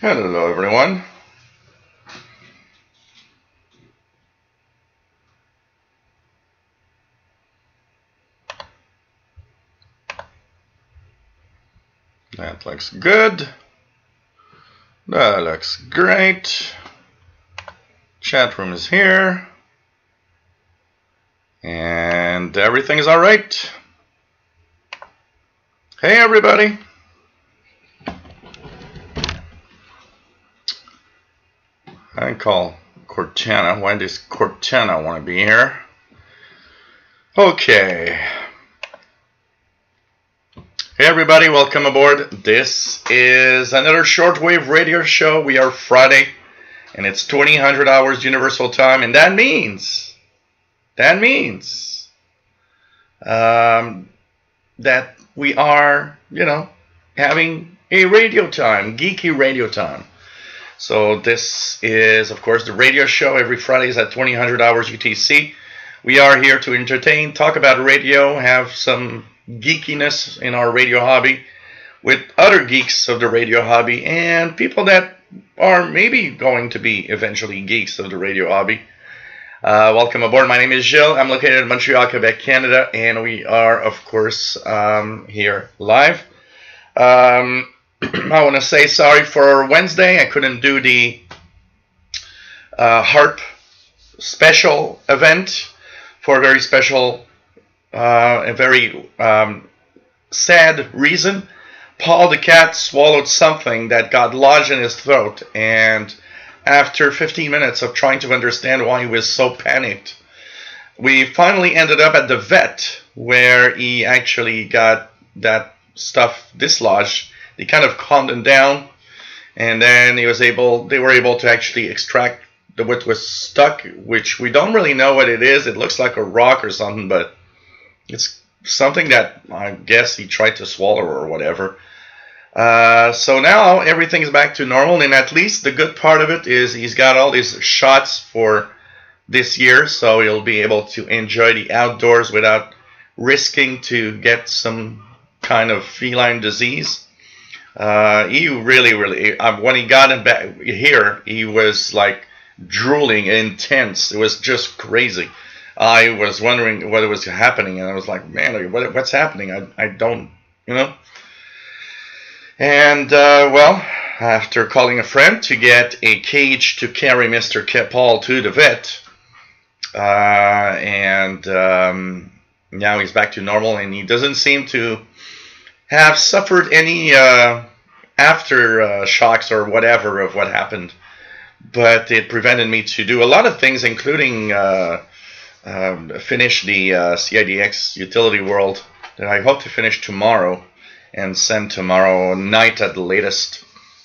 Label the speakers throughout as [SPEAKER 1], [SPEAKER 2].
[SPEAKER 1] Hello everyone. That looks good. That looks great. Chat room is here. And everything is alright. Hey everybody. I call Cortana. Why does Cortana want to be here? Okay. Hey everybody, welcome aboard. This is another shortwave radio show. We are Friday, and it's 2000 hours Universal Time, and that means that we are, having a radio time, geeky radio time. So this is, of course, the radio show. Every Friday is at 2000 hours UTC. We are here to entertain, talk about radio, have some geekiness in our radio hobby with other geeks of the radio hobby and people that are maybe going to be eventually geeks of the radio hobby. Welcome aboard. My name is Gilles. I'm located in Montreal, Quebec, Canada, and we are, of course, here live. I want to say sorry for Wednesday. I couldn't do the HAARP special event for a very special, a very sad reason. Paul the cat swallowed something that got lodged in his throat, and after 15 minutes of trying to understand why he was so panicked, we finally ended up at the vet where he actually got that stuff dislodged. They kind of calmed him down, and then they were able to actually extract what was stuck, which we don't really know what it is. It looks like a rock or something, but it's something that I guess he tried to swallow or whatever. So now everything is back to normal, and at least the good part of it is he's got all these shots for this year, so he'll be able to enjoy the outdoors without risking to get some kind of feline disease. He really, when he got him back here, he was like drooling, intense. It was just crazy. I was wondering what was happening, and I was like, man, what's happening? I don't, And, well, after calling a friend to get a cage to carry Mr. Paul to the vet, now he's back to normal, and he doesn't seem to have suffered any after shocks or whatever of what happened. But it prevented me to do a lot of things, including finish the CIDX utility world that I hope to finish tomorrow and send tomorrow night at the latest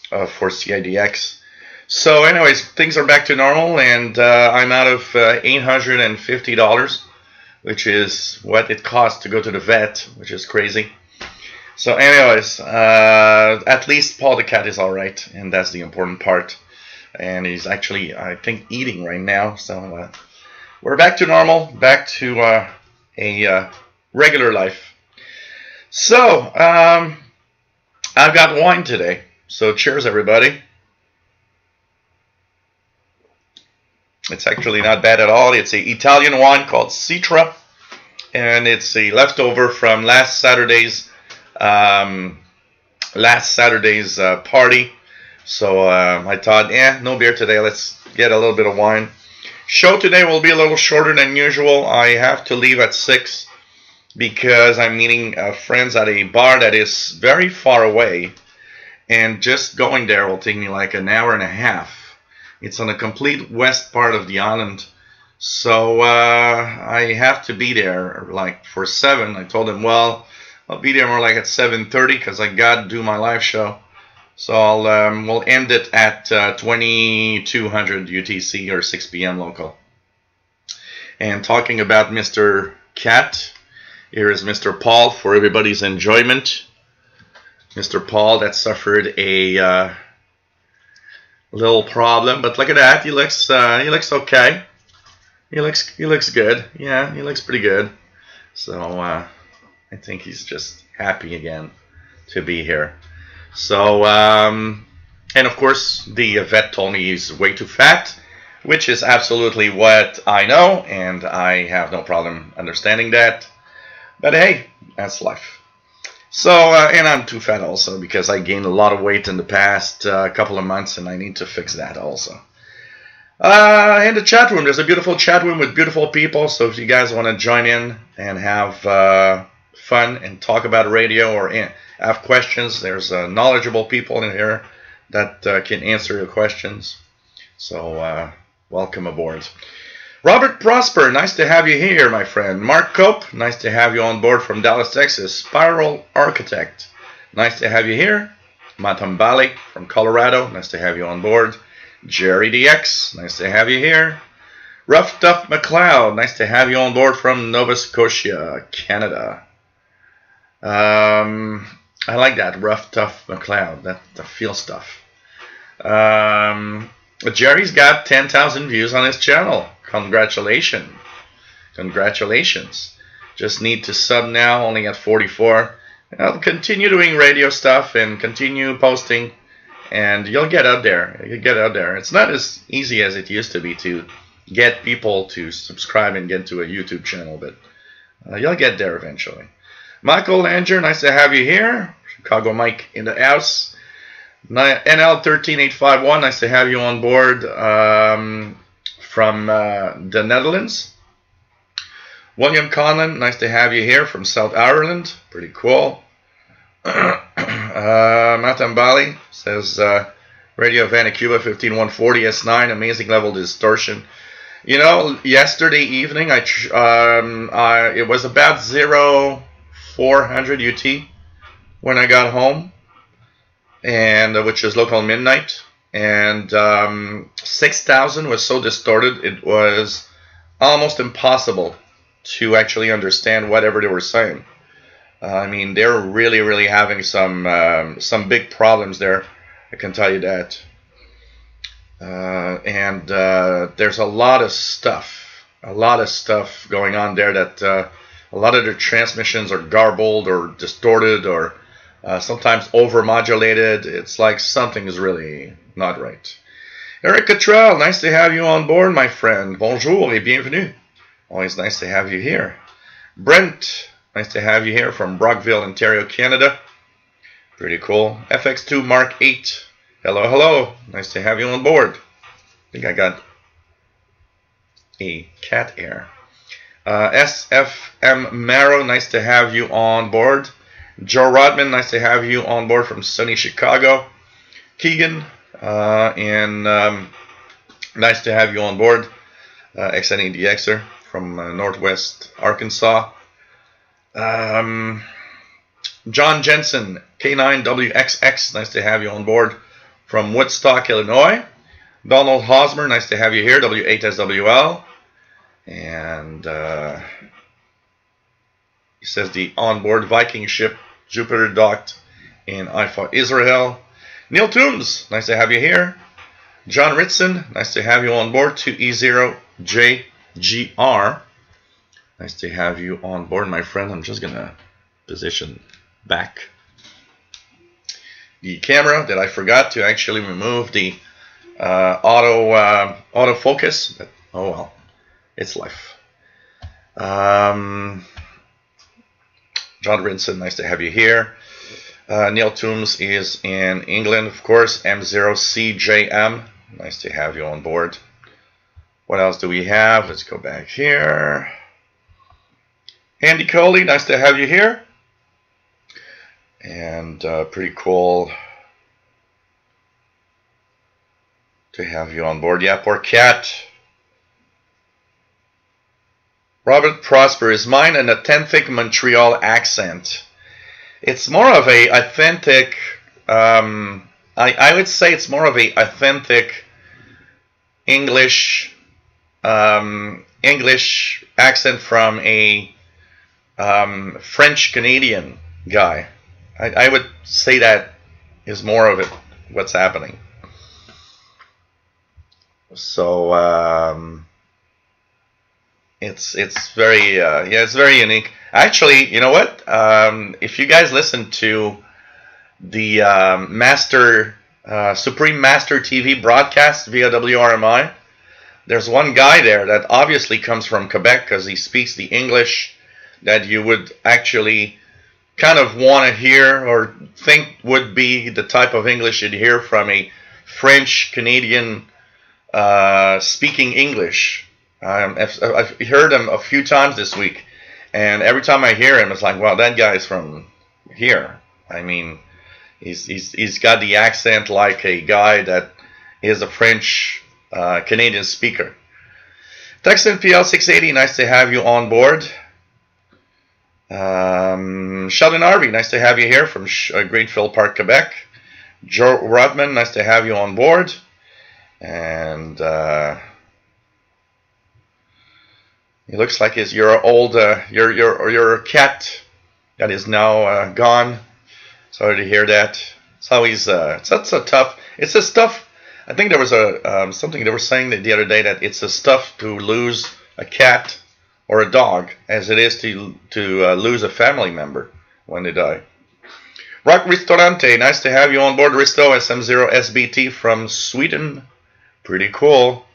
[SPEAKER 1] for CIDX. So anyways, things are back to normal, and I'm out of $850, which is what it costs to go to the vet, which is crazy. So anyways, at least Paul the cat is alright, and that's the important part. And he's actually, I think, eating right now. So we're back to normal, back to a regular life. So, I've got wine today. So cheers, everybody. It's actually not bad at all. It's an Italian wine called Citra, and it's a leftover from last Saturday's party. So I thought, no beer today. Let's get a little bit of wine. Show today will be a little shorter than usual. I have to leave at 6 because I'm meeting friends at a bar that is very far away, and just going there will take me like an hour and a half. It's on the complete west part of the island, so I have to be there like for 7. I told them, well, I'll be there more like at 7:30 because I got to do my live show. So we'll end it at 2200 UTC or 6 p.m. local. And talking about Mr. Cat, here is Mr. Paul for everybody's enjoyment. Mr. Paul that suffered a little problem, but look at that. He looks okay. He looks good. Yeah, he looks pretty good. So I think he's just happy again to be here. So And of course, the vet told me he's way too fat, which is absolutely what I know, and I have no problem understanding that. But hey, that's life. So, and I'm too fat also because I gained a lot of weight in the past couple of months, and I need to fix that also. In the chat room, there's a beautiful chat room with beautiful people, so if you guys want to join in and have fun and talk about radio or have questions, there's knowledgeable people in here that can answer your questions. So welcome aboard. Robert Prosper, nice to have you here, my friend. Mark Cope, nice to have you on board from Dallas, Texas. Spiral Architect, nice to have you here. Matambali from Colorado, nice to have you on board. Jerry DX, nice to have you here. Rough Tough McLeod, nice to have you on board from Nova Scotia, Canada. I like that, Rough Tough McLeod, that feels stuff. Jerry's got 10,000 views on his channel. Congratulations. Congratulations. Just need to sub now, only at 44. I'll continue doing radio stuff and continue posting, and you'll get out there. You'll get out there. It's not as easy as it used to be to get people to subscribe and get to a YouTube channel, but you'll get there eventually. Michael Langer, nice to have you here. Chicago Mike in the house. NL13851, nice to have you on board from the Netherlands. William Conlon, nice to have you here from South Ireland. Pretty cool. Matambali says Radio Havana Cuba 15140 S9, amazing level distortion. You know, yesterday evening it was about 0400 UT when I got home, and which is local midnight, and 6000 was so distorted it was almost impossible to actually understand whatever they were saying. I mean, they're really having some big problems there, I can tell you that. And there's a lot of stuff going on there that a lot of their transmissions are garbled or distorted or sometimes overmodulated. It's like something is really not right. Eric Cottrell, nice to have you on board, my friend. Bonjour et bienvenue. Always nice to have you here. Brent, nice to have you here from Brockville, Ontario, Canada. Pretty cool. FX2 Mark 8. Hello. Nice to have you on board. I think I got a cat ear. SFM Marrow, nice to have you on board. Joe Rodman, nice to have you on board from sunny Chicago. Keegan, and nice to have you on board. XNA DXer from Northwest Arkansas. John Jensen, K9WXX, nice to have you on board from Woodstock, Illinois. Donald Hosmer, nice to have you here, W8SWL. And he says the onboard Viking ship Jupiter docked in Haifa, Israel. Neil Toombs, nice to have you here. John Ritson, nice to have you on board. 2E0JGR. Nice to have you on board, my friend. I'm just going to position back the camera that I forgot to actually remove the autofocus. But, oh well, it's life. John Rinson, nice to have you here. Neil Toombs is in England, of course. M0CJM, nice to have you on board. What else do we have? Let's go back here. Andy Coley, nice to have you here. And pretty cool to have you on board. Yeah, poor cat. Robert Prosper, is mine an authentic Montreal accent? It's more of a authentic, I would say it's more of a authentic English English accent from a French Canadian guy. I would say that is more of it, what's happening. So it's very yeah, it's very unique. Actually, you know what? If you guys listen to the master Supreme Master TV broadcast via WRMI. There's one guy there that obviously comes from Quebec because he speaks the English that you would actually kind of want to hear or think would be the type of English you'd hear from a French Canadian speaking English. I've heard him a few times this week, and every time I hear him, it's like, wow, that guy's from here. I mean, he's got the accent like a guy that is a French Canadian speaker. Texan PL 680, nice to have you on board. Sheldon Harvey, nice to have you here from Greenfield Park, Quebec. Joe Rodman, nice to have you on board. And it looks like you're a cat that is now gone. Sorry to hear that. It's always it's a tough. It's a stuff. I think there was a something they were saying the other day that it's a stuff to lose a cat or a dog as it is to lose a family member when they die. Rock Ristorante, nice to have you on board. Risto SM0SBT from Sweden. Pretty cool.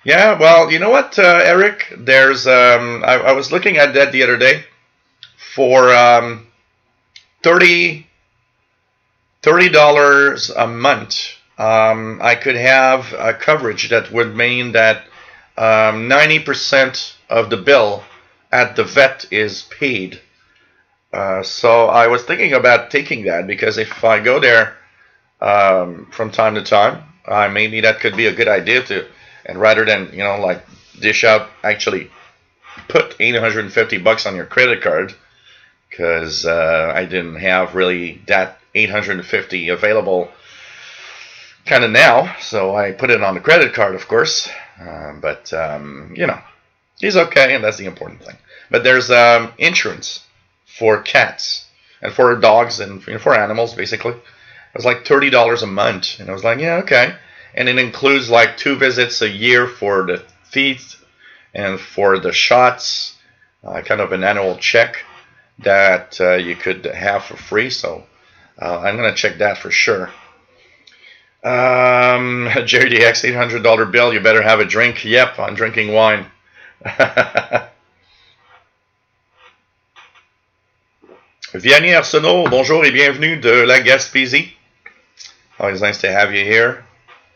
[SPEAKER 1] Yeah, well, you know what, Eric? There's I was looking at that the other day for $30 a month. I could have a coverage that would mean that 90% of the bill at the vet is paid. So I was thinking about taking that because if I go there from time to time, maybe that could be a good idea to, and rather than, you know, like dish out, actually put $850 on your credit card because I didn't have really that $850 available kind of now, so I put it on the credit card, of course. But you know, he's okay, and that's the important thing. But there's insurance for cats and for dogs and for animals, basically. It was like $30 a month, and I was like, yeah, okay. And it includes like 2 visits a year for the teeth and for the shots, kind of an annual check that you could have for free. So I'm gonna check that for sure. Jerry DX, $800 bill. You better have a drink. Yep, I'm drinking wine. Vianney Arsenault, bonjour et bienvenue de la Gaspésie. Always nice to have you here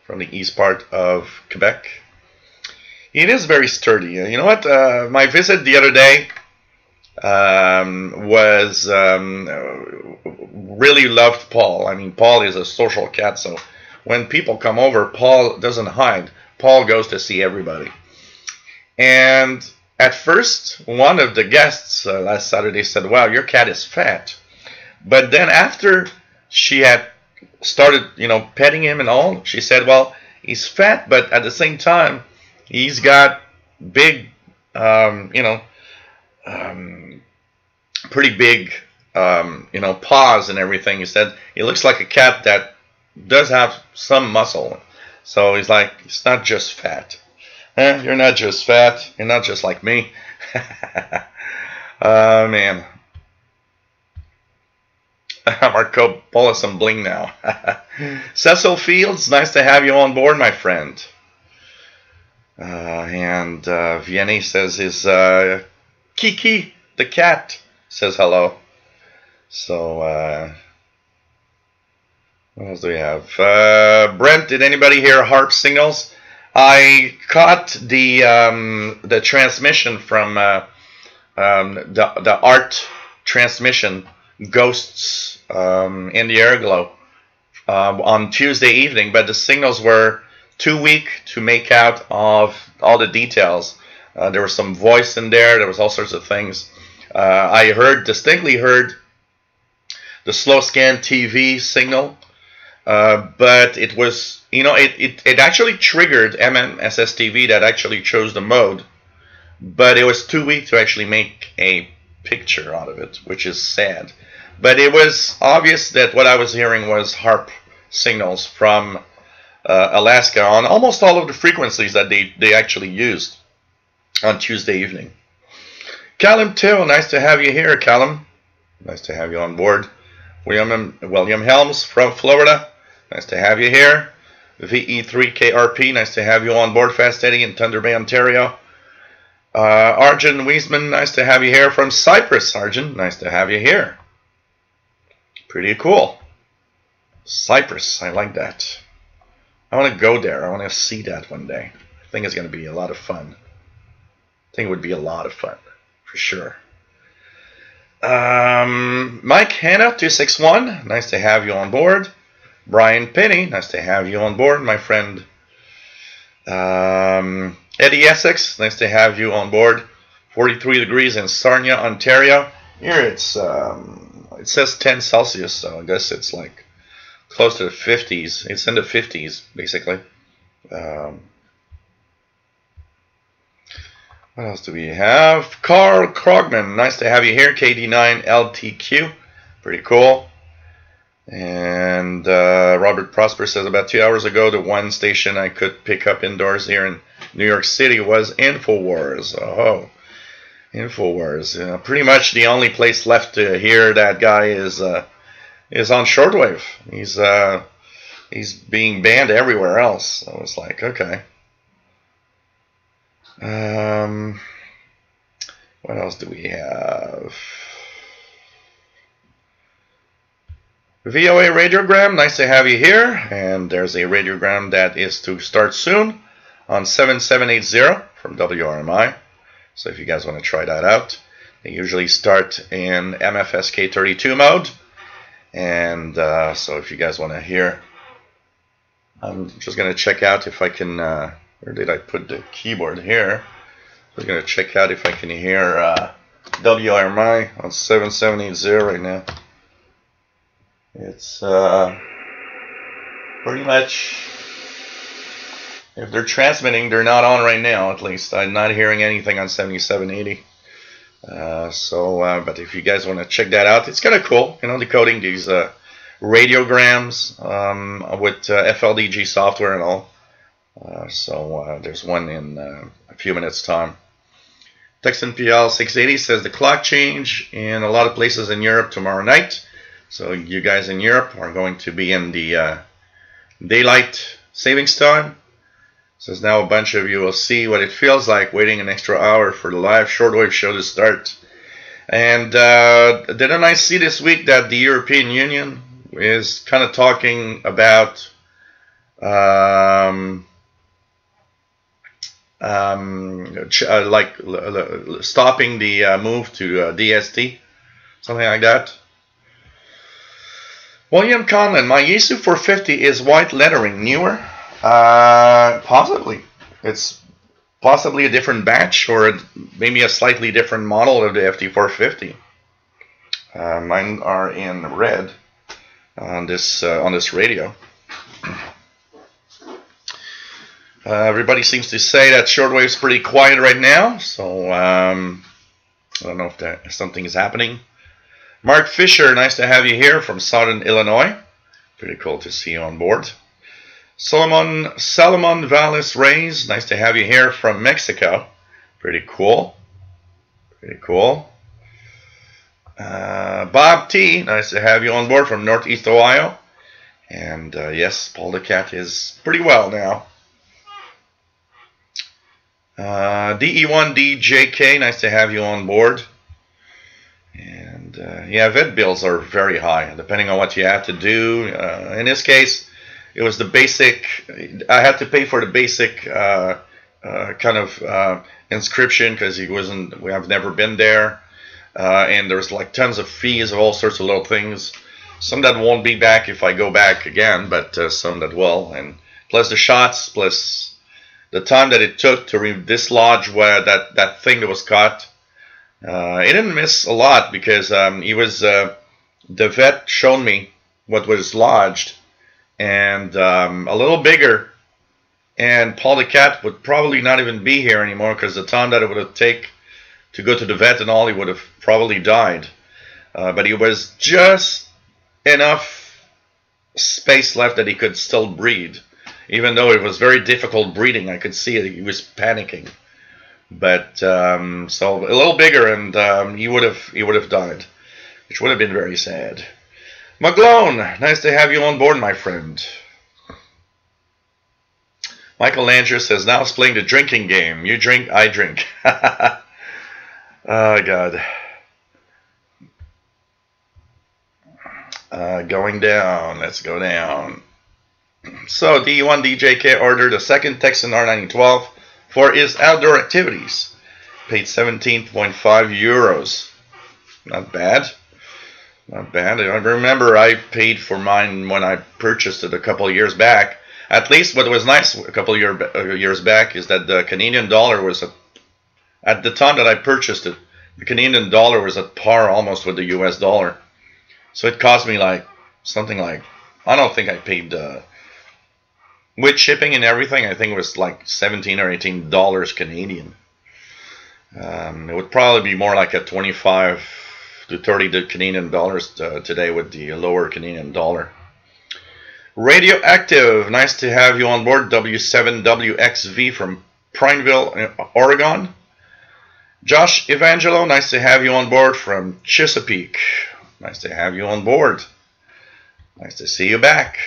[SPEAKER 1] from the east part of Quebec. It is very sturdy. You know what? My visit the other day was really loved Paul. I mean, Paul is a social cat, so when people come over, Paul doesn't hide. Paul goes to see everybody. And at first, one of the guests last Saturday said, wow, your cat is fat. But then after she had started, you know, petting him and all, she said, well, he's fat, but at the same time, he's got big, you know, pretty big, you know, paws and everything. He said, he looks like a cat that does have some muscle. So he's like, it's not just fat. You're not just fat. You're not just like me. Man. Marco, pull us some bling now. Cecil Fields, nice to have you on board, my friend. And Vianney says his Kiki, the cat, says hello. So, what else do we have? Brent, did anybody hear HAARP signals? I caught the transmission from the art transmission, Ghosts in the Airglow, on Tuesday evening, but the signals were too weak to make out of all the details. There was some voice in there. There was all sorts of things. I distinctly heard the slow scan TV signal, but it was, you know, it actually triggered MMSSTV that actually chose the mode, but it was too weak to actually make a picture out of it, which is sad. But it was obvious that what I was hearing was HAARP signals from Alaska on almost all of the frequencies that they actually used on Tuesday evening. Callum Till, nice to have you here, Callum. Nice to have you on board. William Helms from Florida. nice to have you here. VE3KRP, nice to have you on board. Fast Eddie in Thunder Bay, Ontario. Arjun Wiesman, nice to have you here from Cyprus. Arjun, nice to have you here. Pretty cool. Cyprus, I like that. I want to go there. I want to see that one day. I think it's going to be a lot of fun. I think it would be a lot of fun, for sure. Mike Hanna, 261, nice to have you on board. Brian Penny, nice to have you on board, my friend. Eddie Essex, nice to have you on board. 43 degrees in Sarnia, Ontario. Here it's it says 10 Celsius, so I guess it's like close to the 50s. It's in the 50s, basically. What else do we have? Carl Krogman, nice to have you here. KD9LTQ, pretty cool. And Robert Prosper says, about 2 hours ago, the one station I could pick up indoors here in New York City was Infowars. Oh, Infowars. Pretty much the only place left to hear that guy is on Shortwave. He's being banned everywhere else. So it's like, okay. What else do we have? VOA radiogram, nice to have you here. And there's a radiogram that is to start soon on 7780 from WRMI. So if you guys want to try that out, they usually start in MFSK32 mode. And so if you guys want to hear, I'm just going to check out if I can, where did I put the keyboard here? I'm going to check out if I can hear WRMI on 7780 right now. It's pretty much, if they're transmitting, they're not on right now, at least. I'm not hearing anything on 7780. But if you guys want to check that out, it's kind of cool, decoding these radiograms with FLDG software and all. There's one in a few minutes' time. Texan PL 680 says the clock change in a lot of places in Europe tomorrow night. So you guys in Europe are going to be in the daylight savings time. Says now a bunch of you will see what it feels like waiting an extra hour for the live shortwave show to start. And didn't I see this week that the European Union is kind of talking about stopping the move to DST, something like that. William Conlon, my Yaesu 450 is white lettering, newer? Possibly. It's possibly a different batch or maybe a slightly different model of the FT450. Mine are in red on this radio. Everybody seems to say that shortwave's pretty quiet right now, so I don't know if something is happening. Mark Fisher, nice to have you here from Southern Illinois. Pretty cool to see you on board. Salomon Valles Reyes, nice to have you here from Mexico. Pretty cool. Pretty cool. Bob T, nice to have you on board from Northeast Ohio. And yes, Paul the Cat is pretty well now. DE1DJK, nice to have you on board. And yeah, vet bills are very high, depending on what you have to do. In this case, it was the basic. I had to pay for the basic kind of inscription because we have never been there, and there's like tons of fees of all sorts of little things. Some that won't be back if I go back again, but some that will. And plus the shots, plus the time that it took to dislodge that thing that was caught. It didn't miss a lot because the vet showed me what was lodged, and a little bigger, and Paul the Cat would probably not even be here anymore because the time that it would have taken to go to the vet and all, he would have probably died. But he was just enough space left that he could still breathe, even though it was very difficult breathing. I could see it; he was panicking. But so a little bigger, and he would have died, which would have been very sad. McGlone, nice to have you on board, my friend. Michael Langer says, now it's playing the drinking game. You drink, I drink. Oh, God. Going down. Let's go down. So, D1 DJK ordered a second Texan R9012 for his outdoor activities. Paid 17.5 euros. Not bad. Not bad. I remember I paid for mine when I purchased it a couple of years back. At least what was nice a couple of years back is that the Canadian dollar was, at the time that I purchased it, the Canadian dollar was at par almost with the US dollar. So it cost me like, something like, I don't think I paid, with shipping and everything, I think it was like $17 or $18 Canadian. It would probably be more like a 25 to 30 Canadian dollars today with the lower Canadian dollar. Radioactive, nice to have you on board. W7WXV from Prineville, Oregon. Josh Evangelo, nice to have you on board from Chesapeake. Nice to have you on board. Nice to see you back.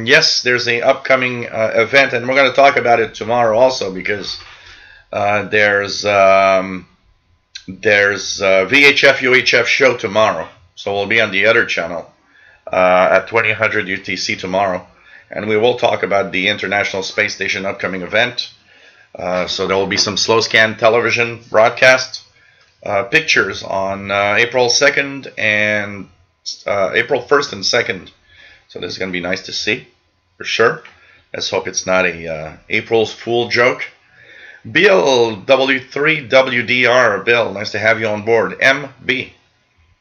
[SPEAKER 1] Yes, there's an upcoming event, and we're going to talk about it tomorrow also, because there's VHF UHF show tomorrow. So we'll be on the other channel at 2000 UTC tomorrow, and we will talk about the International Space Station upcoming event. So there will be some slow scan television broadcast pictures on April 2nd and April 1st and 2nd. So this is going to be nice to see, for sure. Let's hope it's not a April's Fool joke. Bill, W3WDR, Bill, nice to have you on board. MB,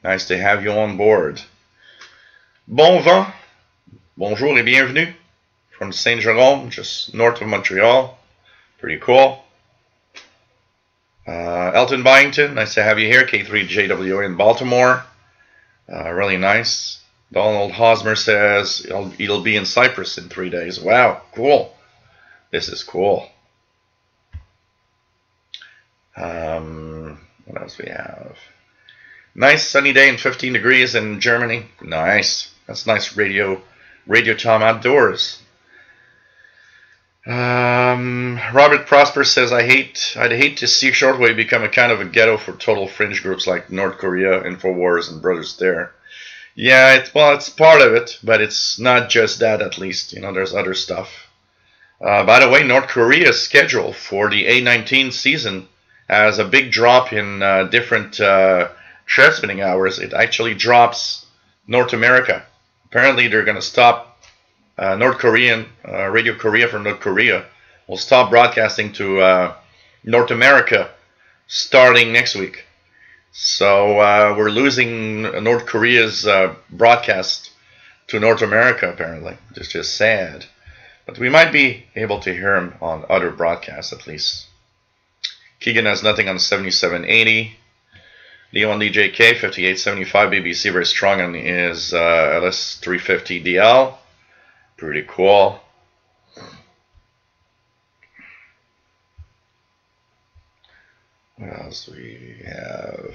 [SPEAKER 1] nice to have you on board. Bon vent, bonjour et bienvenue from Saint-Jérôme, just north of Montreal. Pretty cool. Elton Byington, nice to have you here. K3JWA in Baltimore. Really nice. Donald Hosmer says he'll be in Cyprus in 3 days. Wow, cool. This is cool. What else we have? Nice sunny day and 15 degrees in Germany. Nice. That's nice radio time outdoors. Robert Prosper says, I'd hate to see Shortwave become a kind of a ghetto for total fringe groups like North Korea, Infowars, and Brothers There. Yeah, it's part of it, but it's not just that. At least, you know, there's other stuff. By the way, North Korea's schedule for the A19 season has a big drop in different transmitting hours. It actually drops North America. Apparently, they're going to stop North Korean, Radio Korea from North Korea will stop broadcasting to North America starting next week. So we're losing North Korea's broadcast to North America, apparently. It's just sad. But we might be able to hear him on other broadcasts at least. Keegan has nothing on 7780. Leon DJK 5875 BBC, very strong on his LS350 DL. Pretty cool. What else do we have?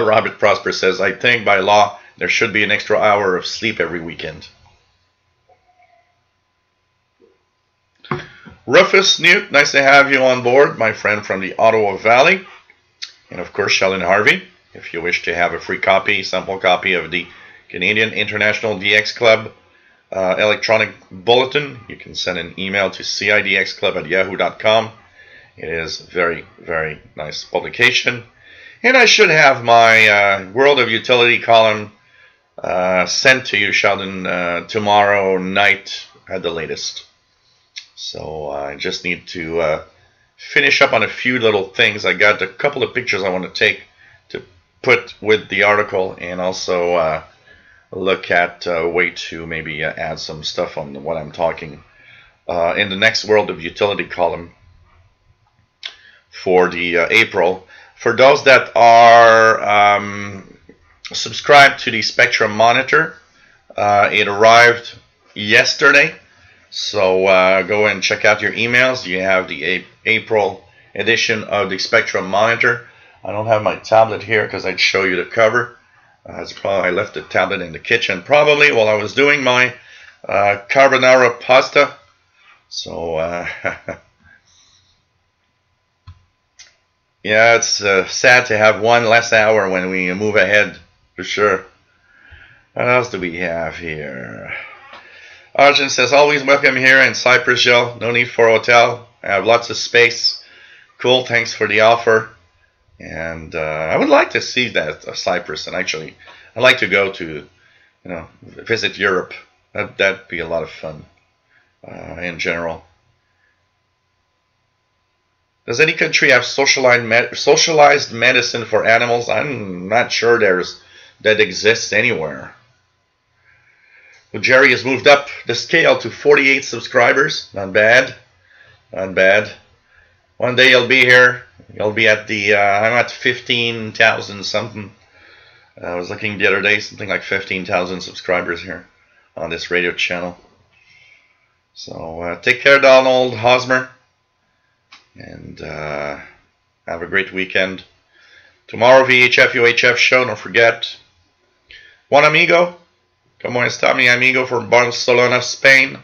[SPEAKER 1] Robert Prosper says, I think by law there should be an extra hour of sleep every weekend. Rufus Newt, nice to have you on board, my friend from the Ottawa Valley. And of course, Sheldon Harvey. If you wish to have a free copy, sample copy of the Canadian International DX Club electronic bulletin, you can send an email to cidxclub@yahoo.com. It is very, very nice publication. And I should have my World of Utility column sent to you, Sheldon, tomorrow night at the latest. So I just need to finish up on a few little things. I got a couple of pictures I want to take to put with the article, and also look at a way to maybe add some stuff on what I'm talking in the next World of Utility column for the April. For those that are subscribed to the Spectrum Monitor, it arrived yesterday. So go and check out your emails. You have the April edition of the Spectrum Monitor. I don't have my tablet here because I'd show you the cover. I left the tablet in the kitchen probably while I was doing my carbonara pasta. So yeah, it's sad to have one less hour when we move ahead, for sure. What else do we have here? Arjun says, always welcome here in Cyprus, Joe. No need for a hotel. I have lots of space. Cool, thanks for the offer. And I would like to see that Cyprus, and actually I'd like to go to, visit Europe. That'd be a lot of fun in general. Does any country have socialized medicine for animals? I'm not sure that exists anywhere. Well, Jerry has moved up the scale to 48 subscribers. Not bad. Not bad. One day you'll be here. You'll be at the, I'm at 15,000 something. I was looking the other day, something like 15,000 subscribers here on this radio channel. So take care, Donald Hosmer. And have a great weekend. Tomorrow, VHF, UHF show, don't forget. Juan Amigo. Como está mi amigo from Barcelona, Spain.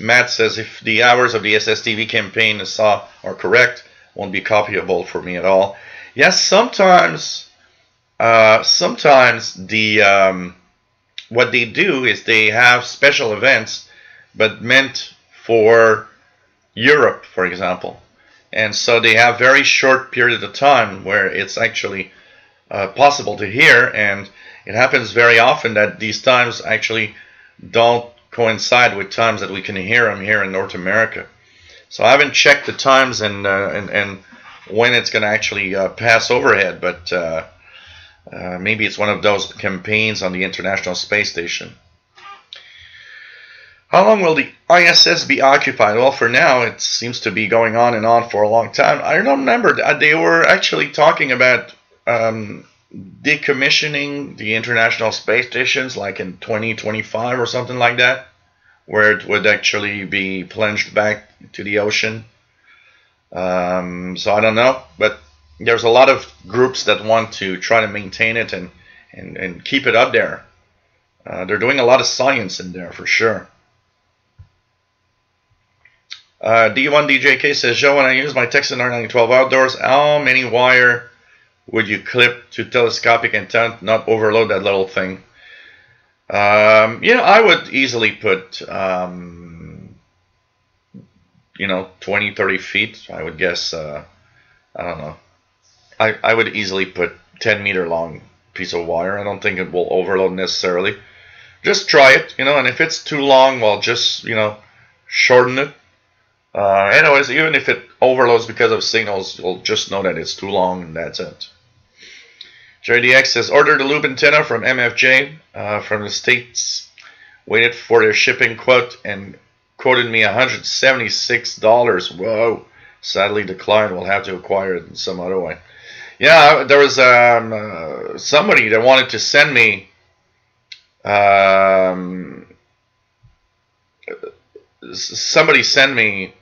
[SPEAKER 1] Matt says, if the hours of the SSTV campaign are correct, won't be copyable for me at all. Yes, sometimes the what they do is they have special events, but meant for Europe, for example. And so they have very short period of time where it's actually possible to hear, and it happens very often that these times actually don't coincide with times that we can hear them here in North America. So I haven't checked the times and when it's going to actually pass overhead, but maybe it's one of those campaigns on the International Space Station. How long will the ISS be occupied? Well, for now, it seems to be going on and on for a long time. I don't remember. They were actually talking about decommissioning the International Space Stations like in 2025 or something like that, where it would actually be plunged back to the ocean. So I don't know, but there's a lot of groups that want to try to maintain it and keep it up there. They're doing a lot of science in there for sure. D1DJK says, Joe, when I use my Texan R912 outdoors, how many wire would you clip to telescopic intent, not overload that little thing? I would easily put 20, 30 feet, I would guess. I don't know. I would easily put 10 meter long piece of wire. I don't think it will overload necessarily. Just try it, and if it's too long, well, just, shorten it. Anyways, even if it overloads because of signals, you'll just know that it's too long and that's it. JDX says, ordered a loop antenna from MFJ from the States. Waited for their shipping quote and quoted me $176. Whoa. Sadly declined. We'll have to acquire it in some other way. Yeah, there was somebody that wanted to send me somebody sent me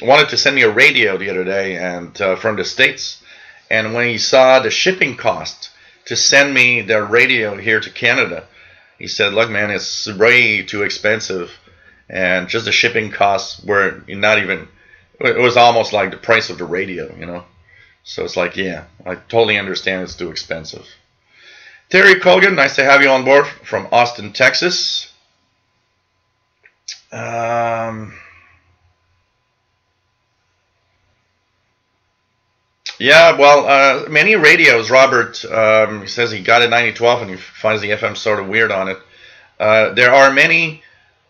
[SPEAKER 1] wanted to send me a radio the other day, and from the States, and when he saw the shipping cost to send me the radio here to Canada, he said, look man, it's way too expensive, and just the shipping costs were not even, it was almost like the price of the radio, so it's like, yeah, I totally understand it's too expensive. Terry Colgan, nice to have you on board from Austin, Texas. Yeah, well, many radios, Robert, he says he got a 9012 and he finds the FM sort of weird on it. There are many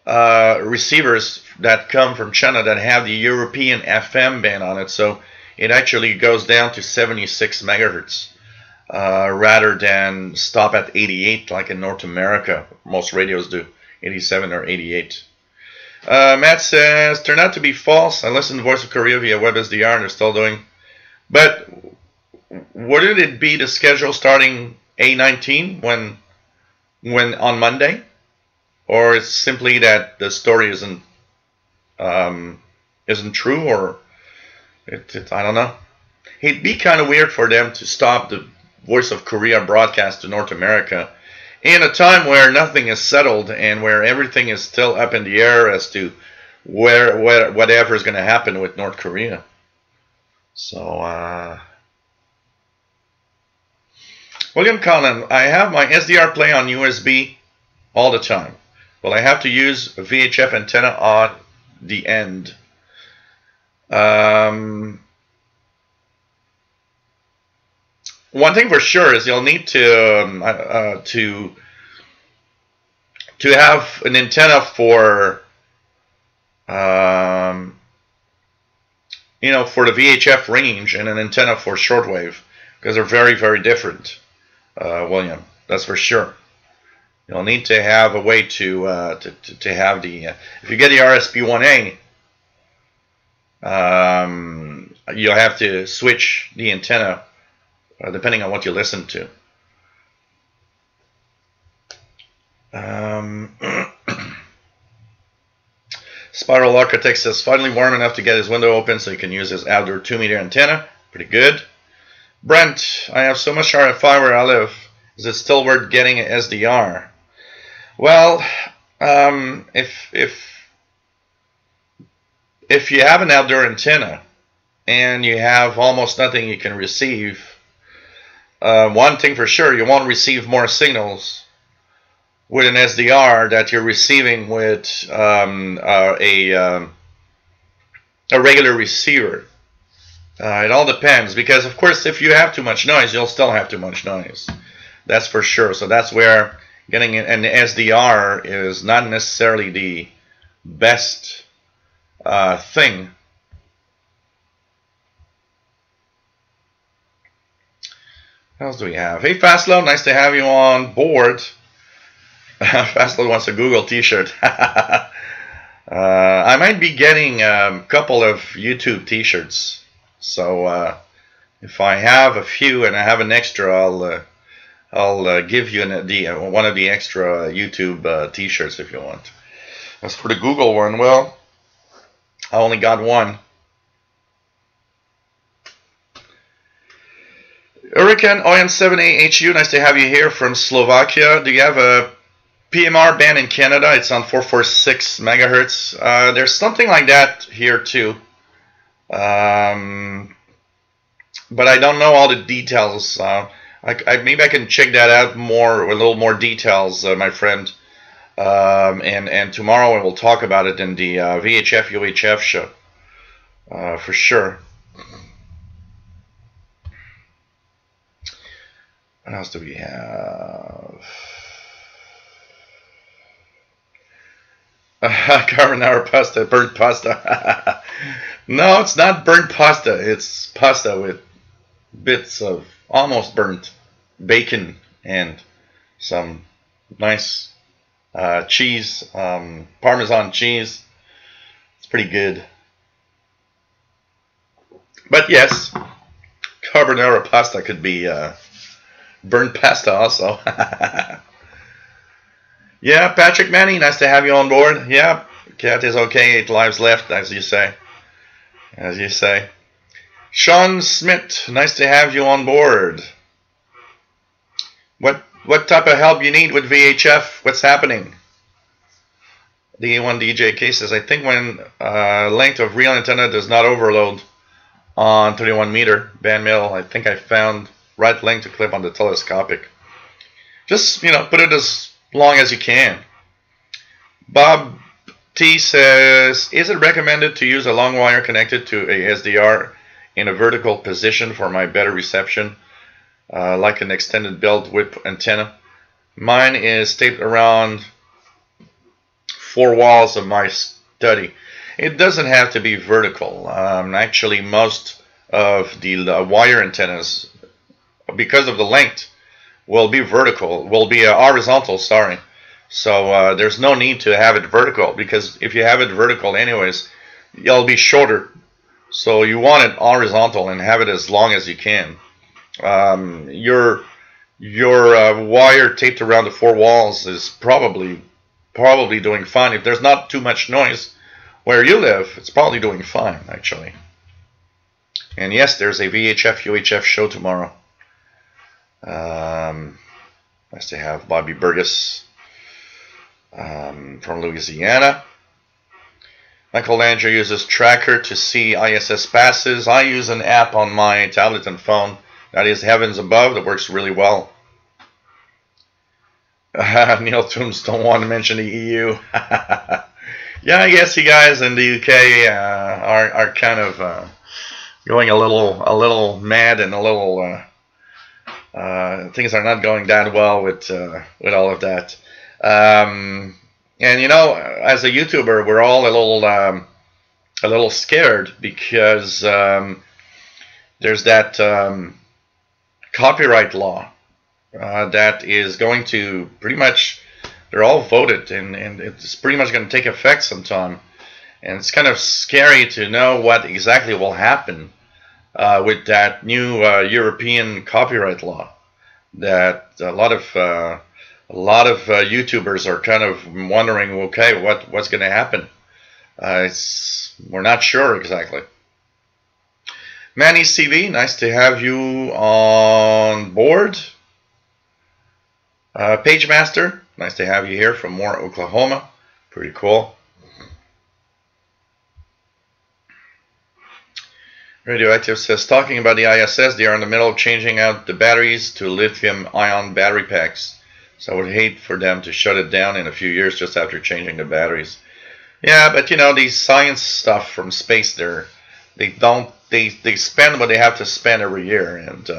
[SPEAKER 1] receivers that come from China that have the European FM band on it, so it actually goes down to 76 megahertz rather than stop at 88 like in North America. Most radios do, 87 or 88. Matt says, turned out to be false. I listened to Voice of Korea via WebSDR and they're still doing. But wouldn't it be the schedule starting A19 when on Monday? Or it's simply that the story isn't isn't true, or I don't know. It'd be kind of weird for them to stop the Voice of Korea broadcast to North America in a time where nothing is settled and where everything is still up in the air as to whatever is going to happen with North Korea. So, William Collin, I have my SDR play on USB all the time. Well, I have to use a VHF antenna on the end. One thing for sure is you'll need to have an antenna for for the VHF range and an antenna for shortwave, because they're very, very different. William, that's for sure. You'll need to have a way to have the if you get the RSP1A, you'll have to switch the antenna depending on what you listen to. Spiral Architect says, finally warm enough to get his window open so he can use his outdoor 2-meter antenna. Pretty good. Brent, I have so much RFI where I live. Is it still worth getting an SDR? Well, if you have an outdoor antenna and you have almost nothing you can receive, one thing for sure, you won't receive more signals with an SDR that you're receiving with a regular receiver. It all depends, because of course if you have too much noise, you'll still have too much noise. That's for sure. So that's where getting an SDR is not necessarily the best thing. What else do we have? Hey Fastlow, nice to have you on board. Fastlow wants a Google t-shirt. I might be getting a couple of YouTube t-shirts. So if I have a few and I have an extra, I'll give you one of the extra YouTube t-shirts if you want. As for the Google one, well, I only got one. Hurricane ON7AHU, nice to have you here from Slovakia. Do you have a PMR band in Canada? It's on 446 megahertz. There's something like that here too. But I don't know all the details. Maybe I can check that out more, with a little more details, my friend. And tomorrow we'll talk about it in the VHF UHF show, for sure. What else do we have? Carbonara pasta, burnt pasta. No, it's not burnt pasta. It's pasta with bits of almost burnt bacon and some nice cheese, Parmesan cheese. It's pretty good. But yes, carbonara pasta could be burnt pasta also. Yeah, Patrick Manny, nice to have you on board. Yeah, cat is okay. 8 lives left, as you say. As you say. Sean Smith, nice to have you on board. What type of help you need with VHF? What's happening? The A1 DJ case says, I think when length of real antenna does not overload on 31 meter band mill, I think I found right length to clip on the telescopic. Just, put it as long as you can. Bob T says, is it recommended to use a long wire connected to a SDR in a vertical position for my better reception, like an extended belt whip antenna? Mine is taped around 4 walls of my study. It doesn't have to be vertical. Actually, most of the wire antennas, because of the length, will be vertical, horizontal, sorry. So there's no need to have it vertical, because if you have it vertical anyways, it'll be shorter. So you want it horizontal and have it as long as you can. Your wire taped around the 4 walls is probably doing fine. If there's not too much noise where you live, it's probably doing fine, actually. And yes, there's a VHF, UHF show tomorrow. Nice to have Bobby Burgess from Louisiana. Michelangelo uses tracker to see ISS passes. I use an app on my tablet and phone. That is Heavens Above. That works really well. Neil Toombs don't want to mention the EU. Yeah, I guess you guys in the UK are kind of going a little mad and a little things are not going that well with all of that. And you know, as a YouTuber, we're all a little scared because there's that copyright law that is going to pretty much, they're all voted, and it's pretty much going to take effect sometime. And it's kind of scary to know what exactly will happen with that new European copyright law. That a lot of YouTubers are kind of wondering, okay, what's going to happen? We're not sure exactly. Manny CV, nice to have you on board. Page Master, nice to have you here from Moore, Oklahoma. Pretty cool. Radioactive says, talking about the ISS, they are in the middle of changing out the batteries to lithium-ion battery packs. So I would hate for them to shut it down in a few years just after changing the batteries. Yeah, but you know, these science stuff from space, they spend what they have to spend every year, and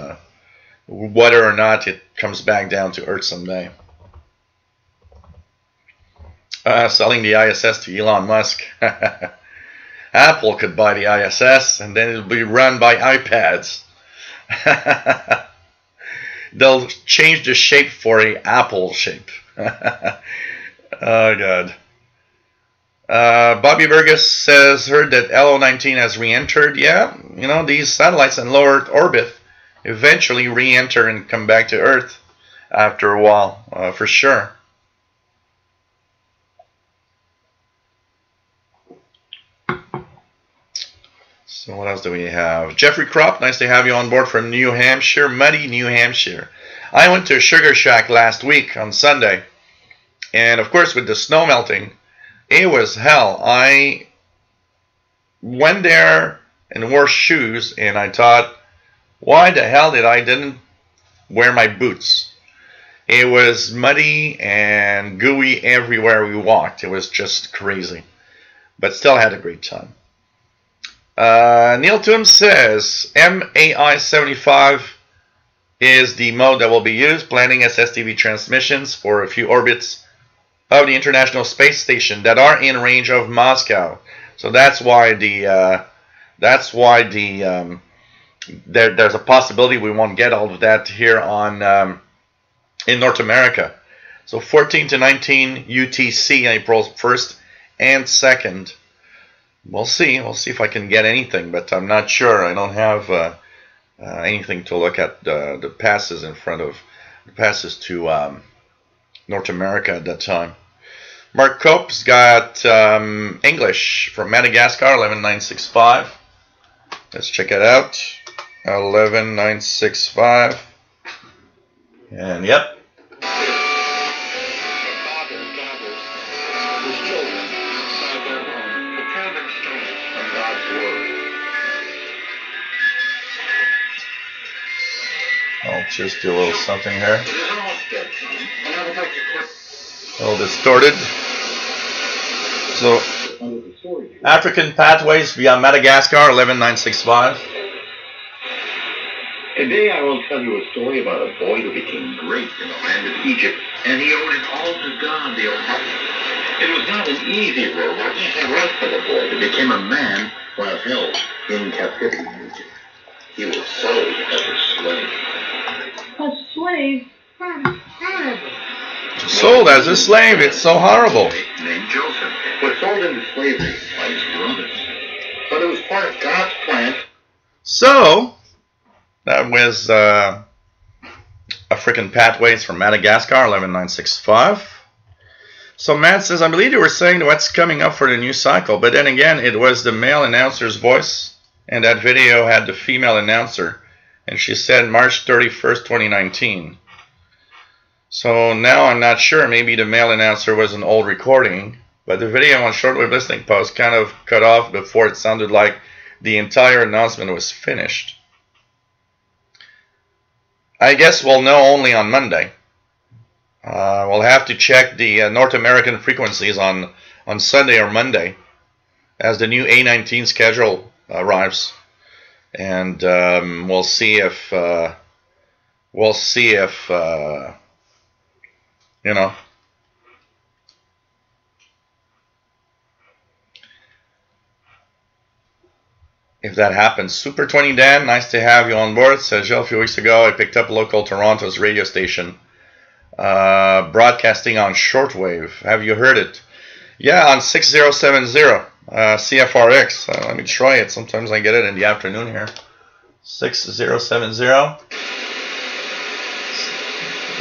[SPEAKER 1] whether or not it comes back down to Earth someday. Selling the ISS to Elon Musk. Apple could buy the ISS and then it'll be run by iPads. They'll change the shape for a Apple shape. Oh God. Bobby Burgess says, heard that LO-19 has re-entered. Yeah, you know, these satellites in low Earth orbit eventually re-enter and come back to Earth after a while, for sure. So what else do we have? Jeffrey Kropp, nice to have you on board from New Hampshire, muddy New Hampshire. I went to a sugar shack last week on Sunday, and of course with the snow melting, it was hell. I went there and wore shoes, and I thought, why the hell didn't wear my boots? It was muddy and gooey everywhere we walked. It was just crazy, but still had a great time. Neil Toombs says MAI 75 is the mode that will be used, planning SSTV transmissions for a few orbits of the International Space Station that are in range of Moscow. So that's why there's a possibility we won't get all of that here on in North America. So 14 to 19 UTC, April 1st and 2nd. We'll see. We'll see if I can get anything, but I'm not sure. I don't have anything to look at the passes in front of the passes to North America at that time. Mark Cope's got English from Madagascar, 11965. Let's check it out. 11965. And yep. I'll just do a little something here. A little distorted. So, African Pathways via Madagascar, 11965.
[SPEAKER 2] Today I will tell you a story about a boy who became great in the land of Egypt, and he owed it all to God, the Almighty. It was not an easy road, or easy road for the boy to become a man while held in captivity in Egypt. He was sold as a slave.
[SPEAKER 3] A slave? Horrible.
[SPEAKER 1] Sold as a slave, it's so horrible.
[SPEAKER 2] Named Joseph was sold into slavery by his brothers. But it was part of God's plan.
[SPEAKER 1] So, that was African Pathways from Madagascar, 11965. So Matt says, I believe you were saying what's coming up for the new cycle, but then again, it was the male announcer's voice, and that video had the female announcer, and she said March 31st, 2019. So now I'm not sure. Maybe the male announcer was an old recording, but the video on Shortwave Listening Post kind of cut off before it sounded like the entire announcement was finished. I guess we'll know only on Monday. We'll have to check the North American frequencies on Sunday or Monday as the new A19 schedule arrives, and we'll see if you know, if that happens. Super 20 Dan, nice to have you on board. Says Joe, a few weeks ago I picked up local Toronto's radio station broadcasting on shortwave. Have you heard it? Yeah, on 6070 CFRX. Let me try it. Sometimes I get it in the afternoon here. 6070.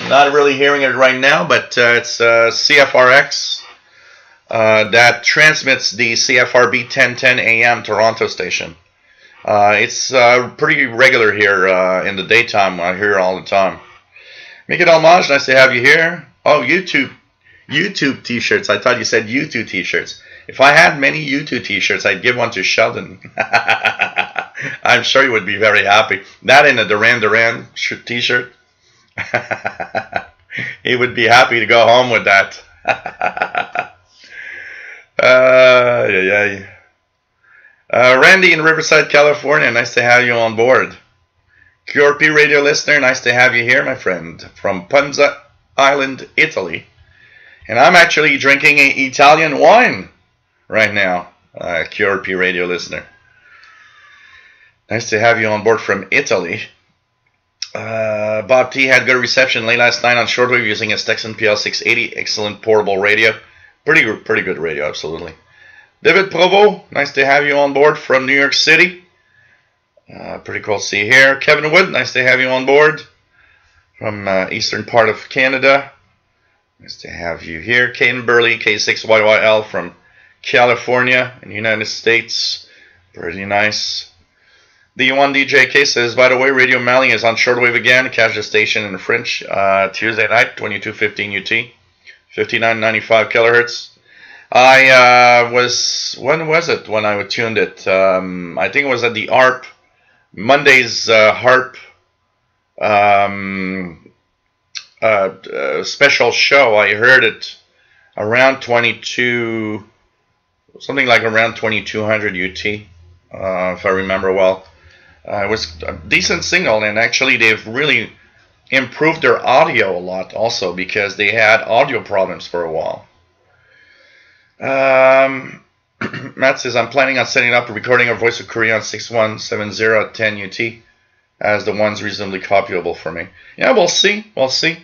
[SPEAKER 1] I'm not really hearing it right now, but it's CFRX that transmits the CFRB 1010 AM Toronto station. It's pretty regular here in the daytime. I hear it all the time. Make it homage, nice to have you here. Oh, YouTube t-shirts. I thought you said YouTube t-shirts. If I had many YouTube t-shirts, I'd give one to Sheldon. I'm sure he would be very happy. That and a Duran Duran t-shirt. He would be happy to go home with that. Randy in Riverside, California, nice to have you on board. QRP radio listener, nice to have you here, my friend, from Ponza Island, Italy. And I'm actually drinking an Italian wine right now, QRP radio listener. Nice to have you on board from Italy. Bob T had good reception late last night on shortwave using a Stexon PL680. Excellent portable radio. Pretty good radio, absolutely. David Provo, nice to have you on board from New York City. Pretty cool to see you here. Kevin Wood, nice to have you on board from eastern part of Canada. Nice to have you here. Caden Burley, K6YYL from California in the United States. Pretty nice. The one DJ K says, by the way, Radio Mali is on shortwave again. Catch the station in French Tuesday night, 22:15 UT, 5995 kilohertz. I when was it when I tuned it? I think it was at the HAARP, Monday's HAARP special show. I heard it around 22, something like around 2200 UT, if I remember well. It was a decent signal, and actually they've really improved their audio a lot also, because they had audio problems for a while. Matt says, I'm planning on setting up a recording of Voice of Korea on 6170 at 10 UT, as the one's reasonably copyable for me. Yeah, we'll see. We'll see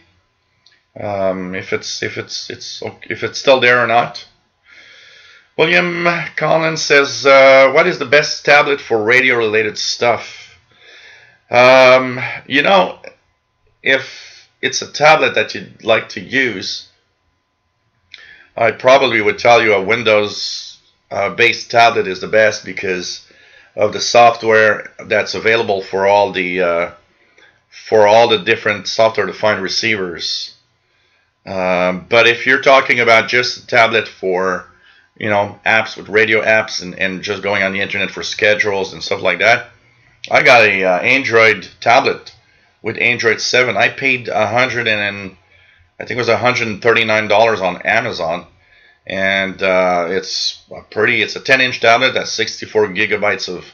[SPEAKER 1] if it's still there or not. William Collins says, what is the best tablet for radio related stuff? You know, if it's a tablet that you'd like to use, I probably would tell you a Windows based tablet is the best, because of the software that's available for all the different software defined receivers. But if you're talking about just a tablet for, you know, apps with radio apps and just going on the internet for schedules and stuff like that, I got a Android tablet with Android 7. I paid I think it was $139 on Amazon, and it's a 10-inch tablet that's 64 gigabytes of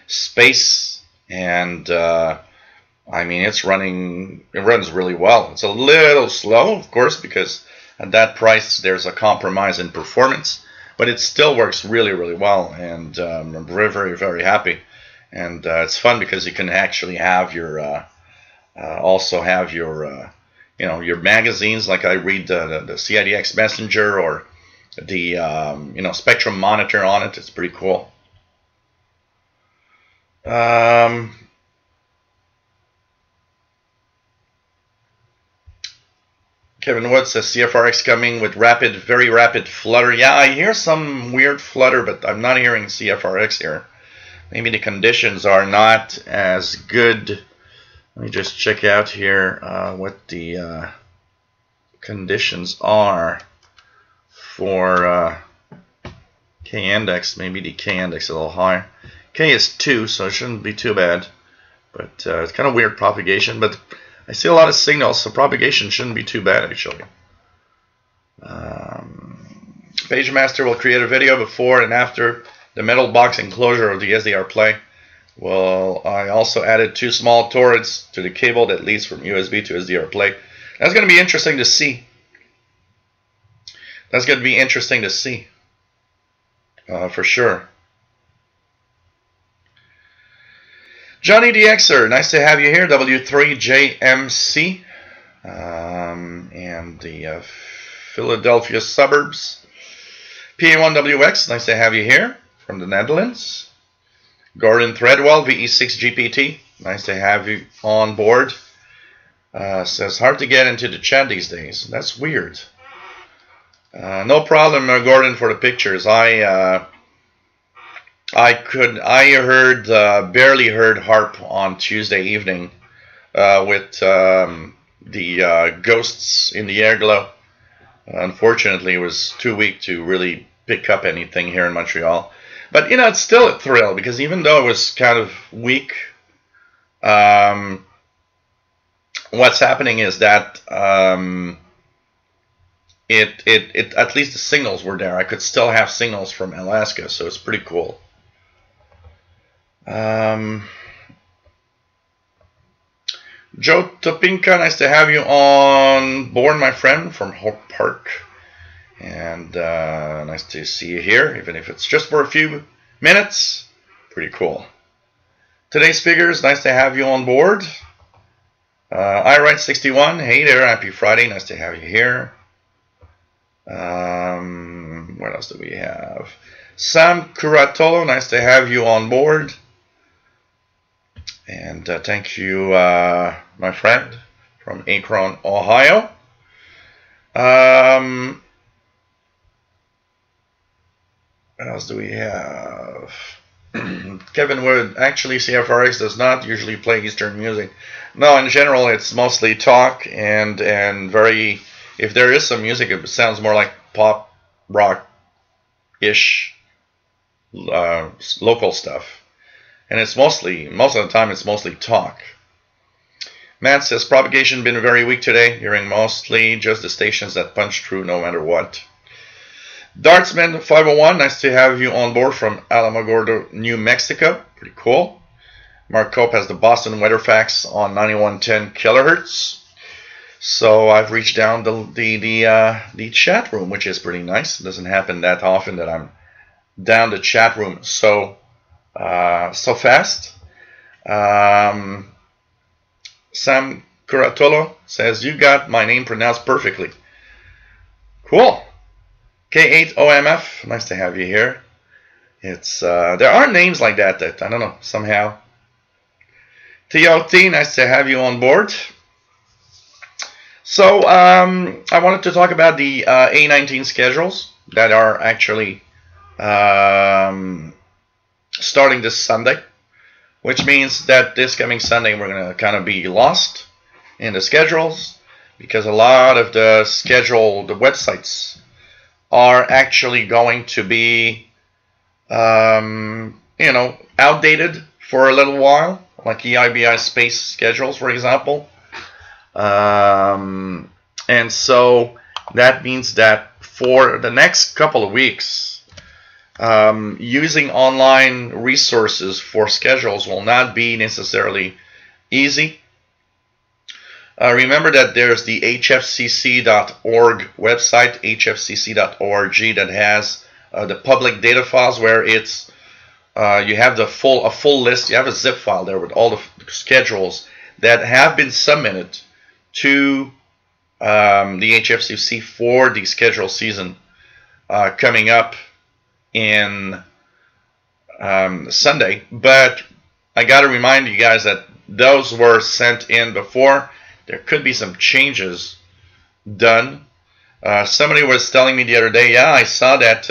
[SPEAKER 1] space, and I mean, it runs really well. It's a little slow, of course, because at that price there's a compromise in performance, but it still works really, really well, and I'm very, very, very happy. And it's fun because you can actually have your also have your you know, your magazines, like I read the CIDX Messenger or the you know, Spectrum Monitor on it. It's pretty cool. Kevin Wood says CFRX coming with rapid, very rapid flutter. Yeah, I hear some weird flutter, but I'm not hearing CFRX here. Maybe the conditions are not as good. Let me just check out here what the conditions are for K index. Maybe the K index is a little higher. K is 2, so it shouldn't be too bad. But it's kind of weird propagation, but I see a lot of signals, so propagation shouldn't be too bad actually. PageMaster will create a video before and after the metal box enclosure of the SDR play. Well, I also added 2 small turrets to the cable that leads from USB to SDR play. That's going to be interesting to see. That's going to be interesting to see, for sure. Johnny DXer, nice to have you here. W3JMC and the Philadelphia suburbs. PA1WX, nice to have you here from the Netherlands. Gordon Threadwell, VE6GPT, nice to have you on board. Says hard to get into the chat these days. That's weird. No problem, Gordon, for the pictures. I barely heard HAARP on Tuesday evening with the ghosts in the airglow. Unfortunately, it was too weak to really pick up anything here in Montreal. But, you know, it's still a thrill because even though it was kind of weak, what's happening is that it at least the signals were there. I could still have signals from Alaska, so it's pretty cool. Joe Topinka, nice to have you on board, my friend, from Hope Park. And nice to see you here, even if it's just for a few minutes. Pretty cool. Today's figures, nice to have you on board. iWrite61, hey there, happy Friday, nice to have you here. What else do we have? Sam Curatolo, nice to have you on board. And thank you, my friend from Akron, Ohio. What else do we have? Kevin Wood, actually CFRX does not usually play Eastern music. No, in general it's mostly talk and very, if there is some music it sounds more like pop, rock-ish local stuff. And it's mostly, most of the time it's mostly talk. Matt says propagation been very weak today, hearing mostly just the stations that punch through no matter what. Dartsman 501, nice to have you on board from Alamogordo, New Mexico. Pretty cool. Mark Cope has the Boston weather facts on 9110 kilohertz. So I've reached down the chat room, which is pretty nice. It doesn't happen that often that I'm down the chat room so fast. Sam Curatolo says you got my name pronounced perfectly. Cool. K8OMF, nice to have you here. It's there are names like that I don't know, somehow. TOT, nice to have you on board. So I wanted to talk about the A19 schedules that are actually starting this Sunday, which means that this coming Sunday we're going to kind of be lost in the schedules because a lot of the websites are actually going to be, you know, outdated for a little while, like EIBI space schedules, for example. And so that means that for the next couple of weeks, using online resources for schedules will not be necessarily easy. Remember that there's the hfcc.org website, hfcc.org, that has the public data files where it's you have a full list. You have a zip file there with all the schedules that have been submitted to the HFCC for the schedule season coming up in Sunday. But I got to remind you guys that those were sent in before. There could be some changes done. Somebody was telling me the other day, yeah, I saw that,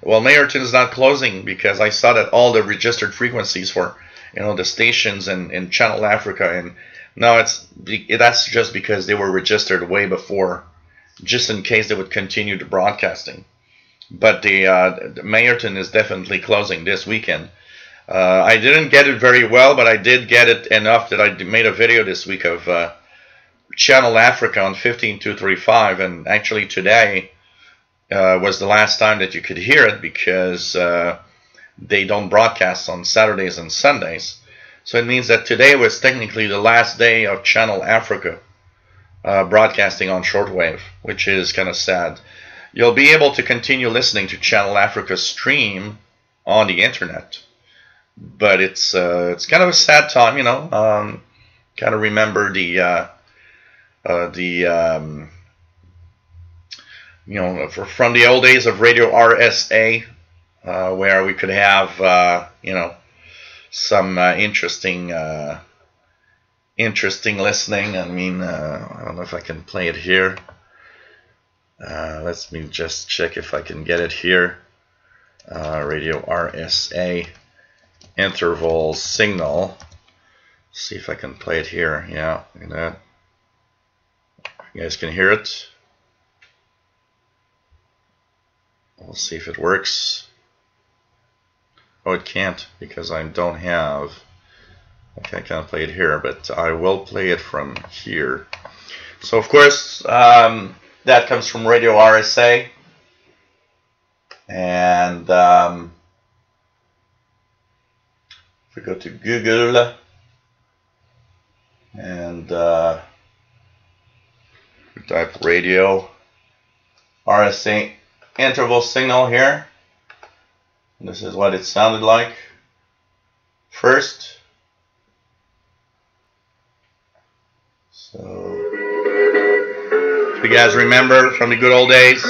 [SPEAKER 1] well, Mayerton is not closing because I saw that all the registered frequencies for, the stations in Channel Africa, and no, that's just because they were registered way before, just in case they would continue the broadcasting. But the Mayerton is definitely closing this weekend. I didn't get it very well, but I did get it enough that I made a video this week of Channel Africa on 15235, and actually today was the last time that you could hear it because they don't broadcast on Saturdays and Sundays. So it means that today was technically the last day of Channel Africa broadcasting on shortwave, which is kind of sad. You'll be able to continue listening to Channel Africa stream on the internet, but it's kind of a sad time, kind of remember from the old days of Radio RSA, where we could have, some interesting listening. I mean, I don't know if I can play it here. Let me just check if I can get it here. Radio RSA interval signal. See if I can play it here. Yeah, look at that. You guys can hear it. We'll see if it works. Oh, it can't because I don't have. Okay, I can't play it here, but I will play it from here. So, of course, that comes from Radio RSA. And if we go to Google and we type Radio RSA interval signal here. This is what it sounded like first. So, if you guys remember from the good old days.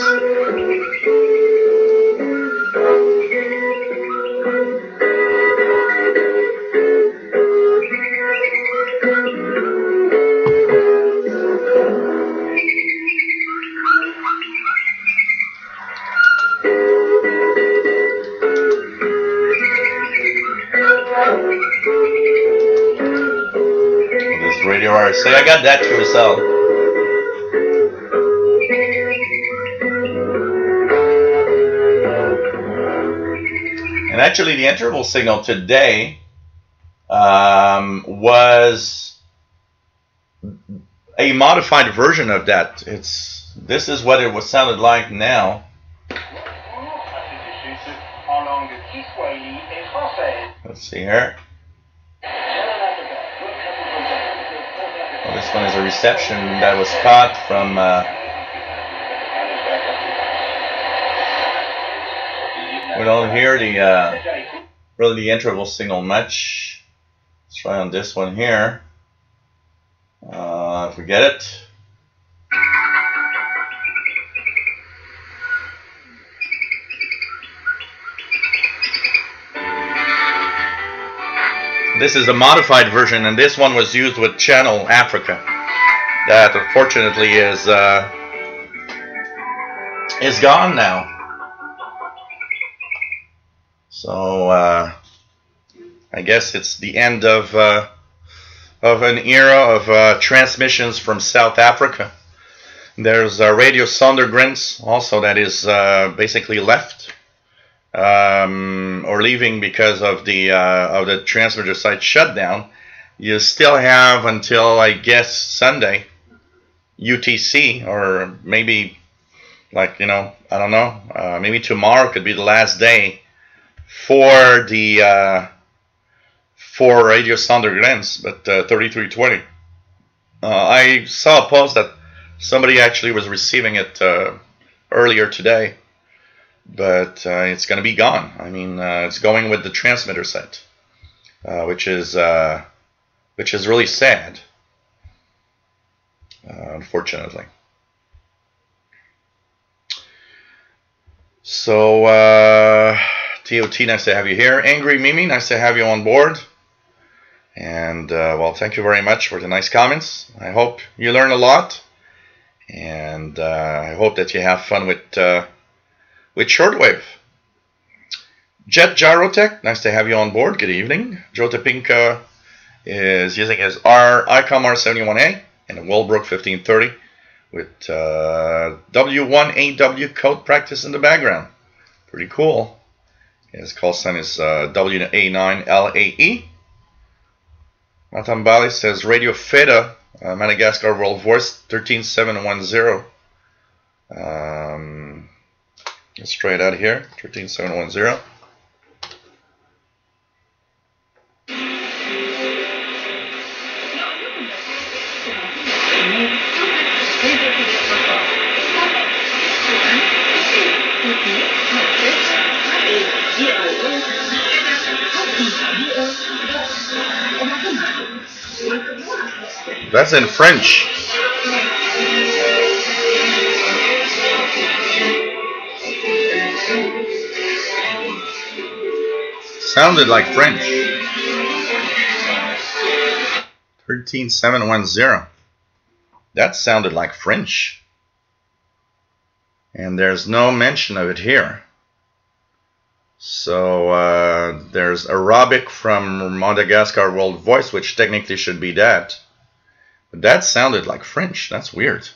[SPEAKER 1] Radio RSA, I got that QSL. And actually, the interval signal today was a modified version of that. This is what it was sounded like now. Let's see here. This one is a reception that was caught from we don't hear really the interval signal much. Let's try on this one here. If we get it. This is a modified version, and this one was used with Channel Africa. That unfortunately is gone now. So I guess it's the end of an era of transmissions from South Africa. There's Radio Sondergrens also that is basically left. Or leaving because of the transmitter site shutdown. You still have until, I guess, Sunday UTC, or maybe I don't know, maybe tomorrow could be the last day for the for Radio Sondergrens, but 3320. I saw a post that somebody actually was receiving it earlier today. But it's going to be gone. I mean, it's going with the transmitter set, which is really sad, unfortunately. So, TOT, nice to have you here. Angry Mimi, nice to have you on board. And well, thank you very much for the nice comments. I hope you learned a lot. And I hope that you have fun with Shortwave. Jet Gyrotech, nice to have you on board. Good evening. Joe Topinka is using his ICOM R71A and a Walbrook 1530 with W1AW code practice in the background. Pretty cool. His call sign is WA9LAE. Matambali says Radio Feta, Madagascar World Voice 13710. Let's try it out here. 13710. That's in French. Sounded like French. 13710. That sounded like French. And there's no mention of it here. So there's Arabic from Madagascar World Voice, which technically should be that. But that sounded like French. That's weird.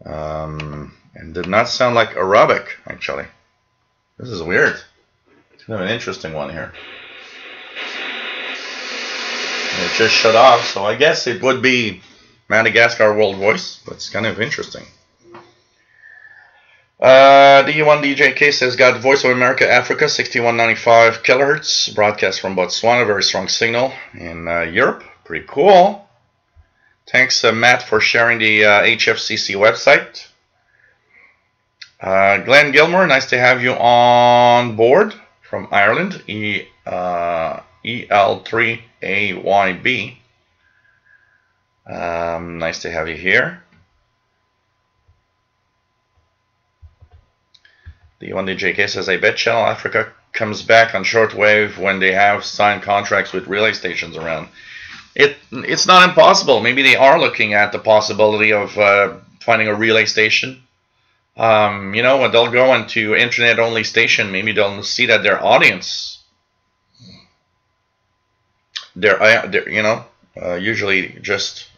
[SPEAKER 1] And did not sound like Arabic, actually. This is weird. It's kind of an interesting one here. And it just shut off, so I guess it would be Madagascar World Voice, but it's kind of interesting. D1DJK says, got Voice of America Africa 6195 kilohertz, broadcast from Botswana, very strong signal in Europe. Pretty cool. Thanks, Matt, for sharing the HFCC website. Glenn Gilmore, nice to have you on board from Ireland, EL3AYB. Nice to have you here. The one DJK says, I bet Channel Africa comes back on shortwave when they have signed contracts with relay stations around. It's not impossible. Maybe they are looking at the possibility of finding a relay station. You know, when they'll go into internet-only station, maybe they'll see that their audience, they're you know, usually just,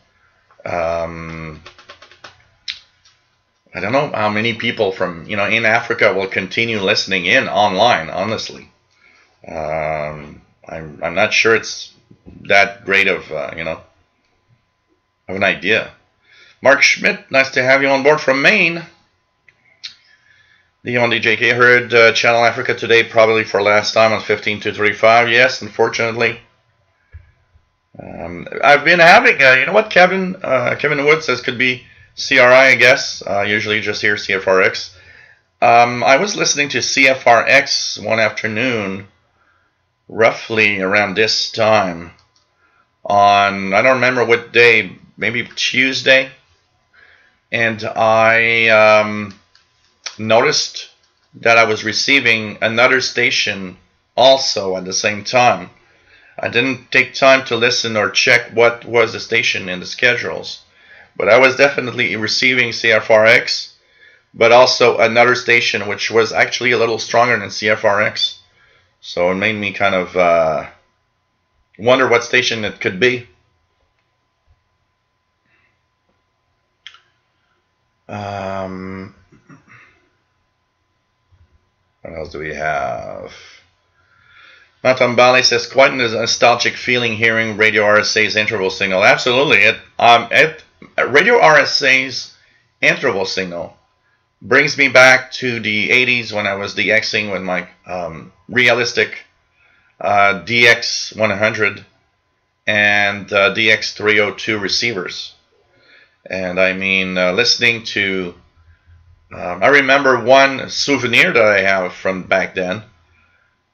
[SPEAKER 1] I don't know how many people from, you know, in Africa will continue listening in online, honestly. I'm not sure it's that great of, you know, of an idea. Mark Schmidt, nice to have you on board from Maine. The DJK heard Channel Africa today, probably for last time on 15235. Yes, unfortunately. I've been having, you know what, Kevin Wood says could be CRI, I guess. Usually just hear CFRX. I was listening to CFRX one afternoon, roughly around this time, on, I don't remember what day, maybe Tuesday, and I noticed that I was receiving another station also at the same time. I didn't take time to listen or check what was the station in the schedules, but I was definitely receiving CFRX, but also another station which was actually a little stronger than CFRX. So it made me kind of wonder what station it could be. What else do we have? Matambali says, quite a nostalgic feeling hearing Radio RSA's interval signal. Absolutely. Radio RSA's interval signal brings me back to the 80s when I was DXing with my realistic DX 100 and DX 302 receivers. And I mean, listening to, I remember one souvenir that I have from back then.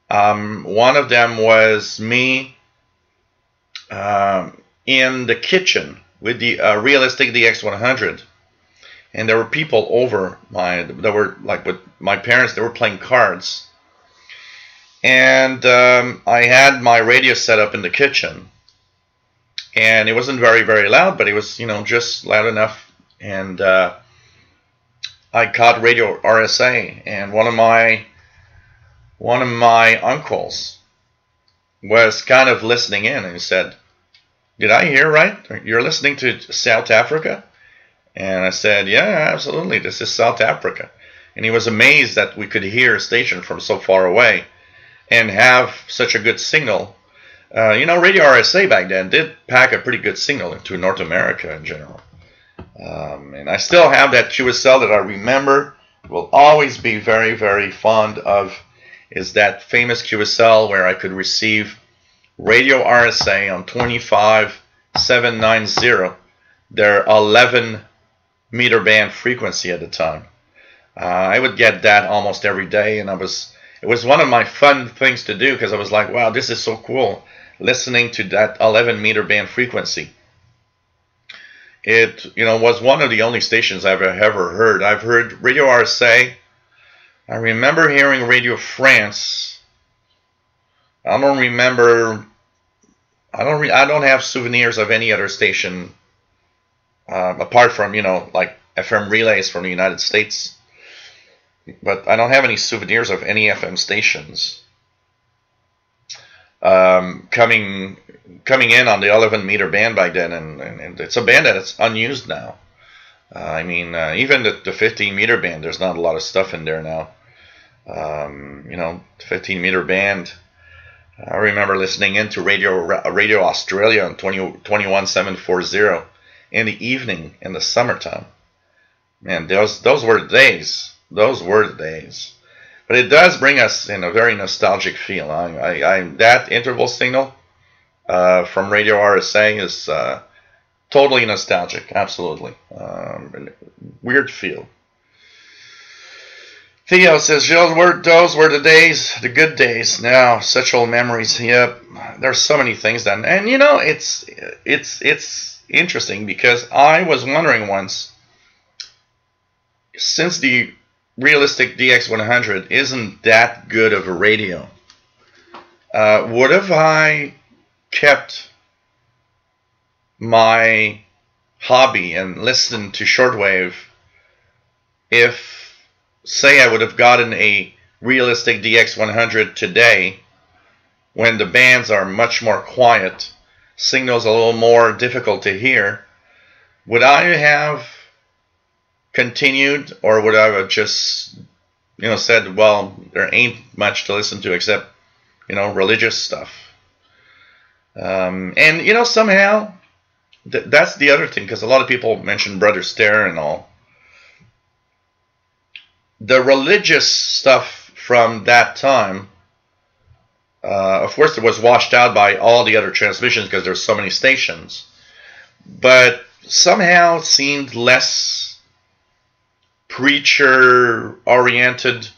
[SPEAKER 1] One of them was me in the kitchen with the realistic DX 100. And there were people over that were like with my parents, they were playing cards. And I had my radio set up in the kitchen. And it wasn't very, very loud, but it was, you know, just loud enough and I caught radio RSA, and one of my uncles was kind of listening in, and he said, "Did I hear right? You're listening to South Africa?" And I said, "Yeah, absolutely. This is South Africa." And he was amazed that we could hear a station from so far away and have such a good signal. Radio RSA back then did pack a pretty good signal into North America in general. And I still have that QSL that I remember, will always be very, very fond of, is that famous QSL where I could receive radio RSA on 25790, their 11 meter band frequency at the time. I would get that almost every day, and it was one of my fun things to do, because I was like, wow, this is so cool, listening to that 11 meter band frequency. It was one of the only stations I've ever heard. I've heard Radio RSA. I remember hearing Radio France. I don't have souvenirs of any other station apart from like FM relays from the United States. But I don't have any souvenirs of any FM stations coming in on the 11 meter band by then, and it's a band that's unused now. Even the 15 meter band, there's not a lot of stuff in there now. 15 meter band. I remember listening into Radio Australia on 21740 in the evening in the summertime. Man, those were the days. Those were the days. But it does bring us in a very nostalgic feel. That interval signal from Radio RSA is totally nostalgic. Absolutely. Weird feel. Theo says, those were the days, the good days. Now, such old memories. Yep. There's so many things done. And it's interesting, because I was wondering once, since the realistic DX100 isn't that good of a radio, what if I kept my hobby and listened to shortwave if, say, I would have gotten a realistic DX100 today, when the bands are much more quiet, signals a little more difficult to hear? Would I have continued, or would I have just said, well, there ain't much to listen to except religious stuff? Somehow that's the other thing, because a lot of people mention Brother Stare and all. The religious stuff from that time, of course, it was washed out by all the other transmissions because there's so many stations, but somehow it seemed less preacher oriented,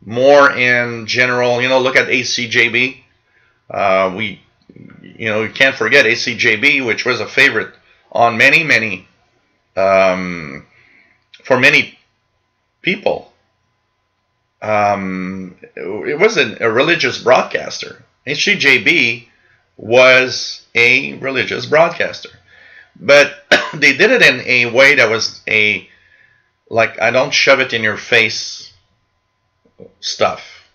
[SPEAKER 1] more in general. Look at HCJB. You can't forget HCJB, which was a favorite on many for many people. It wasn't a religious broadcaster. HCJB was a religious broadcaster, but they did it in a way that was I don't shove it in your face stuff.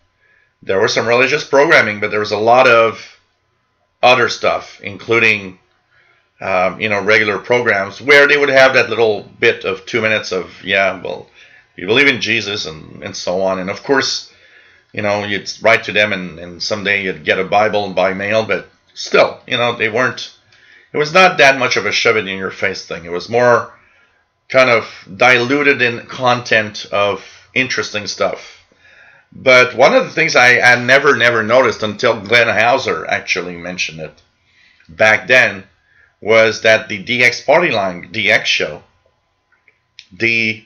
[SPEAKER 1] There was some religious programming, but there was a lot of other stuff, including regular programs where they would have that little bit of 2 minutes of, you believe in Jesus and so on. And of course, you'd write to them and someday you'd get a Bible by mail, but still, it was not that much of a shove it in your face thing. It was more kind of diluted in content of interesting stuff. But one of the things I never noticed until Glenn Hauser actually mentioned it back then was that the DX Party Line DX show, the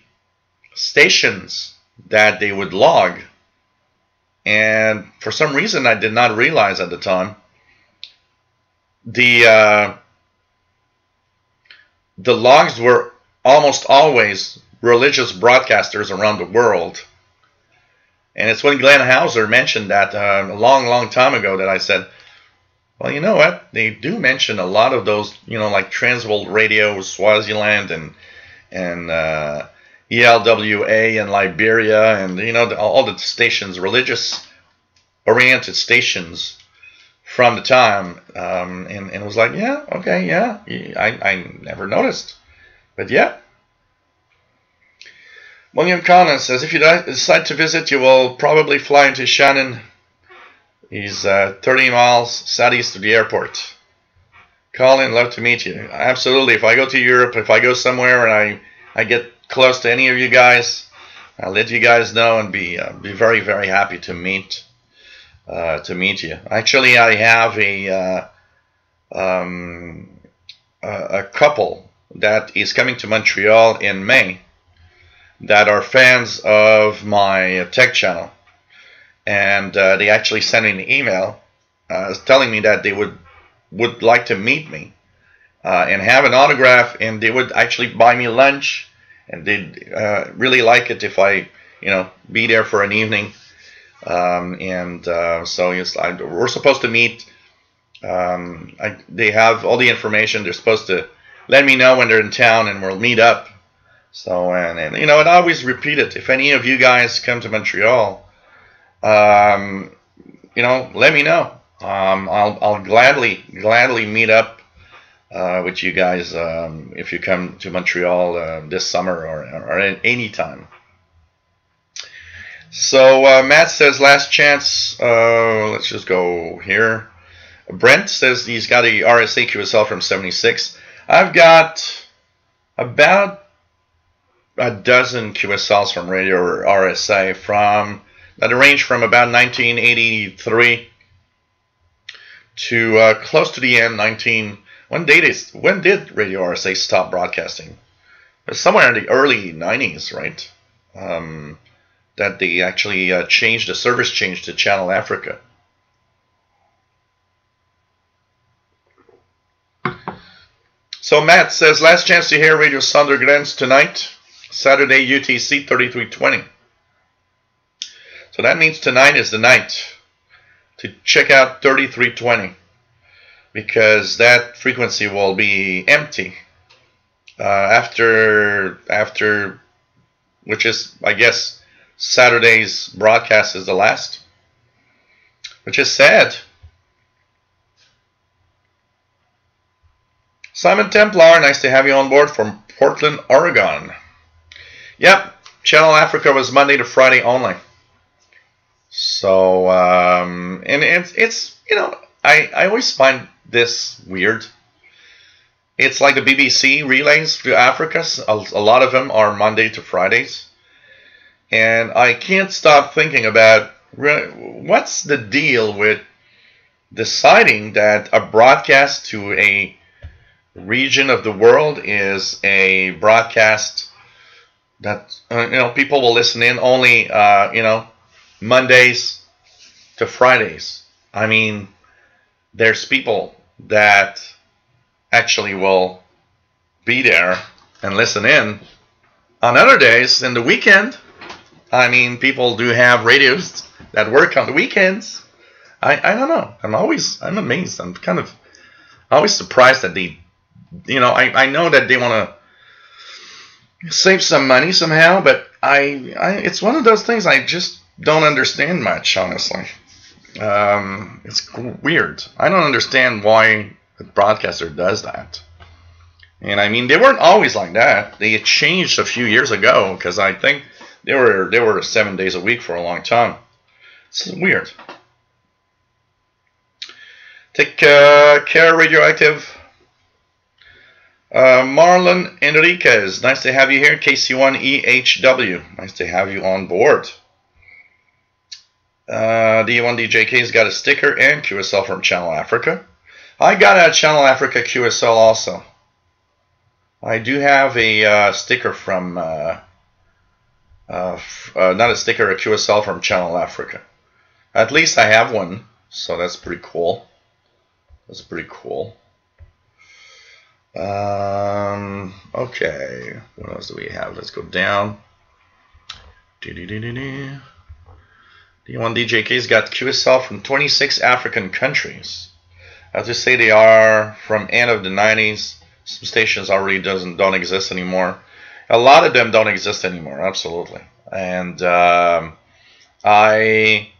[SPEAKER 1] stations that they would log, and for some reason I did not realize at the time, the logs were almost always religious broadcasters around the world. And it's when Glenn Hauser mentioned that a long time ago that I said, well, you know what? They do mention a lot of those, like Transworld Radio, Swaziland, and ELWA in Liberia, and you know, all the stations, religious-oriented stations from the time, and it was like, yeah, okay, yeah, I never noticed, but yeah. William Collins says, if you decide to visit, you will probably fly into Shannon. He's 30 miles southeast of the airport. Colin, love to meet you. Absolutely. If I go to Europe, if I go somewhere and I get close to any of you guys, I'll let you guys know and be very, very happy to meet you. Actually, I have a couple that is coming to Montreal in May that are fans of my tech channel, and they actually sent me an email telling me that they would like to meet me and have an autograph, and they would actually buy me lunch, and they'd really like it if I, you know, be there for an evening. So yes, we're supposed to meet. They have all the information. They're supposed to let me know when they're in town, and we'll meet up. So, and you know, and I always repeat it. If any of you guys come to Montreal, you know, let me know. I'll gladly meet up with you guys if you come to Montreal this summer or at any time. So Matt says, last chance. Let's just go here. Brent says he's got a RSA QSL from 76. I've got about a dozen QSLs from Radio RSA that range from about 1983 to close to the end. When did Radio RSA stop broadcasting? It was somewhere in the early 90s, right? That they actually changed the service change to Channel Africa. So Matt says, last chance to hear Radio Sondergrenz tonight, Saturday UTC 3320. So that means tonight is the night to check out 3320, because that frequency will be empty after which is, I guess, Saturday's broadcast is the last, which is sad. Simon Templar, nice to have you on board from Portland, Oregon. Yep, Channel Africa was Monday to Friday only. So, and it's you know, I always find this weird. It's like the BBC relays to Africa. A lot of them are Monday to Fridays. And I can't stop thinking about what's the deal with deciding that a broadcast to a region of the world is a broadcast that you know, people will listen in only you know, Mondays to Fridays. I mean, there's people that actually will be there and listen in on other days in the weekend. I mean, people do have radios that work on the weekends. I don't know. I'm amazed. I'm kind of always surprised that they, you know, I know that they want to save some money somehow, but it's one of those things I just don't understand much, honestly. It's weird. I don't understand why the broadcaster does that. And I mean, they weren't always like that. They changed a few years ago, because I think they were 7 days a week for a long time. It's weird. Take care, Radioactive. Marlon Enriquez, nice to have you here. KC1EHW, nice to have you on board. D1DJK's got a sticker and QSL from Channel Africa. I got a Channel Africa QSL also. I do have a sticker from, not a sticker, a QSL from Channel Africa. At least I have one, so that's pretty cool. That's pretty cool. Okay, what else do we have? Let's go down. D1DJK's got QSL from 26 African countries. I have to say they are from end of the 90s. Some stations already don't exist anymore. A lot of them don't exist anymore, absolutely. And I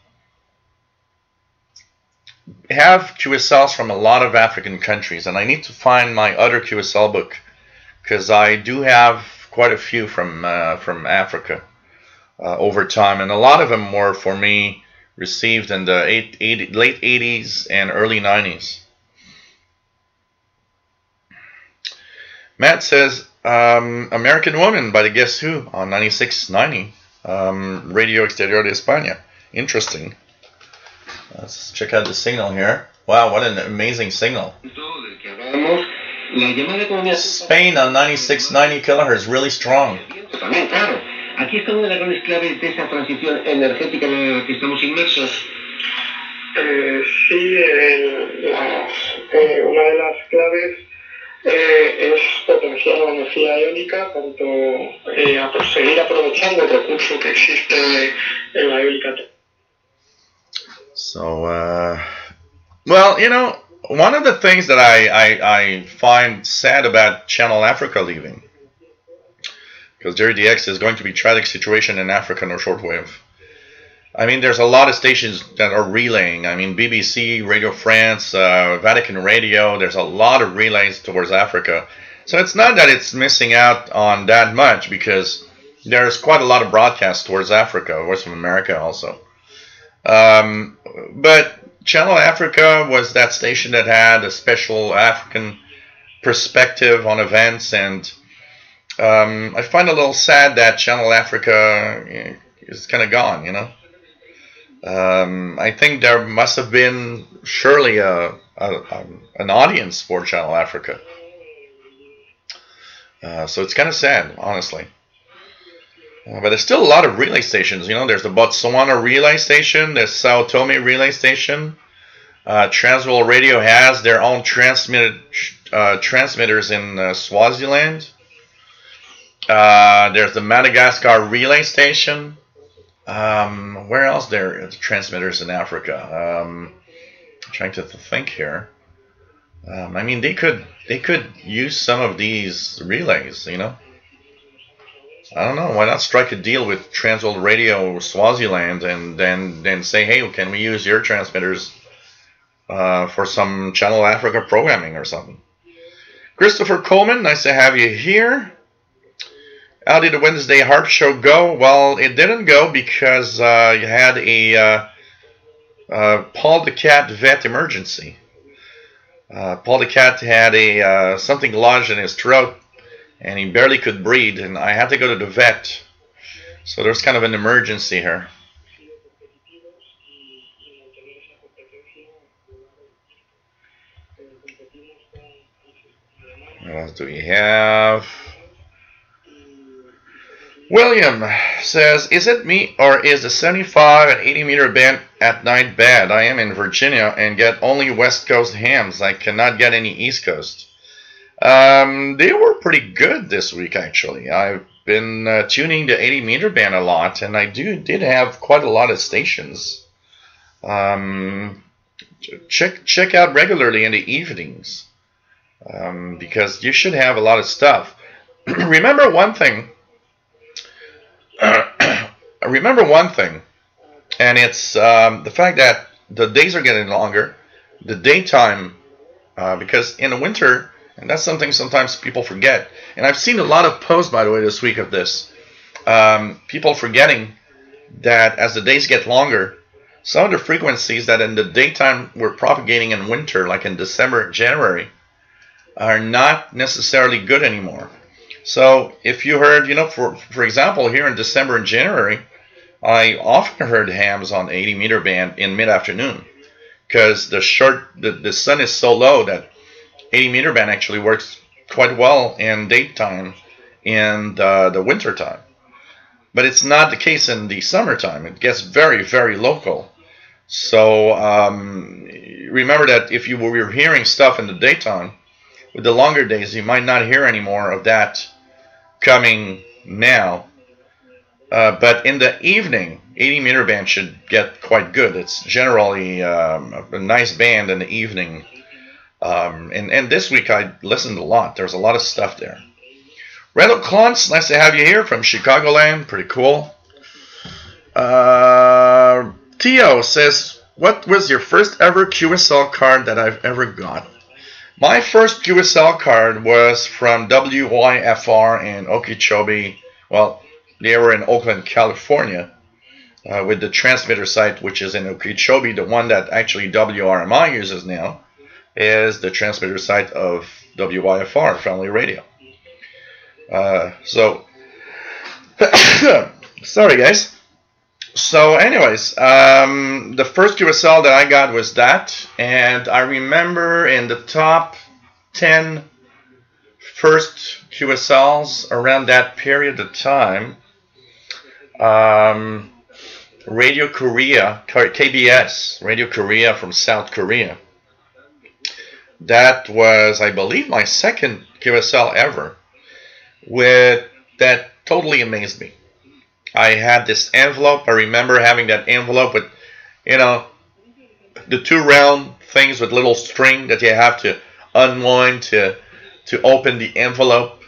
[SPEAKER 1] have QSLs from a lot of African countries, and I need to find my other QSL book, because I do have quite a few from Africa over time, and a lot of them were, for me, received in the late 80s and early 90s. Matt says, American Woman by the Guess Who on 96.90, Radio Exterior de España. Interesting. Let's check out the signal here. Wow, what an amazing signal. Spain on 96.90 kilohertz, really strong.
[SPEAKER 4] Aquí está una de las grandes claves de esa transición energética en la que estamos inmersos.
[SPEAKER 5] Sí, una de las claves es potenciar la energía eólica, tanto seguir aprovechando el recurso que existe en la eólica.
[SPEAKER 1] So, well, you know, one of the things that I find sad about Channel Africa leaving, because Jerry DX is going to be a tragic situation in Africa, no shortwave. I mean, there's a lot of stations that are relaying. I mean, BBC, Radio France, Vatican Radio, there's a lot of relays towards Africa. So it's not that it's missing out on that much, because there's quite a lot of broadcasts towards Africa, Voice of America also. But Channel Africa was that station that had a special African perspective on events, and I find it a little sad that Channel Africa is kind of gone, you know. I think there must have been surely an audience for Channel Africa. So it's kind of sad, honestly. But there's still a lot of relay stations, you know. There's the Botswana relay station, there's Sao Tome relay station. Transworld Radio has their own transmitters in Swaziland. There's the Madagascar relay station. Where else there are transmitters in Africa? I'm trying to think here. I mean, they could use some of these relays, you know. I don't know. Why not strike a deal with Transworld Radio Swaziland and then say, hey, can we use your transmitters for some Channel Africa programming or something? Christopher Coleman, nice to have you here. How did the Wednesday HAARP show go? Well, it didn't go because you had a Paul the Cat vet emergency. Paul the Cat had a something lodged in his throat, and he barely could breathe, and I had to go to the vet. So there's kind of an emergency here. What else do we have? William says, is it me or is the 75 and 80 meter band at night bad? I am in Virginia and get only West Coast hams. I cannot get any East Coast. They were pretty good this week, actually. I've been tuning the 80 meter band a lot, and I did have quite a lot of stations. Check out regularly in the evenings, because you should have a lot of stuff. Remember one thing, and it's the fact that the days are getting longer, the daytime, because in the winter, and that's something sometimes people forget. And I've seen a lot of posts, by the way, this week of this. People forgetting that as the days get longer, some of the frequencies that in the daytime we're propagating in winter, like in December, January, are not necessarily good anymore. So if you heard, you know, for example, here in December and January, I often heard hams on 80 meter band in mid-afternoon, because the sun is so low that 80 meter band actually works quite well in daytime and the winter time. But it's not the case in the summertime. It gets very, very local. So remember that if you were hearing stuff in the daytime, with the longer days, you might not hear any more of that coming now. But in the evening, 80 meter band should get quite good. It's generally a nice band in the evening. And this week I listened a lot. There's a lot of stuff there. Randall Klontz, nice to have you here from Chicagoland. Pretty cool. Tio says, what was your first ever QSL card that I've ever got? My first QSL card was from WYFR in Okeechobee. Well, they were in Oakland, California, with the transmitter site, which is in Okeechobee. The one that actually WRMI uses now is the transmitter site of WYFR, Family Radio. Sorry guys. So anyways, the first QSL that I got was that, and I remember in the top 10 first QSLs around that period of time, Radio Korea, KBS, Radio Korea from South Korea. That was, I believe, my second QSL ever, that totally amazed me. I had this envelope. I remember having that envelope with, you know, the two round things with little string that you have to unwind to open the envelope.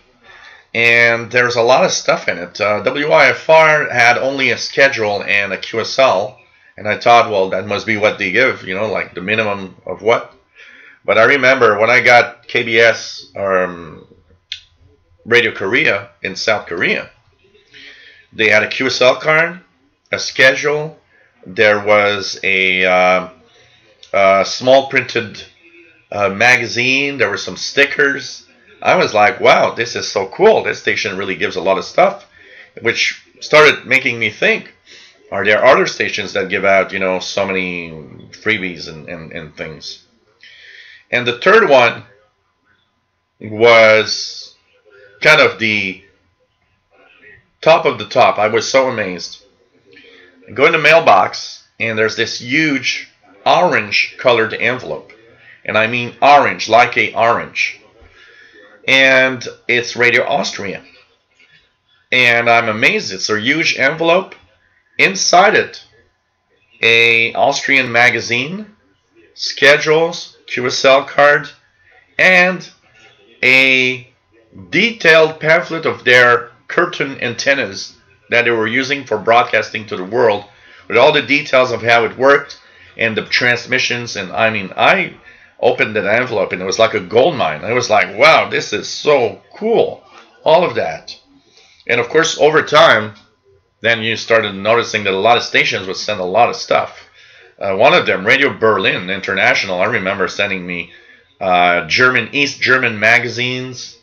[SPEAKER 1] And there's a lot of stuff in it. WIFR had only a schedule and a QSL. And I thought, well, that must be what they give, you know, like the minimum of what. But I remember when I got KBS Radio Korea in South Korea, they had a QSL card, a schedule. There was a small printed magazine. There were some stickers. I was like, wow, this is so cool. This station really gives a lot of stuff, which started making me think, are there other stations that give out, you know, so many freebies and things? And the third one was kind of the top of the top. I was so amazed. I go in the mailbox, and there's this huge orange colored envelope. And I mean orange, like a orange. And it's Radio Austria. And I'm amazed. It's a huge envelope. Inside it, a Austrian magazine, schedules, QSL card, and a detailed pamphlet of their curtain antennas that they were using for broadcasting to the world, with all the details of how it worked and the transmissions. And I mean, I opened that envelope and it was like a gold mine. I was like, wow, this is so cool, all of that. And of course, over time, then you started noticing that a lot of stations would send a lot of stuff. One of them, Radio Berlin International, I remember sending me East German magazines.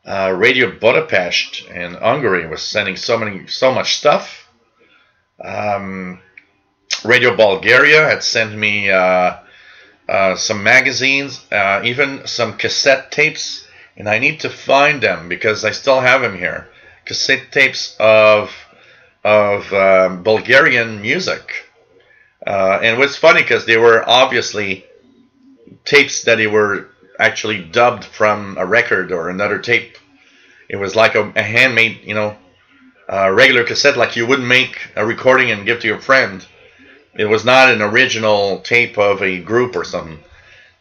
[SPEAKER 1] Radio Budapest in Hungary was sending so much stuff. Radio Bulgaria had sent me some magazines, even some cassette tapes, and I need to find them because I still have them here. Cassette tapes of Bulgarian music. And it was funny because they were obviously tapes that they were actually dubbed from a record or another tape. It was like a handmade, you know, regular cassette, like you wouldn't make a recording and give to your friend. It was not an original tape of a group or something.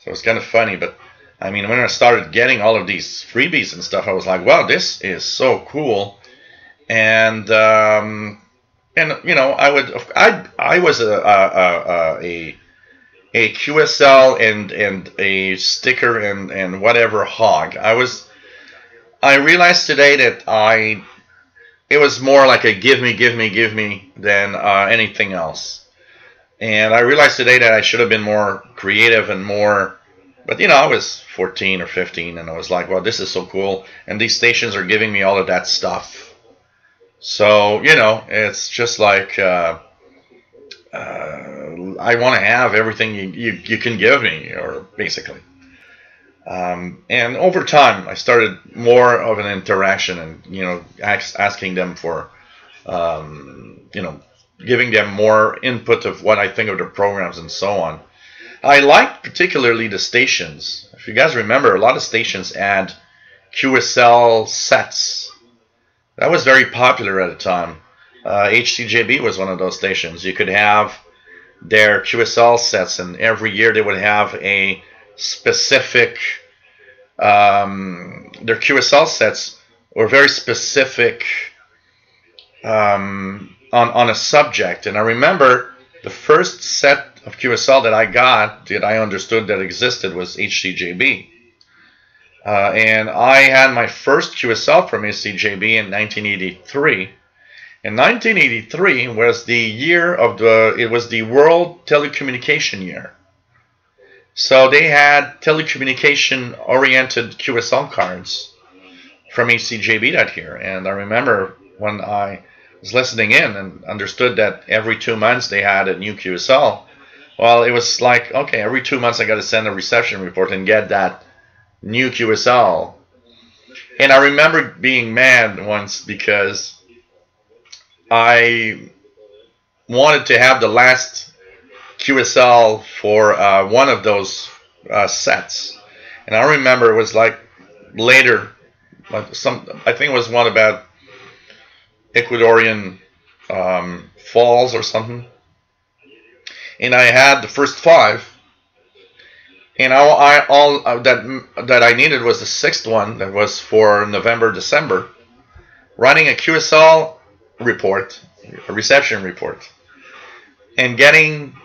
[SPEAKER 1] So it was kind of funny. But I mean, when I started getting all of these freebies and stuff, I was like, wow, this is so cool. And you know, I was a QSL and a sticker and whatever hog. I realized today that it was more like a give me than anything else. And I realized today that I should have been more creative and more, but you know, I was 14 or 15 and I was like, well, this is so cool. And these stations are giving me all of that stuff. So, you know, it's just like, I want to have everything you can give me, or basically. And over time, I started more of an interaction and, you know, asking them for, you know, giving them more input of what I think of their programs and so on. I liked particularly the stations. If you guys remember, a lot of stations had QSL sets. That was very popular at the time. HCJB was one of those stations. You could have their QSL sets, and every year they would have a specific, their QSL sets or very specific on a subject. And I remember the first set of QSL that I got, that I understood that existed, was HCJB. And I had my first QSL from HCJB in 1983. And 1983 was the year of it was the World Telecommunication Year. So they had telecommunication-oriented QSL cards from HCJB that year. And I remember when I was listening in and understood that every 2 months they had a new QSL. Well, it was like, okay, every 2 months I got to send a reception report and get that new QSL. And I remember being mad once because I wanted to have the last QSL for one of those sets. And I remember it was like later, I think it was one about Ecuadorian falls or something. And I had the first 5. And all that I needed was the 6th one that was for November, December, running a QSL report, a reception report, and getting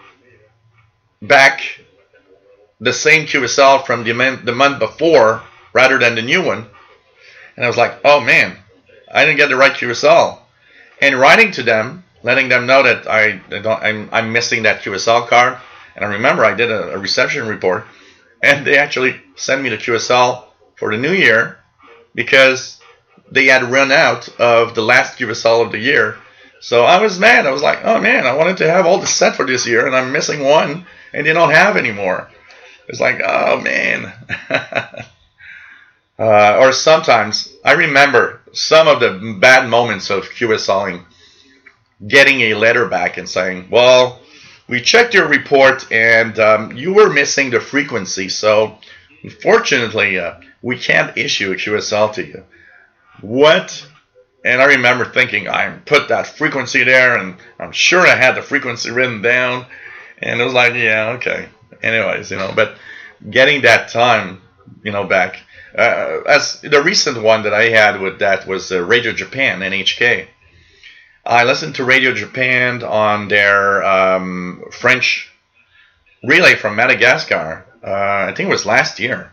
[SPEAKER 1] back the same QSL from the month before rather than the new one. And I was like, oh man, I didn't get the right QSL. And writing to them, letting them know that I'm missing that QSL card. And I remember I did a reception report, and they actually sent me the QSL for the new year because they had run out of the last QSL of the year. So I was mad. I was like, oh man, I wanted to have all the set for this year and I'm missing one and they don't have anymore. It's like, oh man. Or sometimes I remember some of the bad moments of QSLing, getting a letter back and saying, well, we checked your report and you were missing the frequency, so unfortunately we can't issue a QSL to you. What? And I remember thinking, I put that frequency there and I'm sure I had the frequency written down, and it was like, yeah, okay. Anyways, but getting that time, back. As the recent one that I had with that was Radio Japan, NHK. I listened to Radio Japan on their French relay from Madagascar. I think it was last year.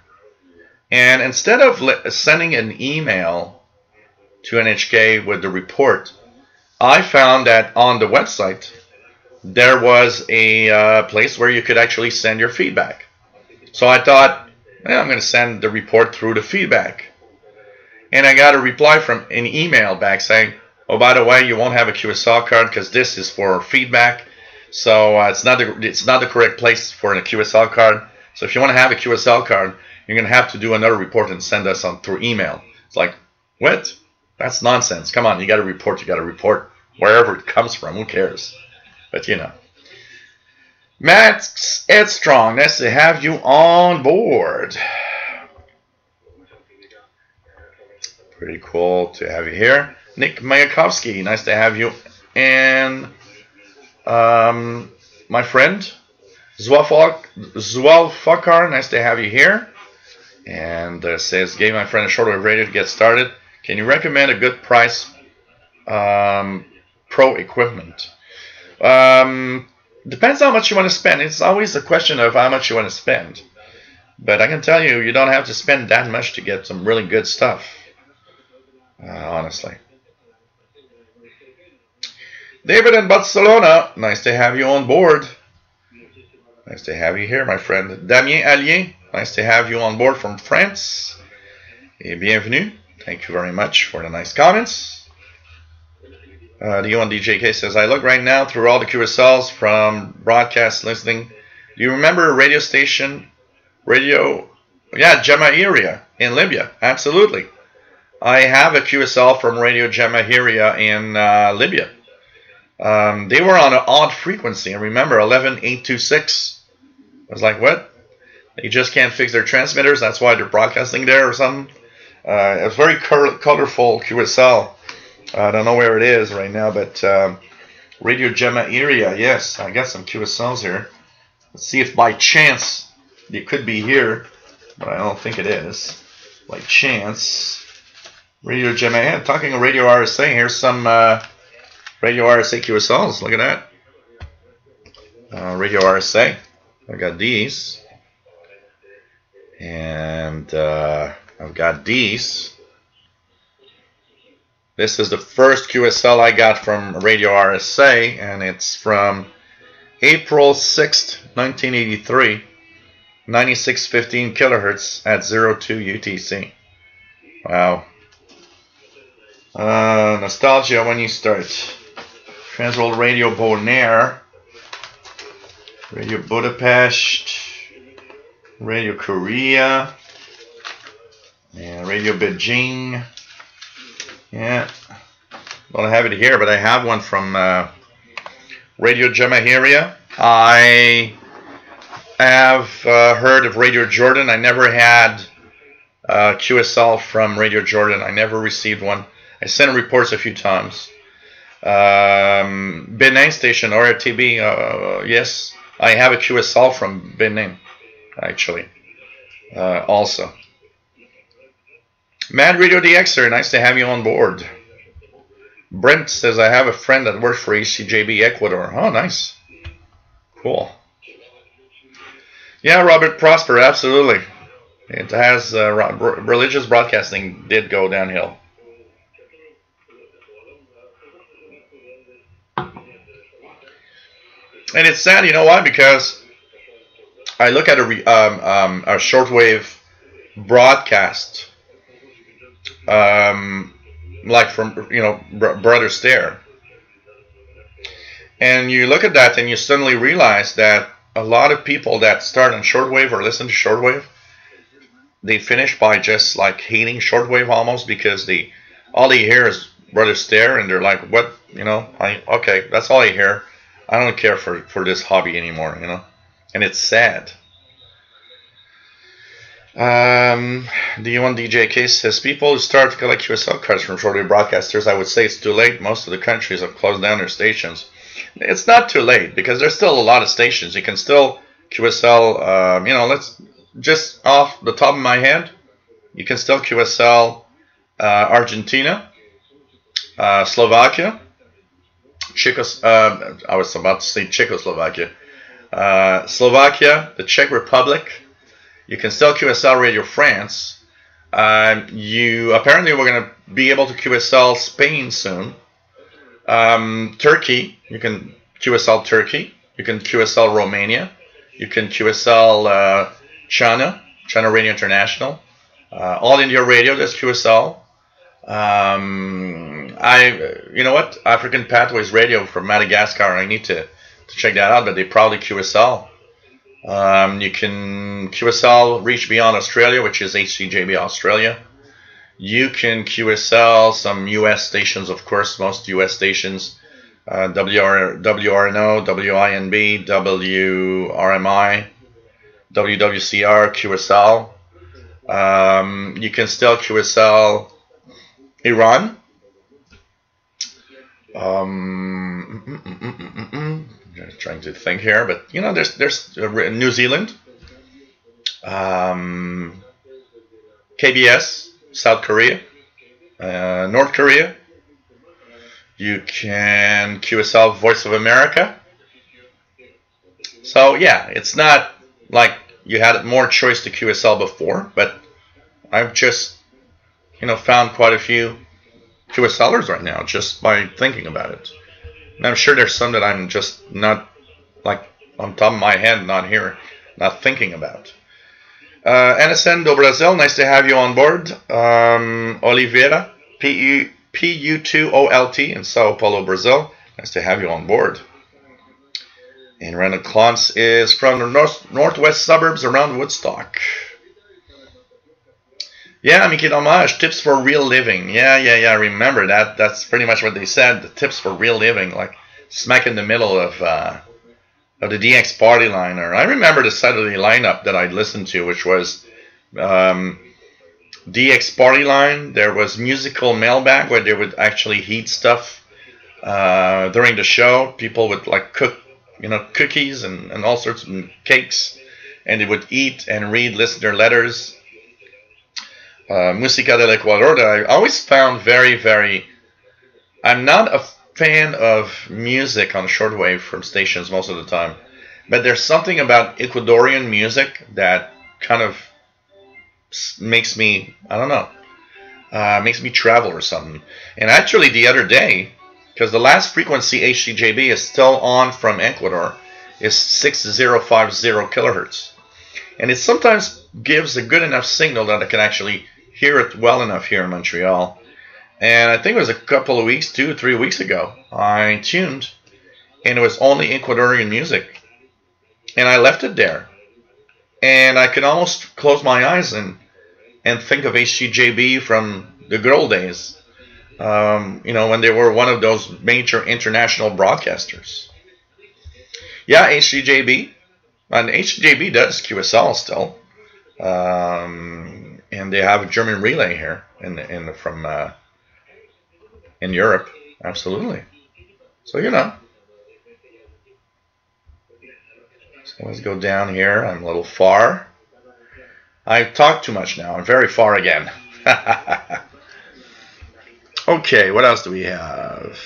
[SPEAKER 1] And instead of sending an email to NHK with the report, I found that on the website there was a place where you could actually send your feedback. So I thought, I'm going to send the report through the feedback. And I got a reply from an email back saying, oh, by the way, you won't have a QSL card because this is for feedback. So it's not the correct place for a QSL card. So if you want to have a QSL card, you're going to have to do another report and send us on through email. It's like, what? That's nonsense. Come on, you got to report. You got to report wherever it comes from. Who cares? But Matt Edstrong, nice to have you on board. Pretty cool to have you here. Nick Mayakovsky, nice to have you. And my friend Zwalfakar, nice to have you here. And says, gave my friend a shortwave radio to get started. Can you recommend a good price pro equipment? Depends how much you want to spend. It's always a question of how much you want to spend. But I can tell you, you don't have to spend that much to get some really good stuff. Honestly. David in Barcelona, nice to have you on board. Nice to have you here, my friend. Damien Allier, nice to have you on board from France. Et bienvenue. Thank you very much for the nice comments. The UNDJK says, I look right now through all the QSLs from broadcast listening. Do you remember a radio station? Yeah, Jamahiriya in Libya. Absolutely. I have a QSL from Radio Jamahiriya in Libya. They were on an odd frequency. I remember 11826. I was like, what? They just can't fix their transmitters. That's why they're broadcasting there or something. It was very colorful QSL. I don't know where it is right now, but Radio Jamahiriya, yes, I got some QSLs here. Let's see if by chance they could be here, but I don't think it is. By chance, Radio Gemma. Talking of Radio RSA, here's some Radio RSA QSLs. Look at that. Radio RSA. I got these. And I've got these. This is the first QSL I got from Radio RSA, and it's from April 6th, 1983, 9615 kilohertz at 02 UTC. Wow. Nostalgia when you start. Transworld Radio Bonaire, Radio Budapest, Radio Korea, and Radio Beijing. Yeah, don't have it here, but I have one from Radio Jamahiriya. I have heard of Radio Jordan. I never had QSL from Radio Jordan. I never received one. I sent reports a few times. Benin station, RTB, yes, I have a QSL from Benin, actually, also. Mad Radio DXer, nice to have you on board. Brent says, I have a friend that works for HCJB Ecuador. Oh, nice. Cool. Yeah, Robert Prosper, absolutely. It has, religious broadcasting did go downhill. And it's sad, you know why? Because I look at a shortwave broadcast, like from, you know, Brother Stare, and you look at that and you suddenly realize that a lot of people that start on shortwave or listen to shortwave, they finish by just like hating shortwave almost, because all they hear is Brother Stare, and they're like, what, you know, okay, that's all I hear. I don't care for this hobby anymore, you know, and it's sad. D1 DJK says, people who start to collect QSL cards from shortwave broadcasters, I would say it's too late. Most of the countries have closed down their stations. It's not too late, because there's still a lot of stations. You can still QSL, you know, let's just off the top of my head, you can still QSL Argentina, Slovakia, I was about to say Czechoslovakia, Slovakia, the Czech Republic. You can still QSL Radio France. Apparently we're going to be able to QSL Spain soon. Turkey, you can QSL Turkey. You can QSL Romania. You can QSL China Radio International. All India Radio, there's QSL. You know what? African Pathways Radio from Madagascar. I need to check that out, but they probably QSL. You can QSL Reach Beyond Australia, which is HCJB Australia. You can QSL some US stations, of course, most US stations. WRNO, WINB, WRMI, WWCR, QSL. You can still QSL Iran. Just trying to think here, but you know, there's New Zealand, KBS, South Korea, North Korea. You can QSL Voice of America. So yeah, it's not like you had more choice to QSL before, but I've just, you know, found quite a few QSLers right now just by thinking about it. And I'm sure there's some that I'm just not, like, on top of my head, not thinking about. NSN do Brasil, nice to have you on board. Oliveira, PU2OLT in Sao Paulo, Brazil, nice to have you on board. And Randall Klontz is from the northwest suburbs around Woodstock. Yeah, Mickey Domage, tips for real living. Yeah, I remember that. That's pretty much what they said, the tips for real living, like smack in the middle of the DX party liner. I remember the Saturday lineup that I'd listened to, which was DX party line. There was musical mailbag where they would actually heat stuff during the show. People would like cook, you know, cookies and all sorts of cakes, and they would eat and read listener letters. Música del Ecuador that I always found very, very... I'm not a fan of music on shortwave from stations most of the time, but there's something about Ecuadorian music that kind of makes me, I don't know, makes me travel or something. And actually the other day, because the last frequency HCJB is still on from Ecuador, is 6050 kilohertz. And it sometimes gives a good enough signal that I can actually hear it well enough here in Montreal. And I think it was a couple of weeks, 2 or 3 weeks ago, I tuned, and it was only Ecuadorian music. And I left it there. And I could almost close my eyes and think of HCJB from the good old days. You know, when they were one of those major international broadcasters. Yeah, HCJB. And HCJB does QSL still. And they have a German relay here in Europe. Absolutely. So, you know. So let's go down here. I'm a little far. I've talked too much now. I'm very far again. Okay, what else do we have?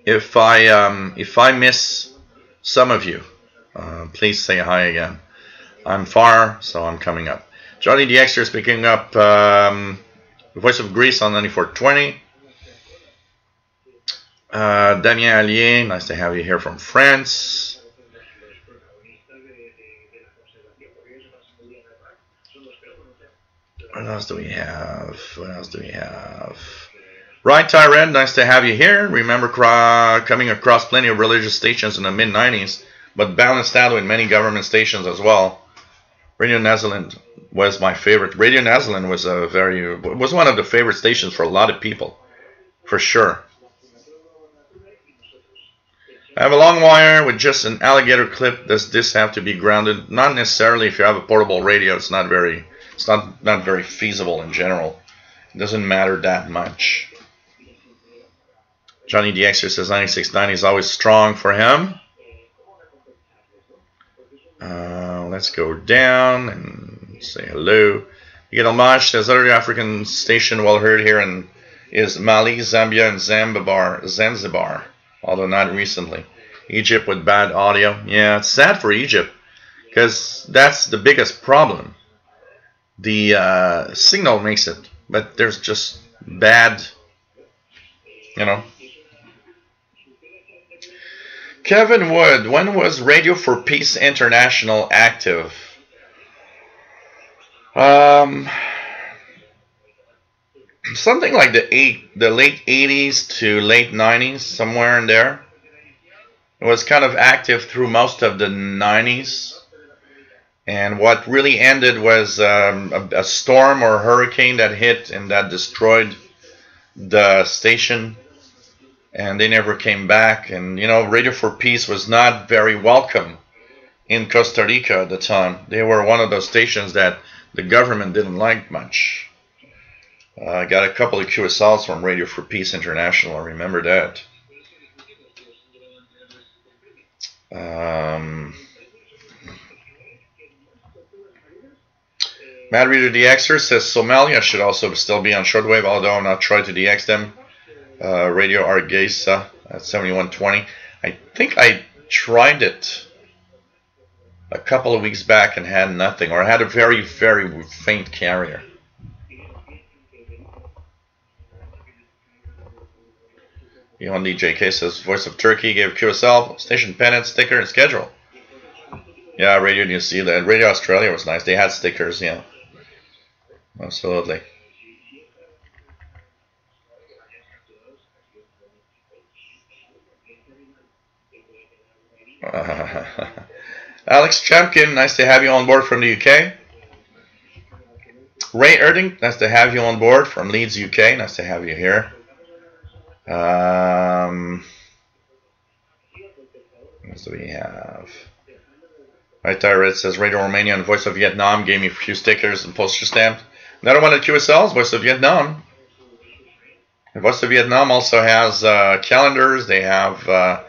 [SPEAKER 1] If I miss some of you, please say hi again. I'm far, so I'm coming up. Johnny DXer is picking up Voice of Greece on 9420. Damien Allier, nice to have you here from France. What else do we have? What else do we have? Right, Tyrant, nice to have you here. Remember coming across plenty of religious stations in the mid-90s, but balanced out with many government stations as well. Radio Netherlands was my favorite. Radio Netherlands was one of the favorite stations for a lot of people, for sure. I have a long wire with just an alligator clip. Does this have to be grounded? Not necessarily. If you have a portable radio, it's not very feasible in general. It doesn't matter that much. Johnny DXer says 9690 is always strong for him. Let's go down and say hello. You get homage says other African station well heard here is Mali, Zambia, and Zanzibar, although not recently. Egypt with bad audio. Yeah, it's sad for Egypt because that's the biggest problem. The signal makes it, but there's just bad, you know. Kevin Wood, when was Radio for Peace International active? Something like the late 80s to late 90s, somewhere in there. It was kind of active through most of the 90s. And what really ended was a storm or hurricane that hit and that destroyed the station. And they never came back. And, you know, Radio for Peace was not very welcome in Costa Rica at the time. They were one of those stations that the government didn't like much. I got a couple of QSLs from Radio for Peace International. I remember that. Mad Reader DXer says Somalia should also still be on shortwave, although I'm not trying to DX them. Radio Argesa at 7120. I think I tried it a couple of weeks back and had nothing, or I had a very, very faint carrier. Beyond DJK says Voice of Turkey gave QSL station pennant, sticker, and schedule. Yeah, Radio New Zealand, Radio Australia was nice. They had stickers, yeah. Absolutely. Alex Champion, nice to have you on board from the UK. Ray Erding, nice to have you on board from Leeds, UK. Nice to have you here. What else do we have? Right there, it says Radio Romania and Voice of Vietnam gave me a few stickers and postage stamps. Another one at QSL's, Voice of Vietnam. And Voice of Vietnam also has calendars. They have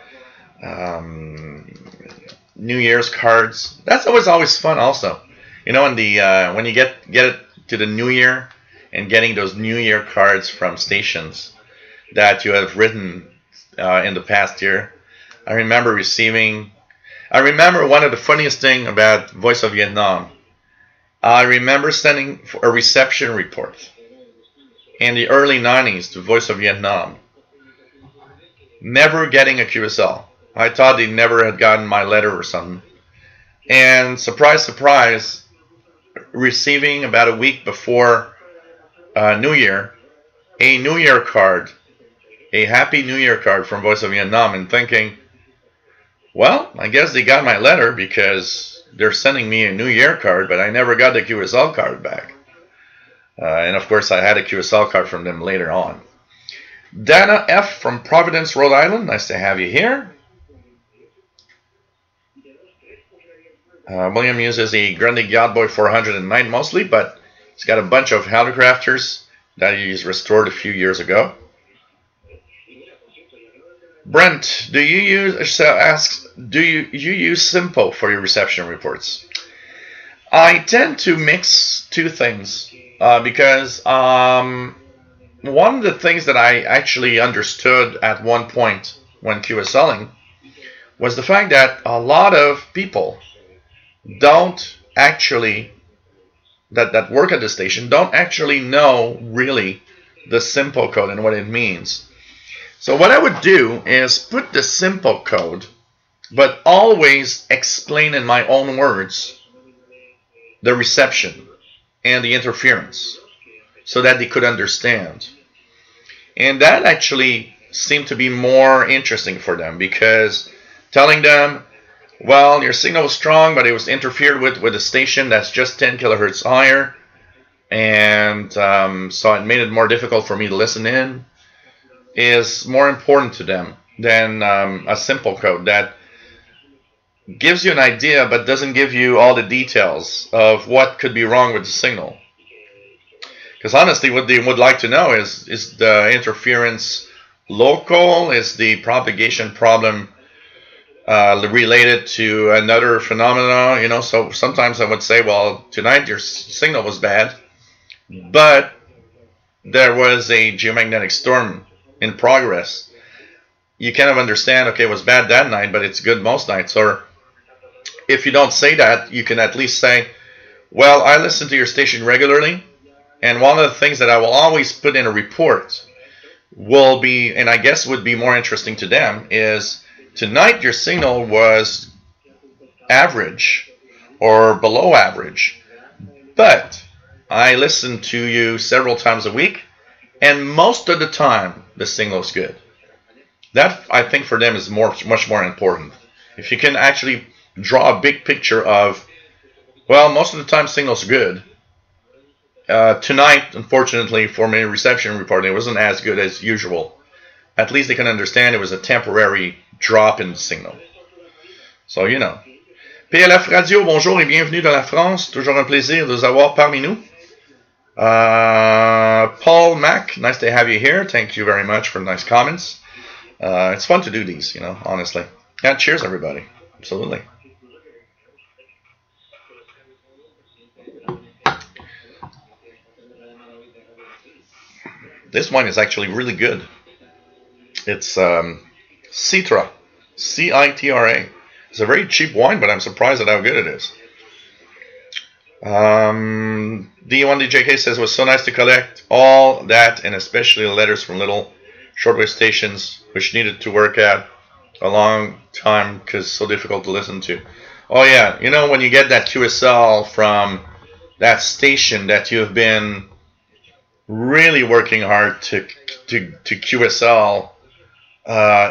[SPEAKER 1] New Year's cards. That's always fun also. You know, when you get it to the New Year and getting those New Year cards from stations that you have written in the past year. I remember one of the funniest thing about Voice of Vietnam. I remember sending a reception report in the early 90s to Voice of Vietnam. Never getting a QSL. I thought they never had gotten my letter or something. And surprise, surprise, receiving about a week before New Year, a New Year card, a Happy New Year card from Voice of Vietnam, and thinking, well, I guess they got my letter because they're sending me a New Year card, but I never got the QSL card back. And of course, I had a QSL card from them later on. Dana F. from Providence, Rhode Island. Nice to have you here. William uses a Grundig Yacht Boy 409 mostly, but he's got a bunch of helicrafters that he's restored a few years ago. Brent, do you use Simpo for your reception reports? I tend to mix two things because one of the things that I actually understood at one point when QSLing was the fact that a lot of people don't actually that work at the station don't actually know really the Simpo code and what it means. So what I would do is put the Simpo code, but always explain in my own words the reception and the interference so that they could understand. And that actually seemed to be more interesting for them, because telling them, well, your signal was strong, but it was interfered with a station that's just 10 kilohertz higher, and so it made it more difficult for me to listen in, is more important to them than a simple code that gives you an idea but doesn't give you all the details of what could be wrong with the signal. Because honestly, what they would like to know is the interference local? Is the propagation problem related to another phenomena? You know, so sometimes I would say, well, tonight your signal was bad, but there was a geomagnetic storm in progress. You kind of understand, okay, it was bad that night, but it's good most nights. Or if you don't say that, you can at least say, well, I listen to your station regularly, and one of the things that I will always put in a report will be, and I guess would be more interesting to them, is tonight your signal was average or below average, but I listen to you several times a week, and most of the time the signal's good. That, I think, for them is much more important. If you can actually draw a big picture of, well, most of the time signal's good. Tonight, unfortunately, for my reception report, it wasn't as good as usual. At least they can understand it was a temporary drop in the signal. So, you know. PLF Radio, bonjour et bienvenue dans la France. Toujours un plaisir de vous avoir parmi nous. Paul Mack, nice to have you here. Thank you very much for nice comments. It's fun to do these, you know, honestly. Yeah, cheers, everybody. Absolutely. This wine is actually really good. It's Citra, C-I-T-R-A. It's a very cheap wine, but I'm surprised at how good it is. D1DJK says it was so nice to collect all that, and especially the letters from little shortwave stations which needed to work at a long time because so difficult to listen to. Oh yeah, you know, when you get that QSL from that station that you've been really working hard to QSL,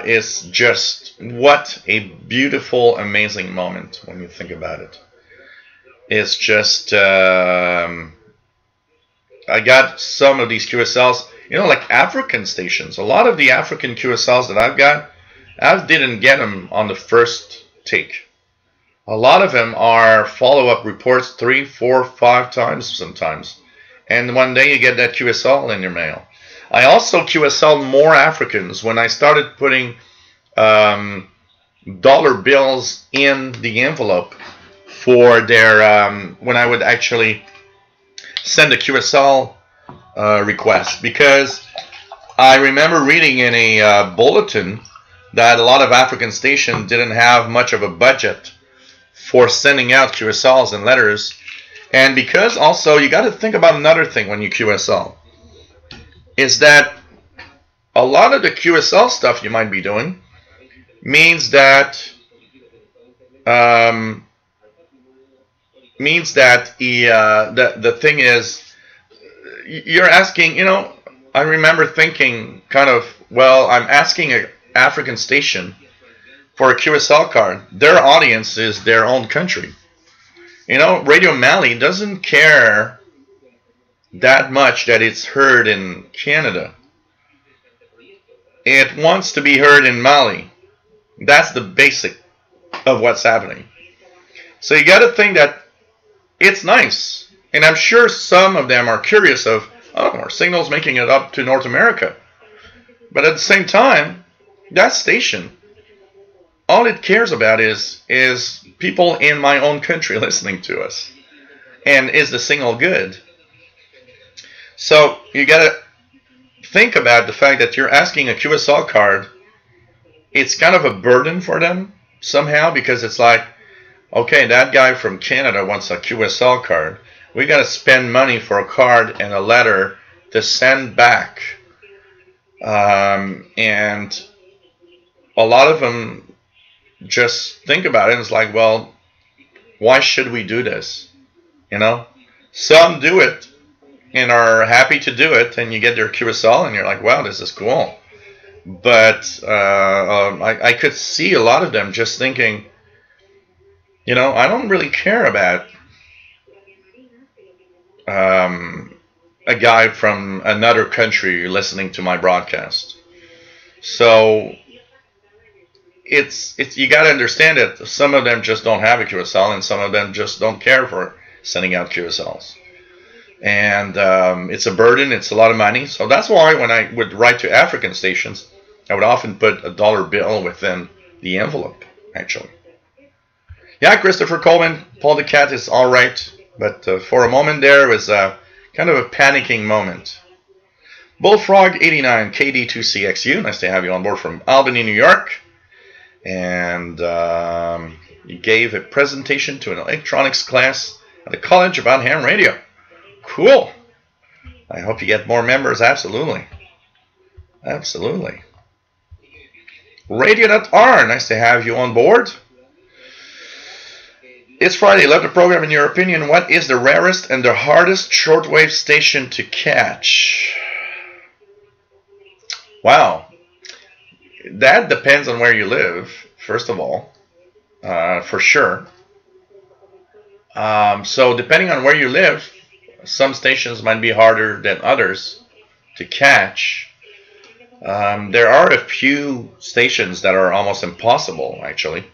[SPEAKER 1] is just what a beautiful, amazing moment when you think about it. It's just, I got some of these QSLs, you know, like African stations. A lot of the African QSLs that I've got, I didn't get them on the first take. A lot of them are follow-up reports 3, 4, 5 times sometimes. And one day you get that QSL in your mail. I also QSL more Africans when I started putting dollar bills in the envelope for their when I would actually send a QSL request, because I remember reading in a bulletin that a lot of African stations didn't have much of a budget for sending out QSLs and letters. And because also you got to think about another thing when you QSL, is that a lot of the QSL stuff you might be doing means that the thing is, you're asking, you know, I remember thinking kind of, well, I'm asking an African station for a QSL card. Their audience is their own country. You know, Radio Mali doesn't care that much that it's heard in Canada. It wants to be heard in Mali. That's the basic of what's happening. So you got to think that it's nice. And I'm sure some of them are curious of, oh, our signal's making it up to North America. But at the same time, that station, all it cares about is people in my own country listening to us. And is the signal good? So you got to think about the fact that you're asking a QSL card. It's kind of a burden for them somehow, because it's like, okay, that guy from Canada wants a QSL card. We got to spend money for a card and a letter to send back. And a lot of them just think about it and it's like, well, why should we do this? You know, some do it and are happy to do it, and you get their QSL and you're like, wow, this is cool. But I could see a lot of them just thinking, you know, I don't really care about a guy from another country listening to my broadcast. So it's you got to understand that some of them just don't have a QSL, and some of them just don't care for sending out QSLs. And it's a burden, it's a lot of money. So that's why when I would write to African stations, I would often put a dollar bill within the envelope, actually. Yeah, Christopher Coleman, Paul the Cat is all right. But for a moment there was kind of a panicking moment. Bullfrog89, KD2CXU, nice to have you on board from Albany, New York. And you gave a presentation to an electronics class at a college about ham radio. Cool. I hope you get more members, absolutely. Absolutely. Radio.R, nice to have you on board. It's Friday. Love the program. In your opinion, what is the rarest and the hardest shortwave station to catch? Wow. That depends on where you live, first of all, for sure. So depending on where you live, some stations might be harder than others to catch. There are a few stations that are almost impossible, actually.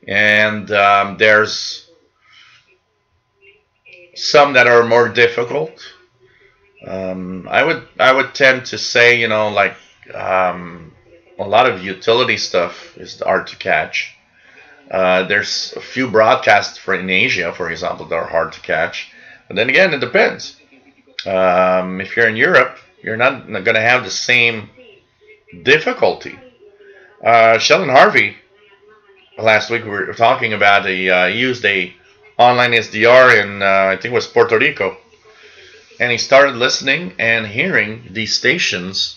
[SPEAKER 1] And there's some that are more difficult. I would tend to say, you know, like a lot of utility stuff is hard to catch. There's a few broadcasts in Asia, for example, that are hard to catch. But then again, it depends. If you're in Europe, you're not going to have the same difficulty. Sheldon Harvey, last week we were talking about he used a online SDR in I think it was Puerto Rico, and he started listening and hearing these stations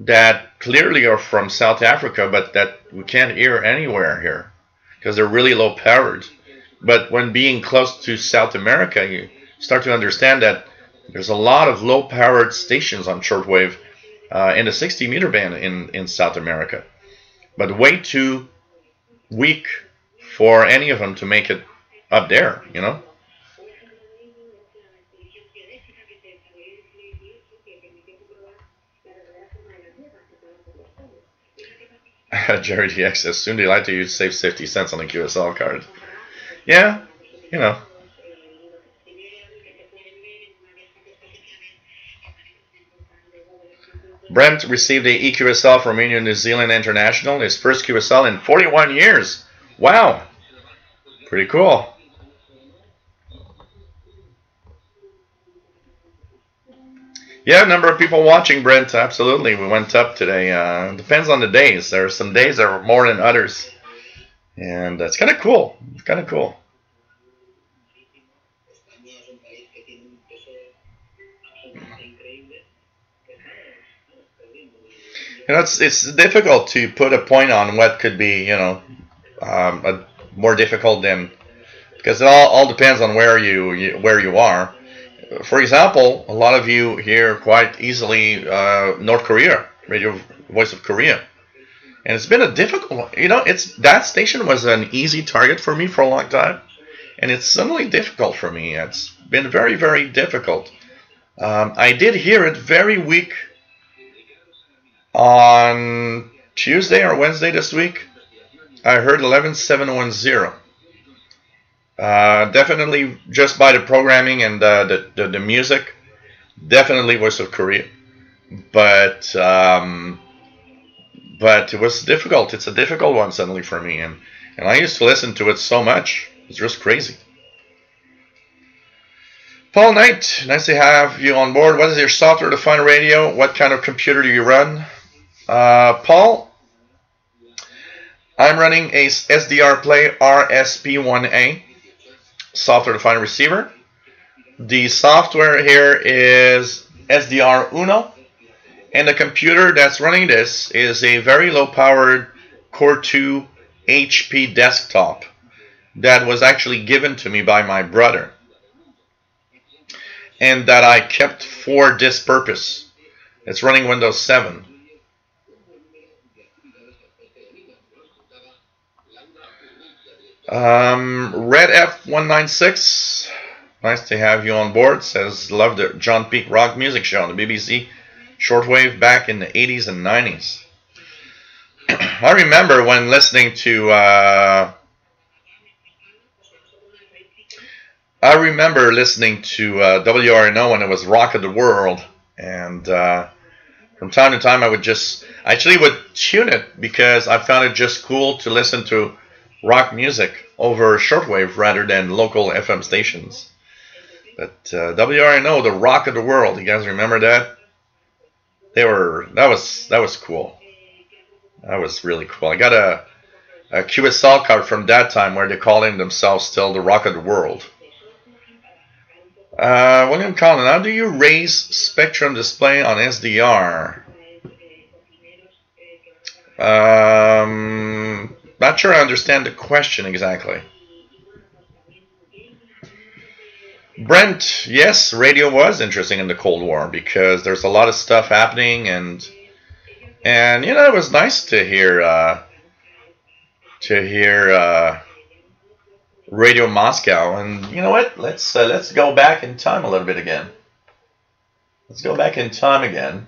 [SPEAKER 1] that clearly are from South Africa, but that we can't hear anywhere here because they're really low powered. But when being close to South America, you start to understand that there's a lot of low powered stations on shortwave in the 60 meter band in South America, but way too weak for any of them to make it up there, you know. Jerry DX says, soon they like to save 50 cents on a QSL card. Yeah, you know. Brent received a EQSL from Union New Zealand International, his first QSL in 41 years. Wow, pretty cool. Yeah, a number of people watching, Brent. Absolutely, we went up today. Depends on the days. There are some days that are more than others, and it's kind of cool. It's kind of cool. You know, it's difficult to put a point on what could be, you know, more difficult than, because it all depends on where you are. For example, a lot of you hear quite easily North Korea, Radio Voice of Korea, and it's been a difficult one. You know, that station was an easy target for me for a long time, and it's suddenly difficult for me. It's been very, very difficult. I did hear it very weak on Tuesday or Wednesday this week. I heard 11710. Definitely just by the programming and the music, definitely Voice of Korea. But it was difficult. It's a difficult one suddenly for me, and I used to listen to it so much. It's just crazy. Paul Knight, nice to have you on board. What is your software to find radio? What kind of computer do you run? Paul, I'm running a SDR Play RSP1A software defined receiver. The software here is SDR Uno, and the computer that's running this is a very low powered Core 2 HP desktop that was actually given to me by my brother, and that I kept for this purpose. It's running Windows 7. Red F196, nice to have you on board, says love the John Peake rock music show on the BBC Shortwave back in the 80s and 90s. I remember when listening to WRNO when it was Rock of the World, and from time to time I would tune it because I found it just cool to listen to rock music over shortwave rather than local FM stations. But WRNO, the Rock of the World, you guys remember that? That was cool. That was really cool. I got a QSL card from that time where they calling themselves still the Rock of the World. William Collin, how do you raise spectrum display on SDR? Not sure I understand the question exactly. Brent, yes, radio was interesting in the Cold War because there's a lot of stuff happening, and you know, it was nice to hear Radio Moscow. And you know what? Let's go back in time a little bit again. Let's go back in time again.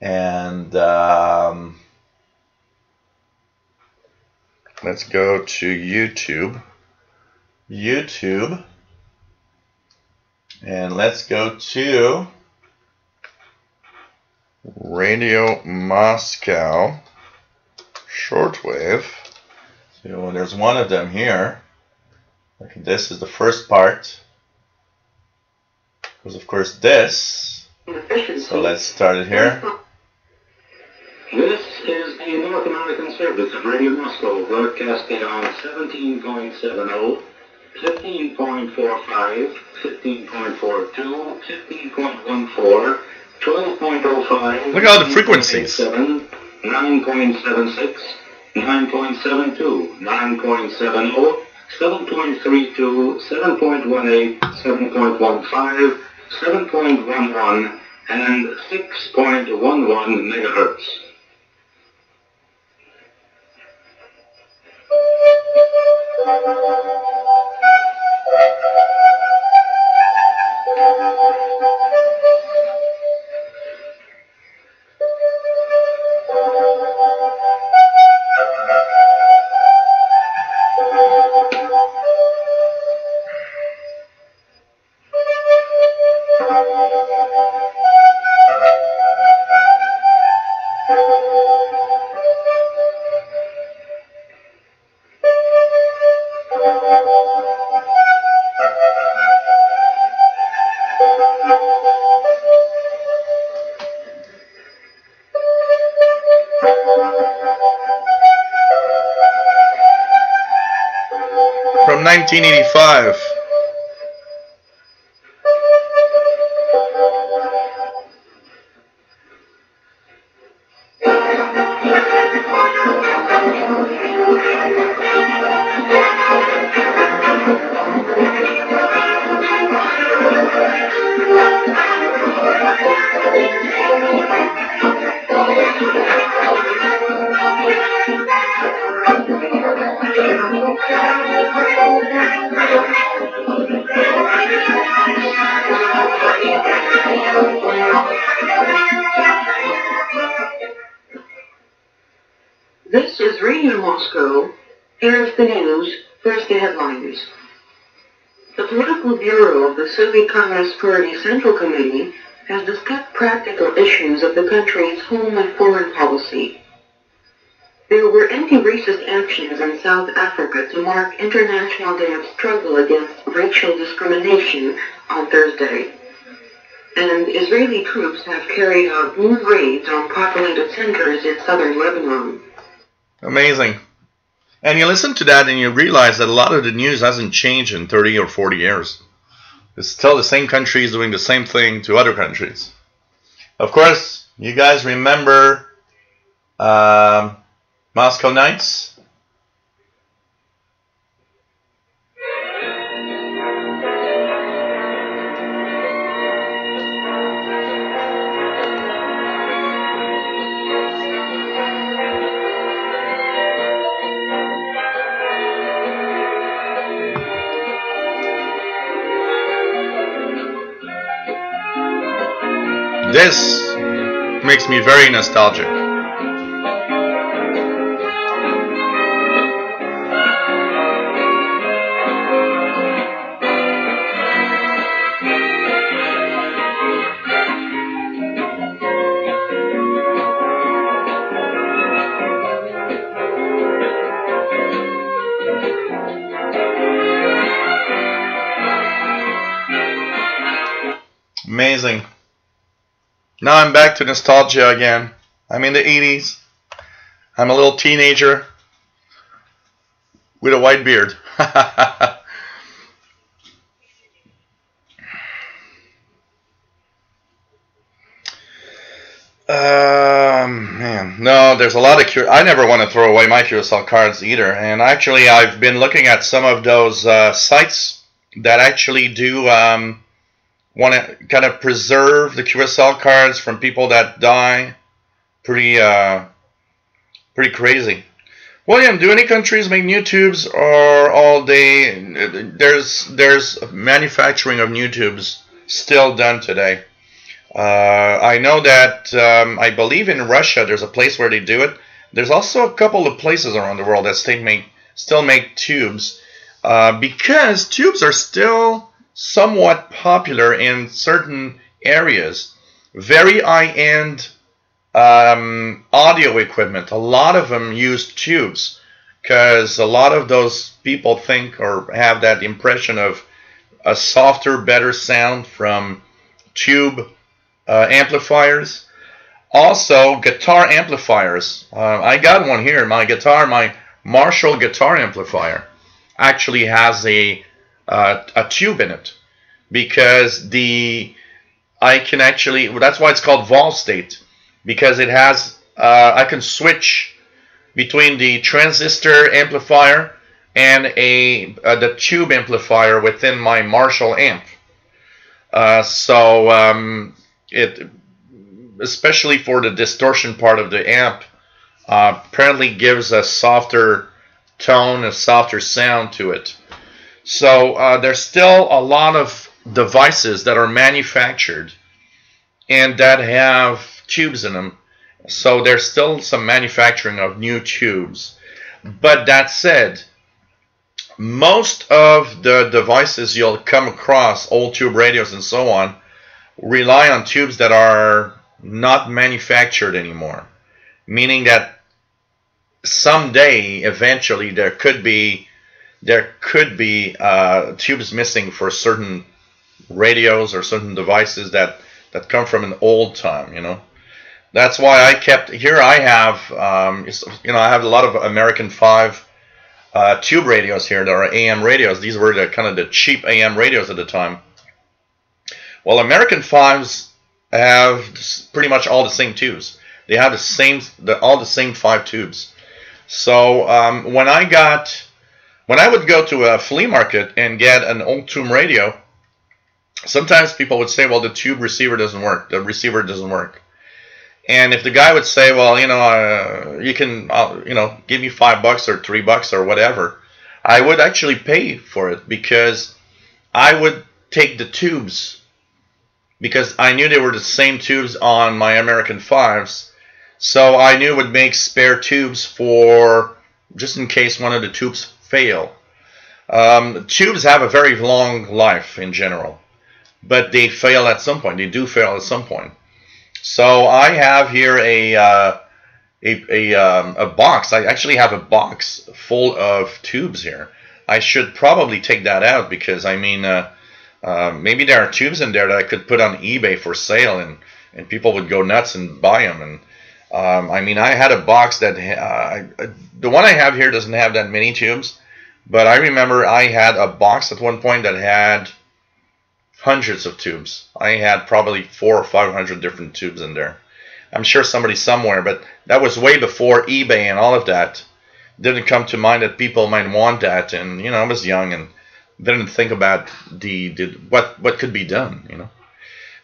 [SPEAKER 1] And let's go to YouTube, and let's go to Radio Moscow Shortwave. So there's one of them here. This is the first part. Because of course this. So let's start it here.
[SPEAKER 2] This is the North American service of Radio Moscow, broadcasting on 17.70, 15.45, 15.42, 15.14, 12.05.
[SPEAKER 1] Look at all the frequencies.
[SPEAKER 2] 9.76, 9.72, 9.70, 7.32, 7.18, 7.15, 7.11, and 6.11 megahertz.
[SPEAKER 1] 1985.
[SPEAKER 6] This is Radio Moscow. Here's the news. First, the headlines. The Political Bureau of the Soviet Communist Party Central Committee has discussed practical issues of the country's home and foreign policy. There were anti-racist actions in South Africa to mark International Day of Struggle Against Racial Discrimination on Thursday. And Israeli troops have carried out new raids on populated centers in southern Lebanon.
[SPEAKER 1] Amazing. And you listen to that and you realize that a lot of the news hasn't changed in 30 or 40 years. It's still the same countries doing the same thing to other countries. Of course, you guys remember Moscow Nights? This makes me very nostalgic. Amazing. Now I'm back to nostalgia again. I'm in the 80s. I'm a little teenager with a white beard. Man, no, there's a lot of I never want to throw away my QSL cards either. And actually, I've been looking at some of those sites that actually do want to kind of preserve the QSL cards from people that die. Pretty crazy. William, do any countries make new tubes or all day? There's manufacturing of new tubes still done today. I know that I believe in Russia there's a place where they do it. There's also a couple of places around the world that still make tubes because tubes are still somewhat popular in certain areas. Very high-end audio equipment, a lot of them use tubes because a lot of those people think or have that impression of a softer, better sound from tube amplifiers. Also, guitar amplifiers. I got one here. My Marshall guitar amplifier actually has a tube in it because that's why it's called valve state, because it has I can switch between the transistor amplifier and the tube amplifier within my Marshall amp. It, especially for the distortion part of the amp, apparently gives a softer tone, a softer sound to it. So there's still a lot of devices that are manufactured and that have tubes in them. So there's still some manufacturing of new tubes. But that said, most of the devices you'll come across, old tube radios and so on, rely on tubes that are not manufactured anymore. Meaning that someday, eventually, there could be tubes missing for certain radios or certain devices that come from an old time, you know. That's why I kept here. I have I have a lot of American 5 tube radios here. There are AM radios. These were the kind of the cheap AM radios at the time. Well, American 5s have pretty much all the same tubes. They have all the same 5 tubes. So when I would go to a flea market and get an old tube radio, sometimes people would say, well, the tube receiver doesn't work. The receiver doesn't work. And if the guy would say, well, you can, give me $5 or $3 or whatever, I would actually pay for it because I would take the tubes because I knew they were the same tubes on my American 5s. So I knew it would make spare tubes for just in case one of the tubes fail. Tubes have a very long life in general, but they fail at some point. They do fail at some point. So I have here a box. I actually have a box full of tubes here. I should probably take that out because I mean maybe there are tubes in there that I could put on eBay for sale and people would go nuts and buy them. And I mean, I had a box that the one I have here doesn't have that many tubes, but I remember I had a box at one point that had hundreds of tubes. I had probably 400 or 500 different tubes in there. I'm sure somebody somewhere, but that was way before eBay and all of that. Didn't come to mind that people might want that, and I was young and didn't think about what could be done.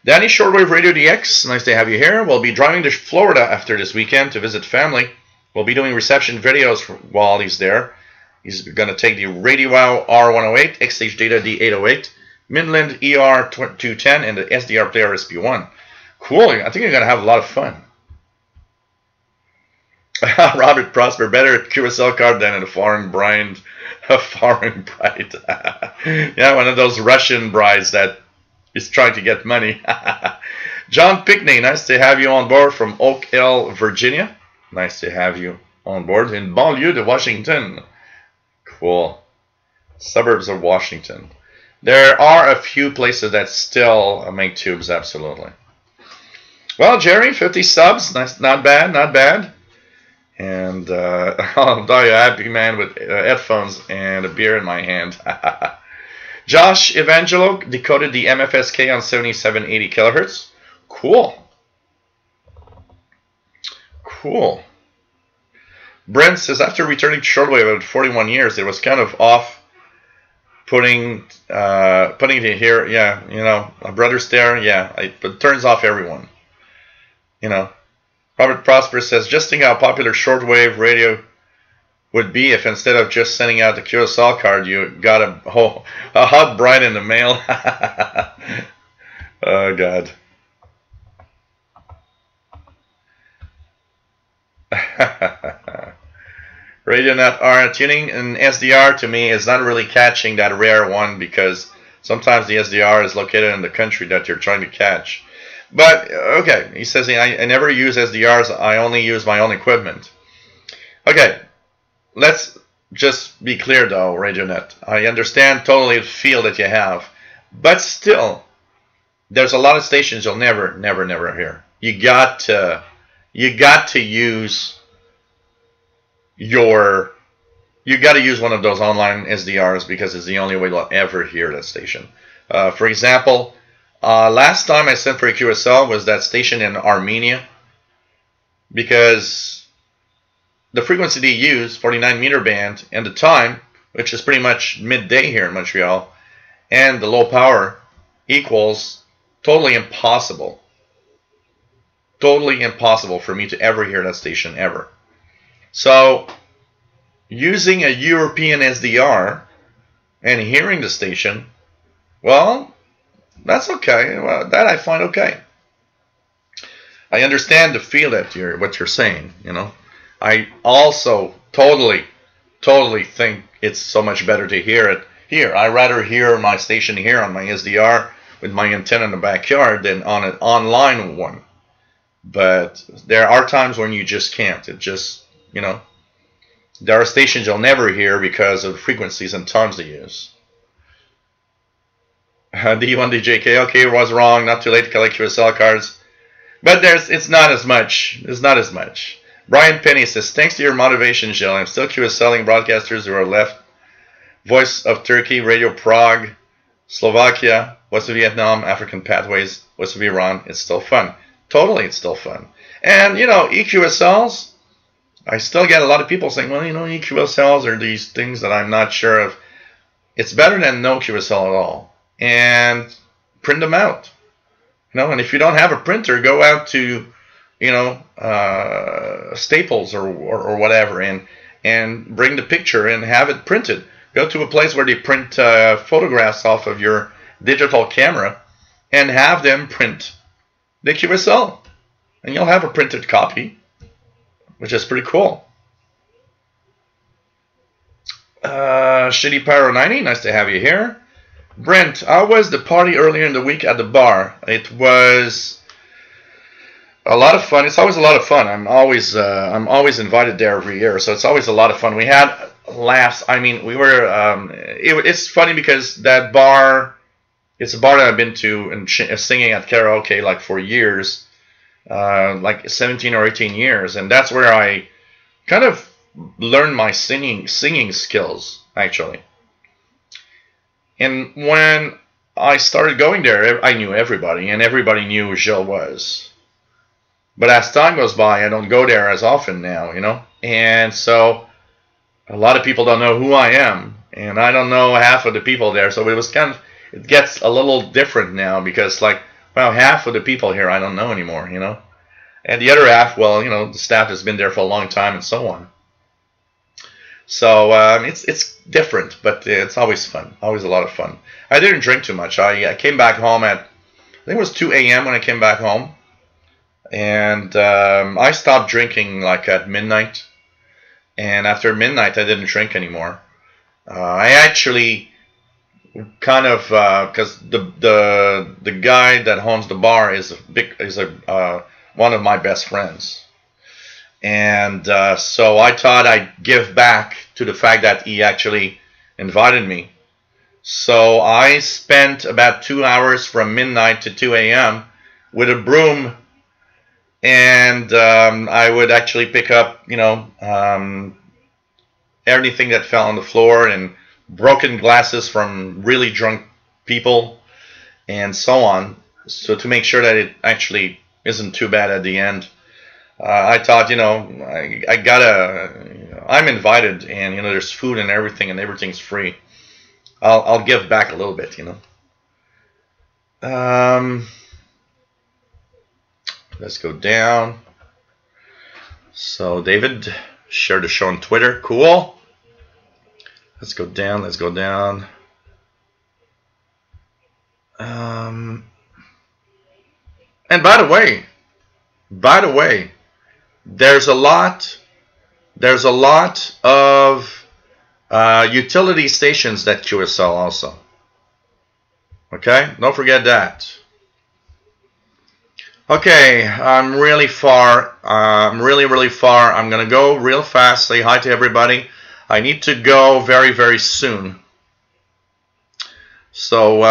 [SPEAKER 1] Danny, Shortwave Radio DX, nice to have you here. We'll be driving to Florida after this weekend to visit family. We'll be doing reception videos while he's there. He's going to take the Radio Wow R108, XH Data D808, Midland ER210, and the SDR Player SP1. Cool. I think you're going to have a lot of fun. Robert Prosper, better QSL card than a foreign bride. A foreign bride. Yeah, one of those Russian brides that is trying to get money. John Pickney, nice to have you on board from Oak Hill, Virginia. Nice to have you on board in banlieue de Washington. Cool. Suburbs of Washington. There are a few places that still make tubes, absolutely. Well, Jerry, 50 subs. Nice, not bad, not bad. And I'll tell you, a happy man with headphones and a beer in my hand. Josh Evangelo decoded the MFSK on 7780 kilohertz. Cool. Cool. Brent says, after returning to shortwave at 41 years, it was kind of off putting it here. Yeah, my brother's there. Yeah, it turns off everyone. Robert Prosper says, just think how popular shortwave radio would be if instead of just sending out the QSL card, you got a hot bride in the mail. Oh, God. RadioNet R tuning and SDR to me is not really catching that rare one because sometimes the SDR is located in the country that you're trying to catch. But, okay, he says, I never use SDRs, I only use my own equipment. Okay, let's just be clear though, RadioNet. I understand totally the feel that you have, but still, there's a lot of stations you'll never hear. You got to use one of those online SDRs because it's the only way you'll ever hear that station. For example, last time I sent for a QSL was that station in Armenia because the frequency they use, 49 meter band, and the time, which is pretty much midday here in Montreal, and the low power equals totally impossible. Totally impossible for me to ever hear that station ever. So using a European SDR and hearing the station, well, that's okay. Well, that I find okay. I understand the feel that what you're saying, I also totally think it's so much better to hear it here. I rather hear my station here on my SDR with my antenna in the backyard than on an online one. But there are times when you just can't. It just, there are stations you'll never hear because of the frequencies and times they use. D1DJK, was wrong, not too late to collect QSL cards. But it's not as much. It's not as much. Brian Penny says, thanks to your motivation, Jill, I'm still QSLing broadcasters who are left. Voice of Turkey, Radio Prague, Slovakia, West of Vietnam, African Pathways, West of Iran. It's still fun. Totally, it's still fun. And, you know, EQSLs, I still get a lot of people saying, well, you know, EQSLs are these things that I'm not sure of. It's better than no QSL at all. And print them out. You know, and if you don't have a printer, go out to, you know, Staples or whatever and bring the picture and have it printed. Go to a place where they print photographs off of your digital camera and have them print the QSL. And you'll have a printed copy, which is pretty cool. Shitty Pyro 90, nice to have you here. Brent, how was the party earlier in the week at the bar? It was a lot of fun. It's always a lot of fun. I'm always invited there every year, so it's always a lot of fun. We had laughs. I mean, we were. It's funny because that bar, it's a bar that I've been to and singing at karaoke like for years, like 17 or 18 years, and that's where I kind of learned my singing skills actually. And when I started going there, I knew everybody, and everybody knew who Gilles was. But as time goes by, I don't go there as often now, you know? And so a lot of people don't know who I am, and I don't know half of the people there. So it was kind of, it gets a little different now because, like, well, half of the people here I don't know anymore, you know? And the other half, well, you know, the staff has been there for a long time and so on. So it's different, but it's always fun, always a lot of fun. I didn't drink too much. I came back home at, I think it was 2 a.m. when I came back home. And I stopped drinking like at midnight. And after midnight, I didn't drink anymore. I actually kind of, because the guy that owns the bar is one of my best friends. And so I thought I'd give back to the fact that he actually invited me. So I spent about 2 hours from midnight to 2 a.m. with a broom, and I would actually pick up, you know, anything that fell on the floor and broken glasses from really drunk people and so on. So to make sure that it actually isn't too bad at the end. I thought, you know, I gotta, you know, I'm invited, and, you know, there's food and everything's free. I'll give back a little bit, you know. Let's go down. So David shared the show on Twitter. Cool. Let's go down. Let's go down. And by the way, there's a lot of utility stations that QSL also. Okay, don't forget that. Okay, I'm really far. I'm really far. I'm gonna go real fast. Say hi to everybody. I need to go very, very soon. So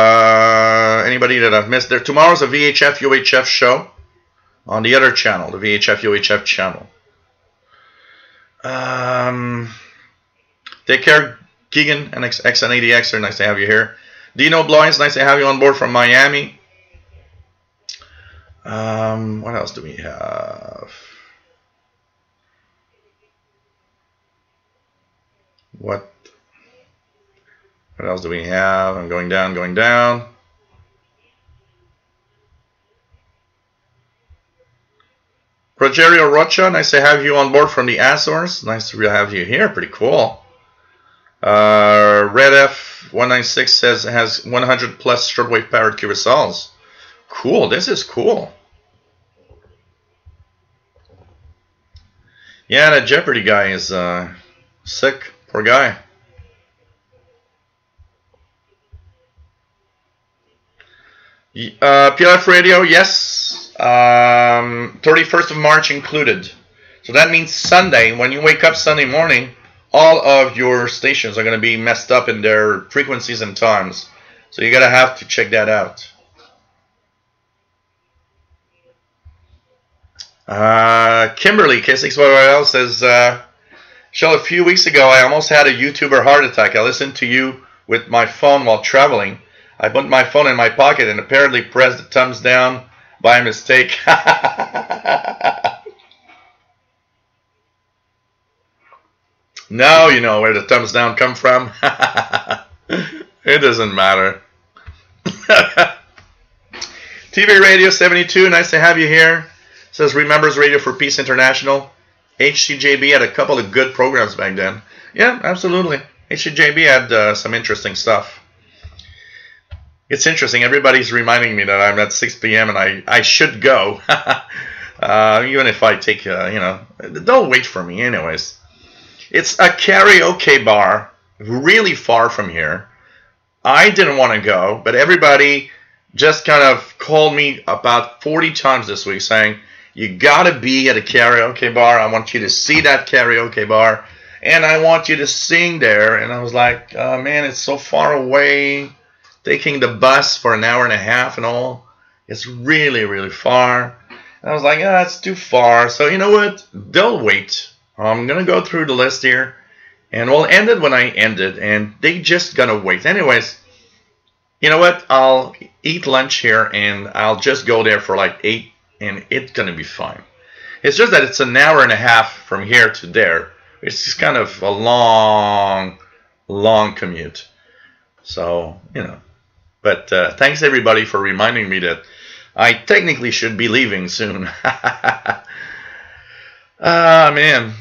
[SPEAKER 1] anybody that I've missed there, tomorrow's a VHF UHF show on the other channel, the VHF UHF channel. Take care, Keegan and XN80Xer. Nice to have you here. Dino Blois, nice to have you on board from Miami. What else do we have? What else do we have? I'm going down, going down. Rogerio Rocha, nice to have you on board from the Azores. Nice to have you here. Pretty cool. Red F196 says it has 100 plus shortwave powered QSLs. Cool. This is cool. Yeah, that Jeopardy guy is sick. Poor guy. PLF Radio, yes. 31st of March included. So that means Sunday, when you wake up Sunday morning, all of your stations are going to be messed up in their frequencies and times. So you're going to have to check that out. Kimberly K6YL says, Shell, a few weeks ago, I almost had a YouTuber heart attack. I listened to you with my phone while traveling. I put my phone in my pocket and apparently pressed the thumbs down by mistake. Now you know where the thumbs down come from. It doesn't matter. TV Radio 72, nice to have you here. Says Remembers Radio for Peace International. HCJB had a couple of good programs back then. Yeah, absolutely. HCJB had some interesting stuff. It's interesting. Everybody's reminding me that I'm at 6 p.m. and I should go. Even if I take, don't wait for me anyways. It's a karaoke bar really far from here. I didn't want to go, but everybody just kind of called me about 40 times this week saying, you got to be at a karaoke bar. I want you to see that karaoke bar, and I want you to sing there. And I was like, oh, man, it's so far away. Taking the bus for an hour and a half and all. It's really, really far. And I was like, yeah, it's too far. So you know what? They'll wait. I'm going to go through the list here. And we'll end it when I end it. And they just going to wait. Anyways, you know what? I'll eat lunch here and I'll just go there for like 8. And it's going to be fine. It's just that it's an hour and a half from here to there. It's just kind of a long, long commute. So, But thanks everybody for reminding me that I technically should be leaving soon. Man.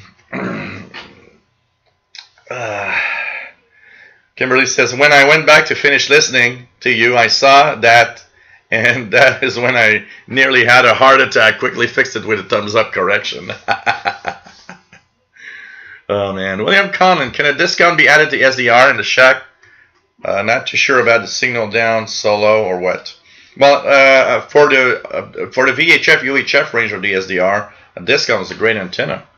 [SPEAKER 1] Kimberly says, when I went back to finish listening to you, I saw that, and that is when I nearly had a heart attack. Quickly fixed it with a thumbs up correction. Oh, man. William Conlon, can a discount be added to SDR in the shack? Not too sure about the signal down solo or what. Well, for the VHF UHF range of the SDR, a discount is a great antenna.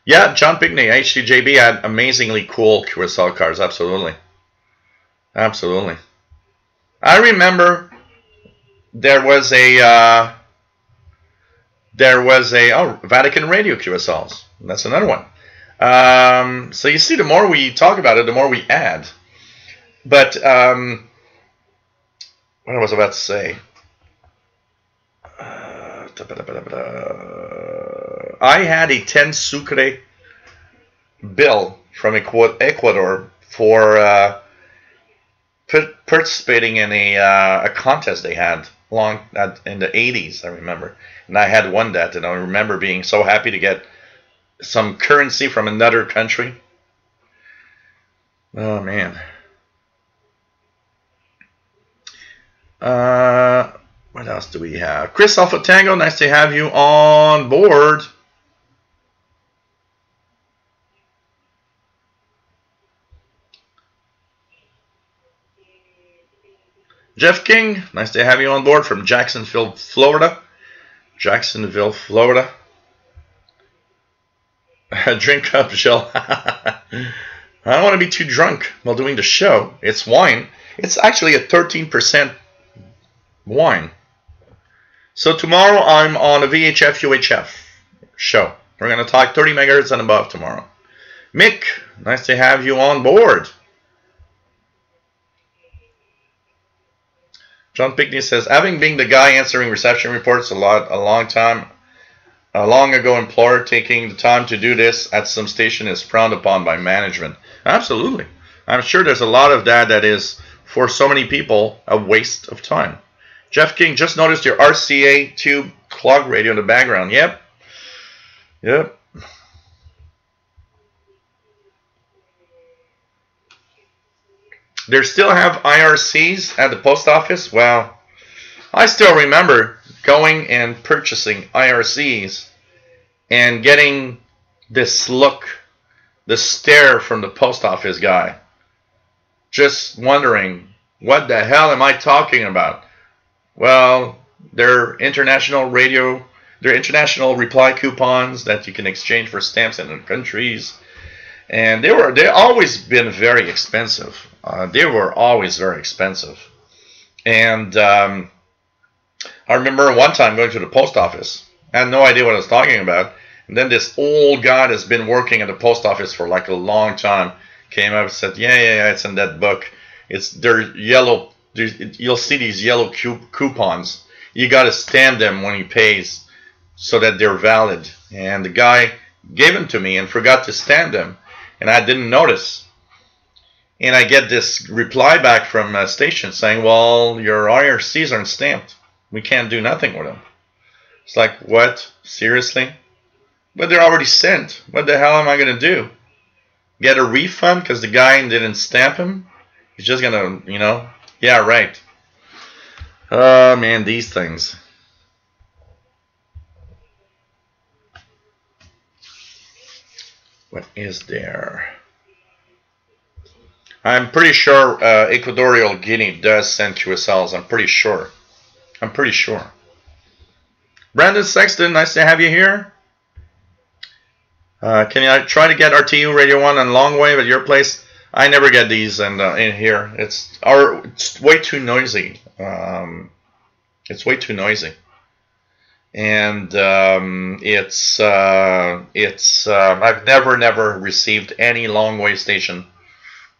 [SPEAKER 1] Yeah, John Pickney, HCJB had amazingly cool QSL cards. Absolutely, absolutely. I remember there was a Vatican Radio QSLs. That's another one. So you see, the more we talk about it, the more we add. But what I was about to say, I had a 10 sucre bill from Ecuador for participating in a contest they had in the 80s, I remember. And I had won that, and I remember being so happy to get some currency from another country. Oh, man. What else do we have? Chris Alpha Tango, nice to have you on board. Jeff King, nice to have you on board from Jacksonville, Florida. Jacksonville, Florida. Drink up, Shell. I don't want to be too drunk while doing the show. It's wine. It's actually a 13% wine. So tomorrow I'm on a VHF UHF show. We're going to talk 30 megahertz and above tomorrow. Mick, nice to have you on board. John Pickney says, having been the guy answering reception reports a long ago, employer taking the time to do this at some station is frowned upon by management. Absolutely. I'm sure there's a lot of that is, for so many people, a waste of time. Jeff King, just noticed your RCA tube clog radio in the background. Yep. Yep. They still have IRCs at the post office? Well, I still remember going and purchasing IRCs and getting this look, the stare from the post office guy. Just wondering, what the hell am I talking about? Well, they're international radio, they're international reply coupons that you can exchange for stamps in other countries. And they always been very expensive. They were always very expensive. And I remember one time going to the post office, I had no idea what I was talking about. And then this old guy that's been working at the post office for like a long time came up and said, yeah, it's in that book. They're yellow. You'll see these yellow coupons. You got to stamp them when he pays so that they're valid. And the guy gave them to me and forgot to stamp them. And I didn't notice. And I get this reply back from a station saying, well, your IRCs aren't stamped. We can't do nothing with them. It's like, what? Seriously? But they're already sent. What the hell am I going to do? Get a refund because the guy didn't stamp him? He's just going to, you know, yeah, right. Oh, man, these things. What is there? I'm pretty sure Equatorial Guinea does send QSLs. I'm pretty sure. Brandon Sexton, nice to have you here. Can you try to get RTU Radio 1 and long wave at your place? I never get these in here. It's way too noisy. It's way too noisy. And I've never received any long wave station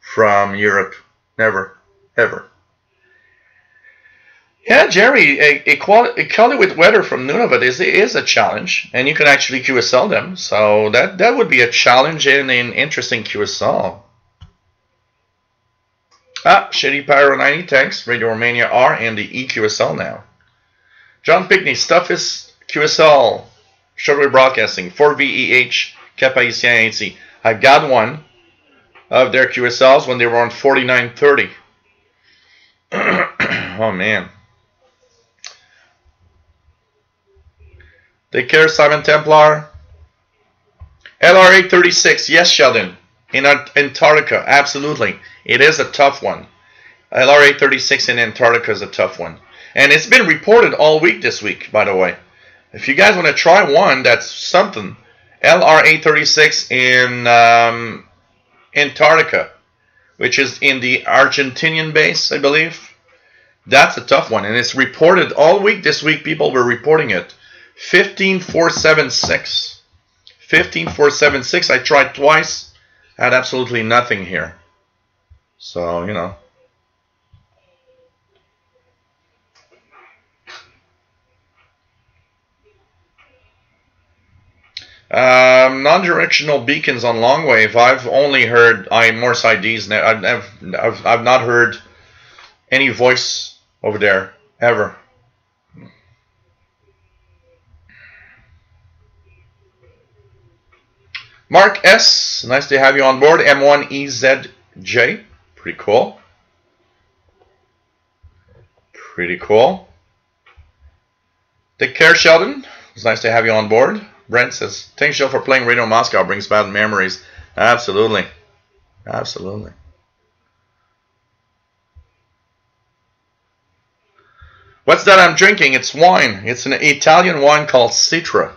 [SPEAKER 1] from Europe. Never, ever. Yeah, Jerry, equality with weather from Nunavut is a challenge, and you can actually QSL them. So that would be a challenge and an interesting QSL. Shitty Pyro 90, thanks. Radio Romania R and the EQSL now. John Pickney, stuff is QSL, shortwave broadcasting, 4VEH, Kappa ECI 8C. I got one of their QSLs when they were on 4930. Oh man. Take care, Simon Templar. LR836, yes, Sheldon. In Antarctica, absolutely. It is a tough one. LR836 in Antarctica is a tough one. And it's been reported all week this week, by the way. If you guys want to try one, that's something. LR836 in Antarctica, which is in the Argentinian base, I believe. That's a tough one. And it's reported all week this week. People were reporting it. 15476. 15476. I tried twice. Had absolutely nothing here. So, you know. Non-directional beacons on long wave. I've only heard Morse IDs. I've not heard any voice over there ever. Mark S, nice to have you on board. M1EZJ, pretty cool. Pretty cool. Take care, Sheldon. It's nice to have you on board. Brent says, thanks, Joe, for playing Radio Moscow. Brings bad memories. Absolutely. Absolutely. What's that I'm drinking? It's wine. It's an Italian wine called Citra.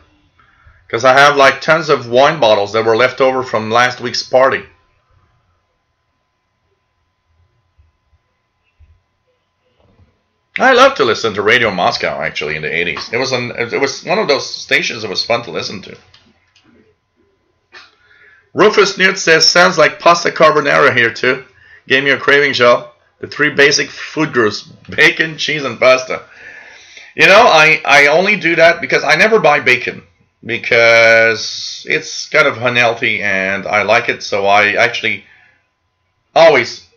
[SPEAKER 1] Because I have like tons of wine bottles that were left over from last week's party. I love to listen to Radio Moscow actually in the 80s. It was one of those stations that was fun to listen to. Rufus Newt says, sounds like pasta carbonara here too. Gave me a craving, Joe. The three basic food groups, bacon, cheese, and pasta. You know, I only do that because I never buy bacon. Because it's kind of unhealthy and I like it, so I actually always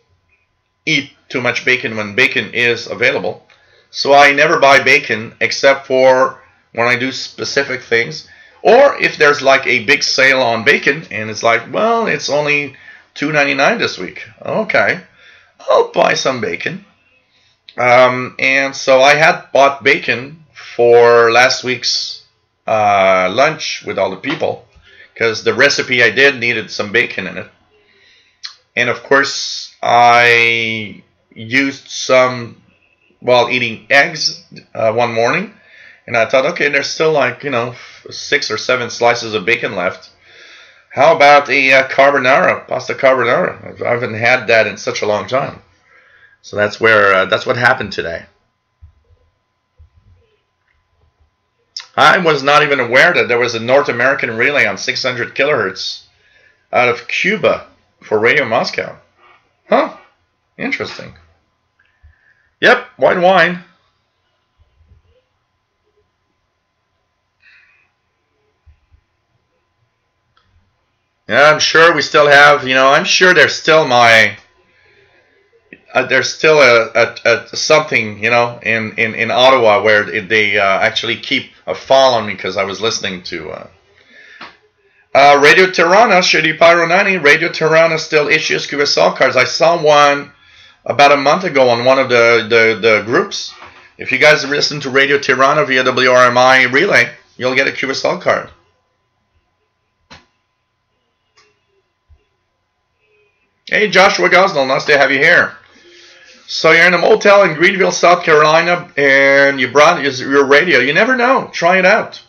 [SPEAKER 1] eat too much bacon when bacon is available. So I never buy bacon except for when I do specific things, or if there's like a big sale on bacon and it's like, well, it's only $2.99 this week. Okay, I'll buy some bacon. And so I had bought bacon for last week's lunch with all the people because the recipe I did needed some bacon in it, and of course I used some while eating eggs one morning, and I thought, okay, there's still like 6 or 7 slices of bacon left. How about a carbonara, pasta carbonara? I haven't had that in such a long time, so that's what happened today. I was not even aware that there was a North American relay on 600 kilohertz out of Cuba for Radio Moscow. Huh? Interesting. Yep, white wine. Yeah, I'm sure we still have, you know, I'm sure there's still my, there's still a something, you know, in Ottawa where they actually keep a file on me because I was listening to Radio Tirana, Shitty Pyro 90. Radio Tirana still issues QSL cards. I saw one about a month ago on one of the groups. If you guys listen to Radio Tirana via WRMI Relay, you'll get a QSL card. Hey, Joshua Gosnell, nice to have you here. So you're in a motel in Greenville, South Carolina, and you brought your radio. You never know. Try it out.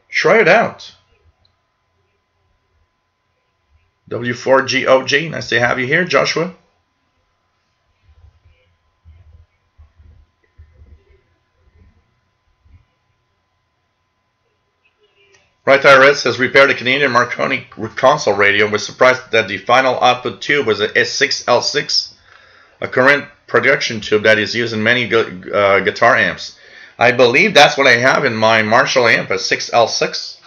[SPEAKER 1] Try it out. W4GOG, nice to have you here, Joshua. Right IRS says repair the Canadian Marconi console radio. Was surprised that the final output tube was a S6L6, a current production tube that is used in many guitar amps. I believe that's what I have in my Marshall amp, a 6L6.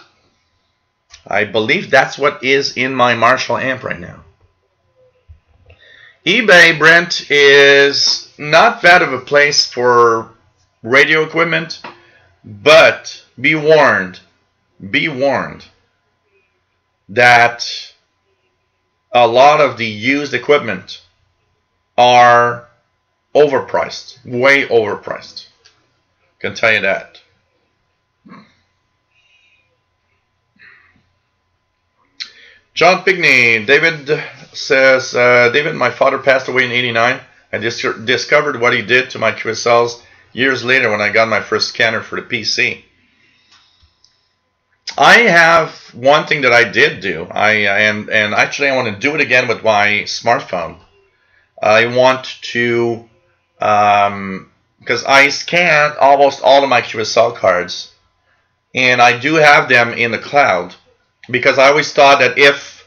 [SPEAKER 1] I believe that's what is in my Marshall amp right now. eBay, Brent, is not bad of a place for radio equipment, but be warned that a lot of the used equipment are overpriced, way overpriced. Can tell you that. John Pigney, David says, David, my father passed away in '89. I discovered what he did to my QSLs years later when I got my first scanner for the PC. I have one thing that I did do, and actually I want to do it again with my smartphone. I want to, because I scan almost all of my QSL cards, and I do have them in the cloud, because I always thought that if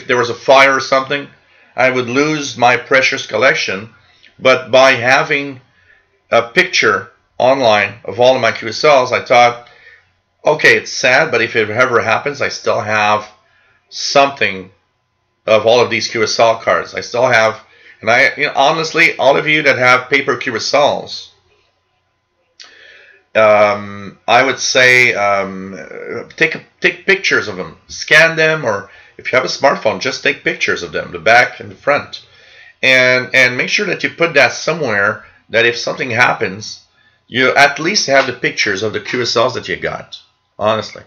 [SPEAKER 1] there was a fire or something, I would lose my precious collection. But by having a picture online of all of my QSLs, I thought, okay, it's sad, but if it ever happens, I still have something of all of these QSL cards. I still have, and honestly, all of you that have paper QSLs, I would say take pictures of them, scan them, or if you have a smartphone, just take pictures of them, the back and the front, and make sure that you put that somewhere that if something happens, you at least have the pictures of the QSLs that you got, honestly.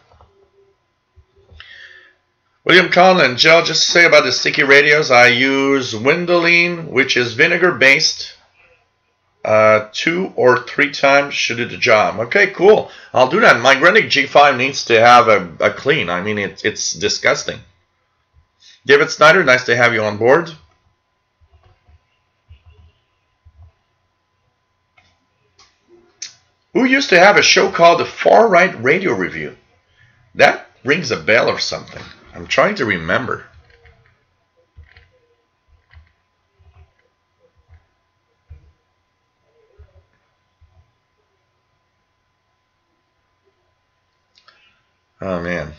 [SPEAKER 1] William Conlon, Joe, just to say about the sticky radios, I use Windoline, which is vinegar-based. 2 or 3 times should do the job. Okay, cool. I'll do that. My Grenic G5 needs to have a clean. I mean, it's disgusting. David Snyder, nice to have you on board. Who used to have a show called the Far Right Radio Review? That rings a bell or something. I'm trying to remember. Oh, man.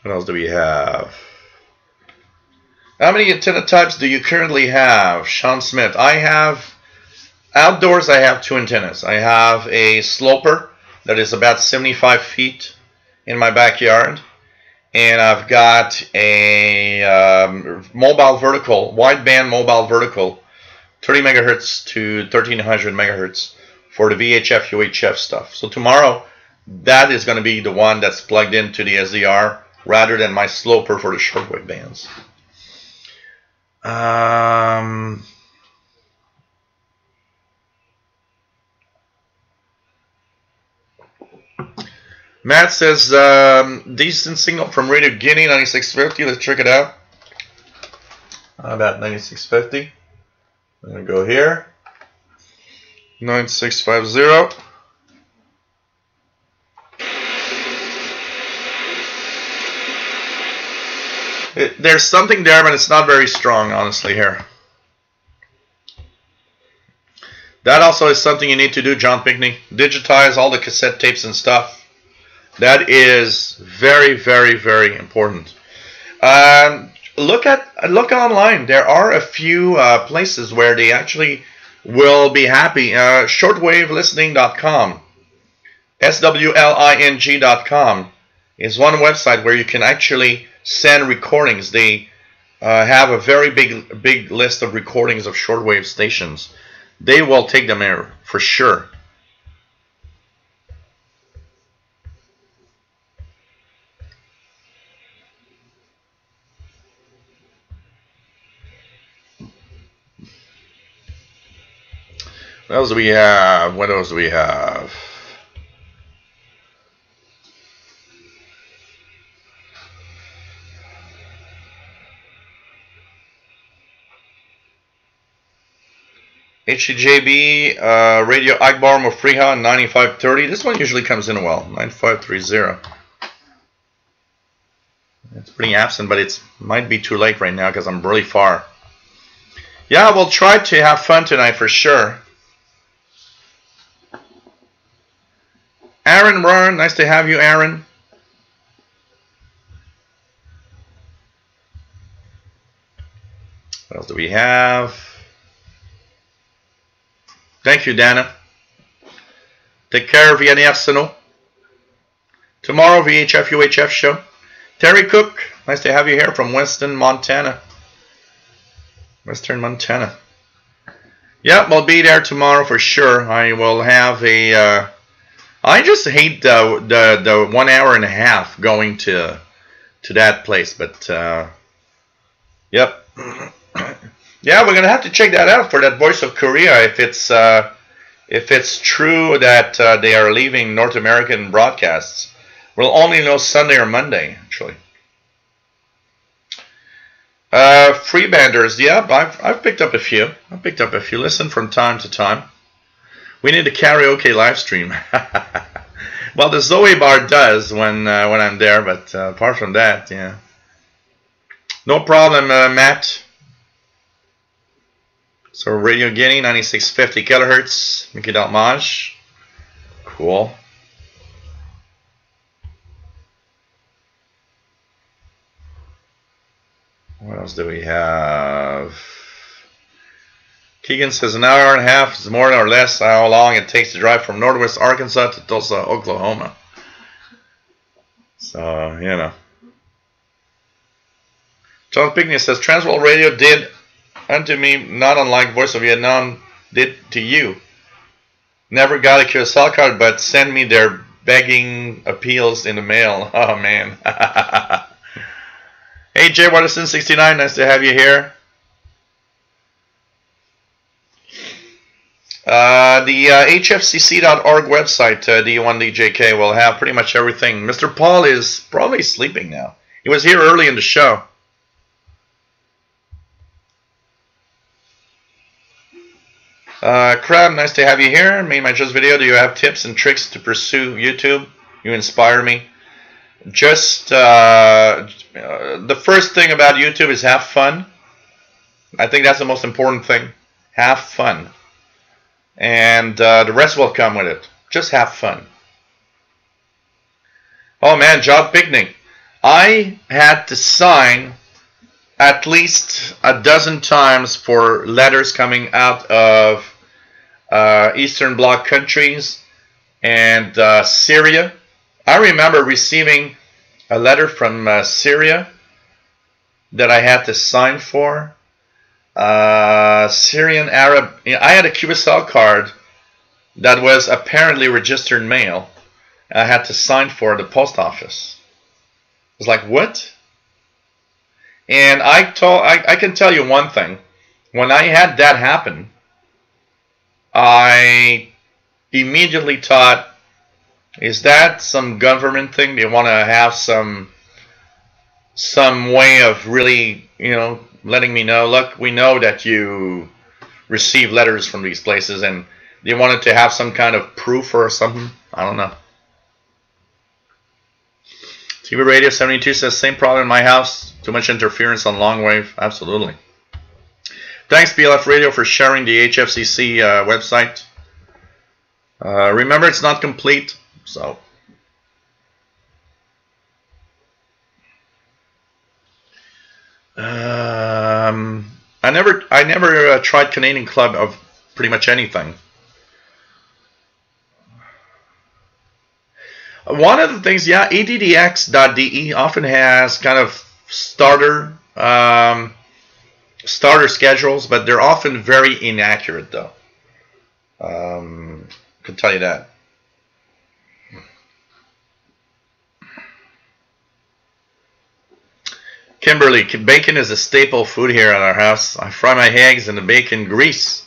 [SPEAKER 1] What else do we have? How many antenna types do you currently have? Sean Smith. I have, outdoors I have 2 antennas. I have a sloper that is about 75 feet in my backyard. And I've got a mobile vertical, wideband mobile vertical, 30 megahertz to 1300 megahertz for the VHF, UHF stuff. So tomorrow, that is going to be the one that's plugged into the SDR rather than my sloper for the shortwave bands. Matt says, decent signal from Radio Guinea 9650. Let's check it out. How about 9650? I'm going to go here. 9650. There's something there, but it's not very strong, honestly, here. That also is something you need to do, John Pickney. Digitize all the cassette tapes and stuff. That is very, very, very important. Look online. There are a few places where they actually will be happy. Shortwavelistening.com, SWLING.com is one website where you can actually send recordings. They have a very big list of recordings of shortwave stations. They will take them here for sure. What else do we have? What else do we have? HCJB Radio Akbar Mufriha 9530. This one usually comes in well. 9530. It's pretty absent, but it might be too late right now because I'm really far. Yeah, we'll try to have fun tonight for sure. Aaron Warren, nice to have you, Aaron. What else do we have? Thank you, Dana. Take care, VNF Sino. Tomorrow, VHF UHF show. Terry Cook, nice to have you here from Western Montana. Western Montana. Yep, we'll be there tomorrow for sure. I will have a. I just hate the 1 hour and a half going to that place, but yep. Yeah, we're gonna have to check that out for that Voice of Korea if it's true that they are leaving North American broadcasts. We'll only know Sunday or Monday, actually. Free banders, yeah, I've picked up a few. Listen from time to time. We need a karaoke live stream. Well, the Zoe bar does when I'm there, but apart from that, yeah. No problem, Matt. So Radio Guinea, 9650 kilohertz, Mickey Dalmage. Cool. What else do we have? Keegan says an hour and a half is more or less how long it takes to drive from Northwest Arkansas to Tulsa, Oklahoma. So, you know. John Pickney says Transworld Radio did unto me not unlike Voice of Vietnam did to you. Never got a QSL card, but send me their begging appeals in the mail. Oh, man. Hey, Jay Watterson 69, nice to have you here. The hfcc.org website, D1DJK, will have pretty much everything. Mr. Paul is probably sleeping now. He was here early in the show. Crab, nice to have you here. Made my just video. Do you have tips and tricks to pursue YouTube? You inspire me. Just the first thing about YouTube is have fun. I think that's the most important thing. Have fun. And the rest will come with it. Just have fun. Oh man, John Pickney. I had to sign at least a dozen times for letters coming out of Eastern Bloc countries and Syria. I remember receiving a letter from Syria that I had to sign for. Syrian Arab. I had a QSL card that was apparently registered mail. I had to sign for the post office. I was like, what? And I can tell you one thing. When I had that happen, I immediately thought, is that some government thing? They want to have some some way of really, you know, letting me know, look, we know that you receive letters from these places, and they wanted to have some kind of proof or something. I don't know. TV Radio 72 says, same problem in my house. Too much interference on long wave. Absolutely. Thanks, BLF Radio, for sharing the HFCC website. Remember, it's not complete, so. I never tried Canadian Club of pretty much anything. One of the things, yeah, ADDX.de often has kind of starter schedules, but they're often very inaccurate, though. Can tell you that. Kimberly, bacon is a staple food here at our house. I fry my eggs in the bacon grease.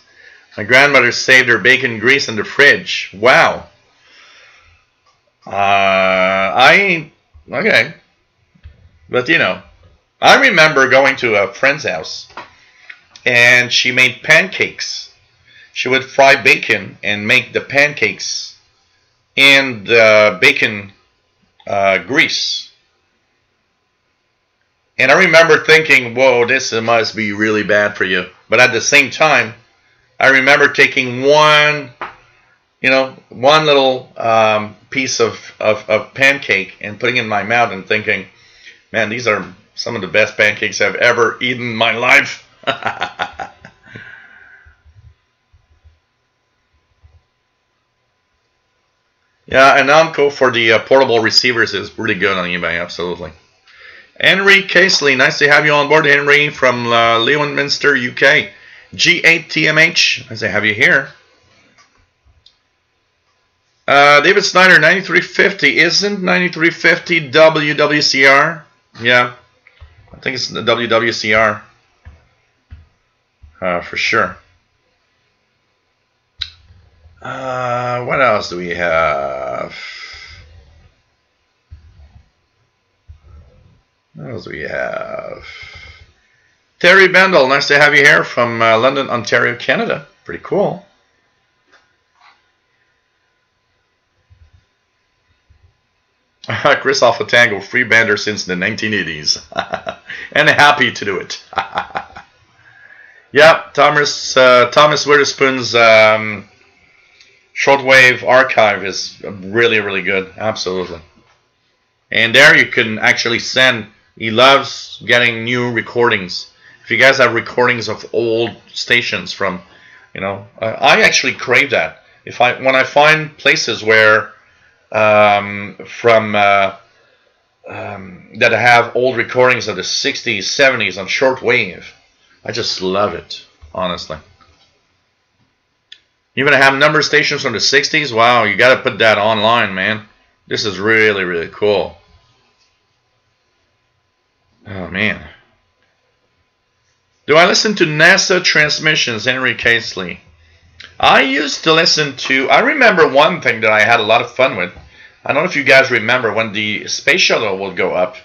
[SPEAKER 1] My grandmother saved her bacon grease in the fridge. Wow. Okay. But, you know, I remember going to a friend's house, and she made pancakes. She would fry bacon and make the pancakes in the bacon grease. And I remember thinking, whoa, this must be really bad for you. But at the same time, I remember taking one little piece of pancake and putting it in my mouth and thinking, man, these are some of the best pancakes I've ever eaten in my life. Yeah, and Namco for the portable receivers is really good on eBay, absolutely. Henry Casely, nice to have you on board, Henry, from Lewanminster, UK. G8TMH, nice to have you here. David Snyder, 9350. Isn't 9350 WWCR? Yeah, I think it's the WWCR. For sure. What else do we have? What else do we have? Terry Bendel, nice to have you here from London, Ontario, Canada. Pretty cool. Chris Alpha Tango, free bander since the 1980s. And happy to do it. Yeah, Thomas Witherspoon's Shortwave archive is really, really good. Absolutely. And there you can actually send. He loves getting new recordings. If you guys have recordings of old stations from, you know, I actually crave that. When I find places where that have old recordings of the 60s, 70s on shortwave, I just love it, honestly. Even have number stations from the 60s. Wow, you got to put that online, man. This is really, really cool. Oh, man. Do I listen to NASA transmissions, Henry Casely? I used to listen to... I remember one thing that I had a lot of fun with. I don't know if you guys remember when the space shuttle would go up.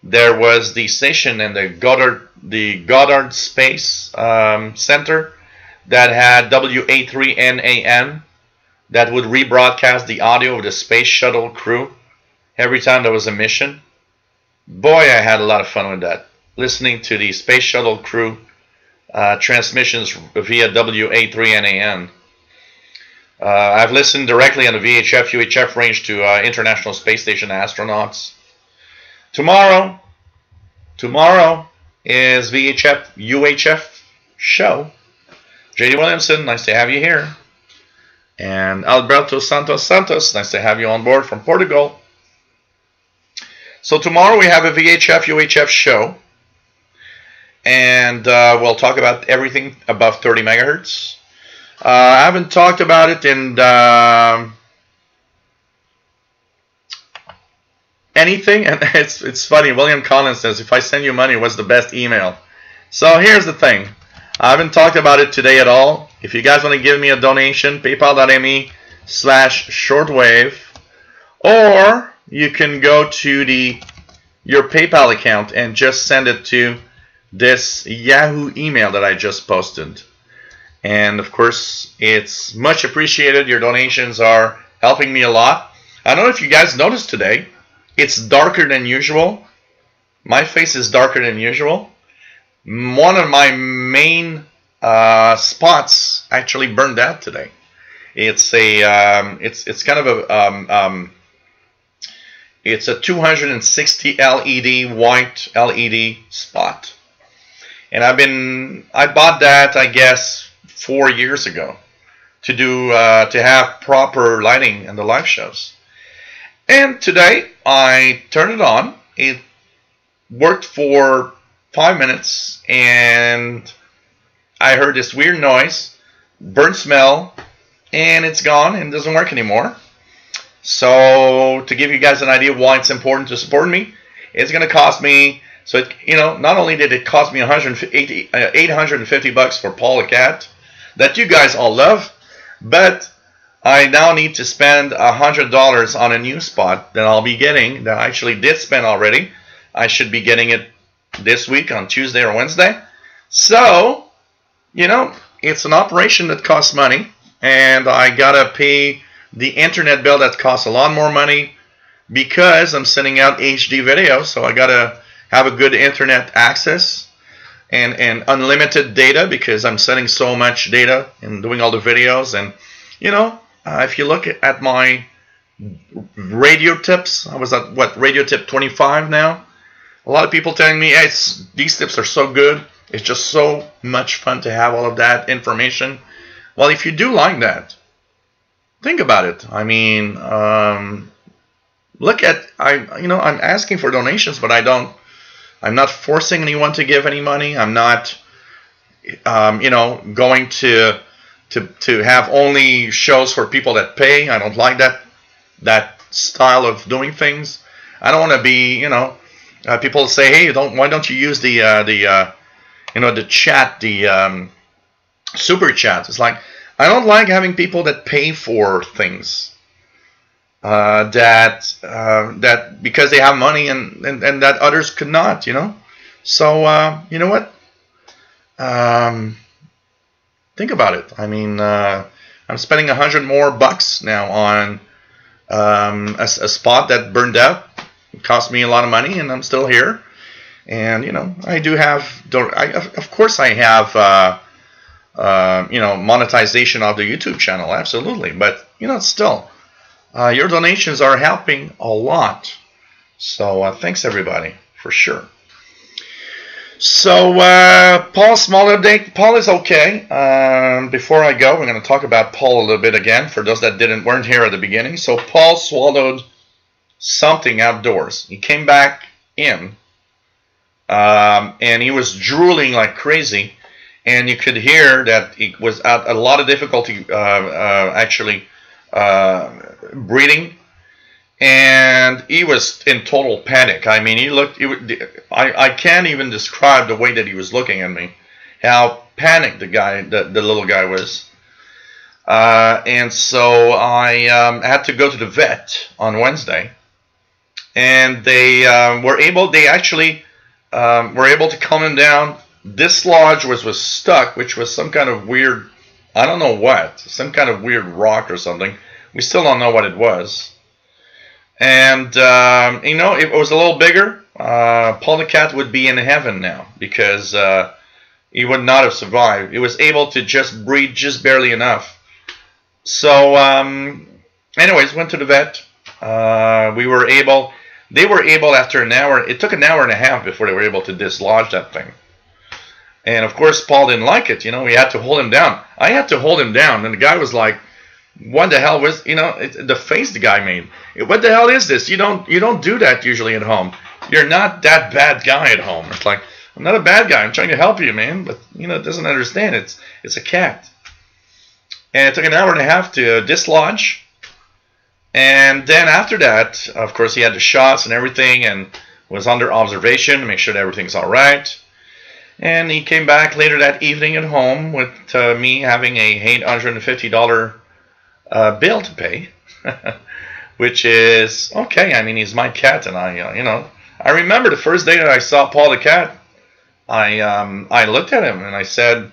[SPEAKER 1] There was the station in the Goddard Space Center that had WA3NAM that would rebroadcast the audio of the space shuttle crew every time there was a mission. Boy, I had a lot of fun with that. Listening to the space shuttle crew transmissions via WA3NAM. I've listened directly on the VHF, UHF range to International Space Station astronauts. Tomorrow is VHF, UHF show. J.D. Williamson, nice to have you here. And Alberto Santos, nice to have you on board from Portugal. So tomorrow we have a VHF, UHF show. And we'll talk about everything above 30 megahertz. I haven't talked about it in anything. And it's funny. William Collins says, if I send you money, what's the best email? So here's the thing. I haven't talked about it today at all. If you guys want to give me a donation, paypal.me/shortwave. Or you can go to the your PayPal account and just send it to this Yahoo email that I just posted. And of course, it's much appreciated. Your donations are helping me a lot. I don't know if you guys noticed today, it's darker than usual. My face is darker than usual. One of my main spots actually burned out today. It's a it's kind of a it's a 260 LED white LED spot, and I bought that, I guess, 4 years ago to do to have proper lighting in the live shows. And today I turned it on. It worked for 5 minutes, and I heard this weird noise, burnt smell, and it's gone and doesn't work anymore. So to give you guys an idea why it's important to support me, it's going to cost me, so it, you know, not only did it cost me $850 for Paul the cat that you guys all love, but I now need to spend $100 on a new spot that I'll be getting, that I actually did spend already. I should be getting it this week on Tuesday or Wednesday. So, you know, it's an operation that costs money, and I gotta pay the internet bill that costs a lot more money because I'm sending out HD video, so I gotta have a good internet access and unlimited data because I'm sending so much data and doing all the videos. And you know, if you look at my radio tips, I was at what, radio tip 25 now. A lot of people telling me, hey, these tips are so good. It's just so much fun to have all of that information. Well, if you do like that, think about it. I mean, look at, I'm asking for donations, but I'm not forcing anyone to give any money. I'm not, going to have only shows for people that pay. I don't like that style of doing things. I don't want to be, people say, hey, why don't you use the chat, the super chat? It's like, I don't like having people that pay for things that because they have money and that others could not, So you know what? Think about it. I mean, I'm spending $100 more now on a spot that burned out. It cost me a lot of money, and I'm still here. And I do have, of course, I have, monetization of the YouTube channel, absolutely. But still, your donations are helping a lot. So thanks everybody for sure. So Paul, small update. Paul is okay. Before I go, we're going to talk about Paul a little bit again for those that weren't here at the beginning. So Paul swallowed something outdoors. He came back in, and he was drooling like crazy, and you could hear that he was at a lot of difficulty actually breathing. And he was in total panic. I mean, I can't even describe the way that he was looking at me, how panicked the little guy was. And so I had to go to the vet on Wednesday, and they were able to calm him down. Dislodge was stuck, which was some kind of weird, I don't know what, some kind of weird rock or something. We still don't know what it was. And, if it was a little bigger, Paul the cat would be in heaven now, because he would not have survived. He was able to just breathe just barely enough. So, anyways, went to the vet. They were able after an hour. It took an hour and a half before they were able to dislodge that thing. And, of course, Paul didn't like it. We had to hold him down. I had to hold him down, and the guy was like, what the hell was, the face the guy made. What the hell is this? You don't do that usually at home. You're not that bad guy at home. It's like, I'm not a bad guy. I'm trying to help you, man. But, it doesn't understand. It's a cat. And it took an hour and a half to dislodge. And then after that, of course, he had the shots and everything and was under observation to make sure that everything's all right. And he came back later that evening at home with me having a $850 bill to pay, which is okay. I mean, he's my cat, and I I remember the first day that I saw Paul the cat, I looked at him and I said,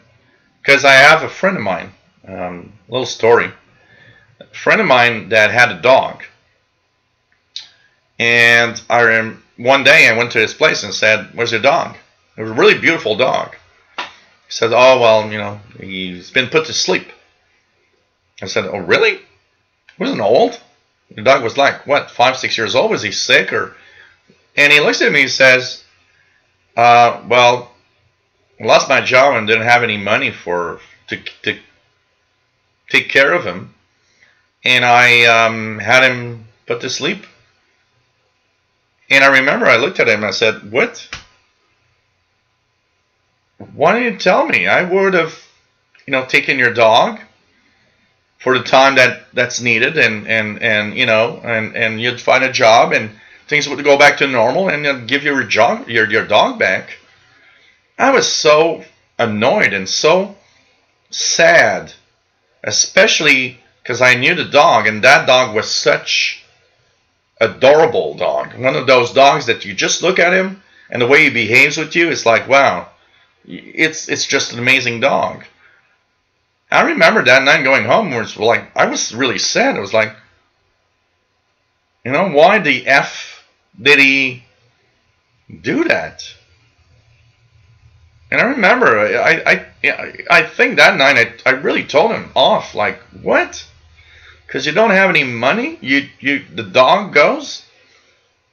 [SPEAKER 1] because I have a friend of mine, little story, a friend of mine that had a dog, and one day I went to his place and said, "Where's your dog?" It was a really beautiful dog. He said, "Oh, well, you know, he's been put to sleep." I said, "Oh, really? He wasn't old?" The dog was like, what, 5, 6 years old? Was he sick or? And he looks at me and says, "Well, I lost my job and didn't have any money to take care of him, and I had him put to sleep." And I remember I looked at him and I said, "What? Why didn't you tell me? I would have, you know, taken your dog for the time that's needed, and you know, and you'd find a job and things would go back to normal, and you'd give your dog back." I was so annoyed and so sad, especially because I knew the dog, and that dog was such adorable dog. One of those dogs that you just look at him and the way he behaves with you, it's like, wow, it's just an amazing dog. I remember that night going home, where it's like, I was really sad. It was like, you know, why the F did he do that? And I remember, I think that night I really told him off, like, what? Because you don't have any money? The dog goes?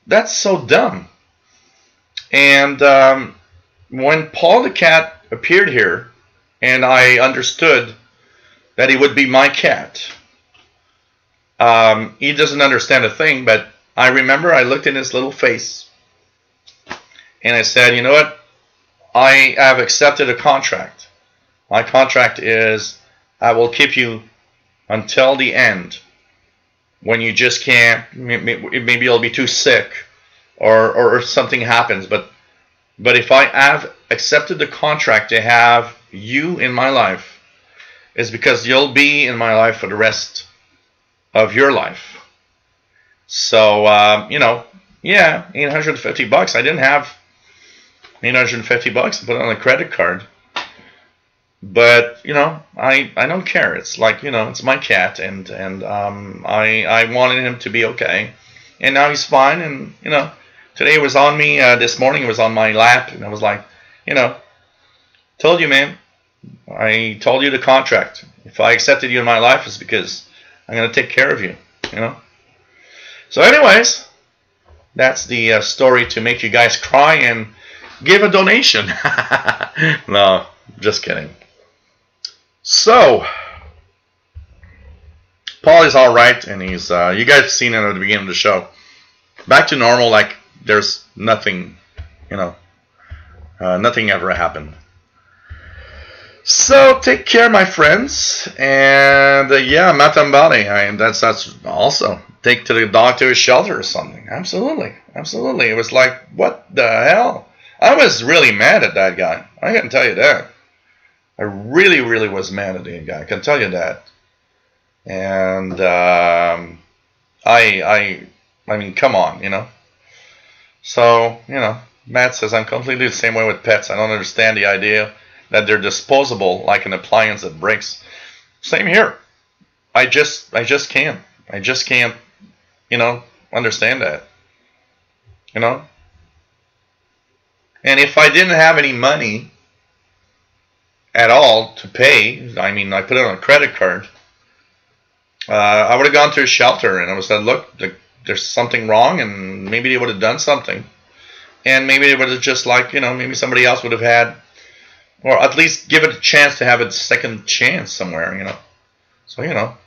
[SPEAKER 1] That's so dumb. And when Paul the cat appeared here, and I understood that he would be my cat, he doesn't understand a thing, but I remember I looked in his little face, and I said, "You know what? I have accepted a contract. My contract is I will keep you until the end, when you just can't, maybe you'll be too sick or something happens, but if I have accepted the contract to have you in my life, it's because you'll be in my life for the rest of your life." So, you know, yeah, $850. I didn't have $850 to put on a credit card, but you know, I don't care. It's like, you know, it's my cat, and I wanted him to be okay, and now he's fine. And you know, today it was on me. This morning it was on my lap, and I was like, you know, told you, man. I told you the contract. If I accepted you in my life, it's because I'm gonna take care of you. You know. So, anyways, that's the story to make you guys cry and give a donation. No, just kidding. So, Paul is all right, and he's, you guys have seen it at the beginning of the show. Back to normal, like there's nothing, you know, nothing ever happened. So, take care, my friends. And, yeah, Matambali, that's also, take the dog to a shelter or something. Absolutely, absolutely. It was like, what the hell? I was really mad at that guy. I can tell you that. I really, really was mad at that guy. I can tell you that. And I mean, come on, you know. So, you know, Matt says, I'm completely the same way with pets. I don't understand the idea that they're disposable like an appliance that breaks. Same here. I just can't. I just can't, you know, understand that. You know. And if I didn't have any money at all to pay, I mean, I put it on a credit card, I would have gone to a shelter and I would have said, look, there's something wrong, and maybe they would have done something. And maybe they would have just, like, you know, maybe somebody else would have had, or at least give it a chance to have a second chance somewhere, you know. So, you know.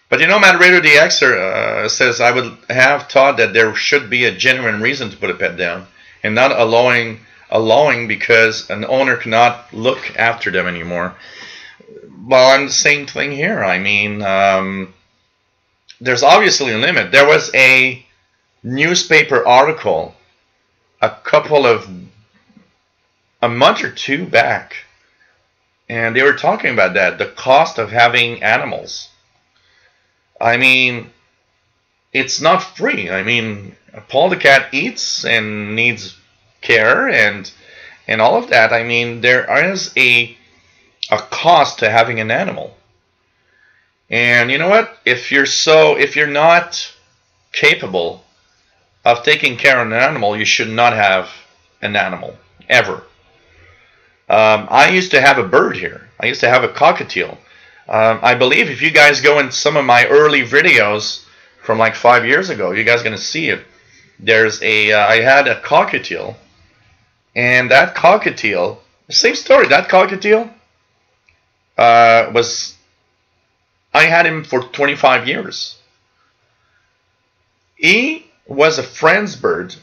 [SPEAKER 1] But you know, Moderator DX says, I would have thought that there should be a genuine reason to put a pet down, and not allowing because an owner cannot look after them anymore. Well, I'm the same thing here. I mean, there's obviously a limit. There was a newspaper article a month or two back, and they were talking about that, the cost of having animals. I mean, it's not free. I mean, Paul the cat eats and needs care and all of that. I mean, there is a cost to having an animal. And you know what? If you're not capable of taking care of an animal, you should not have an animal ever. I used to have a bird here. I used to have a cockatiel. I believe if you guys go in some of my early videos from like 5 years ago, you guys are gonna see it. There's I had a cockatiel, and that cockatiel, same story. That cockatiel I had him for 25 years. He was a friend's bird,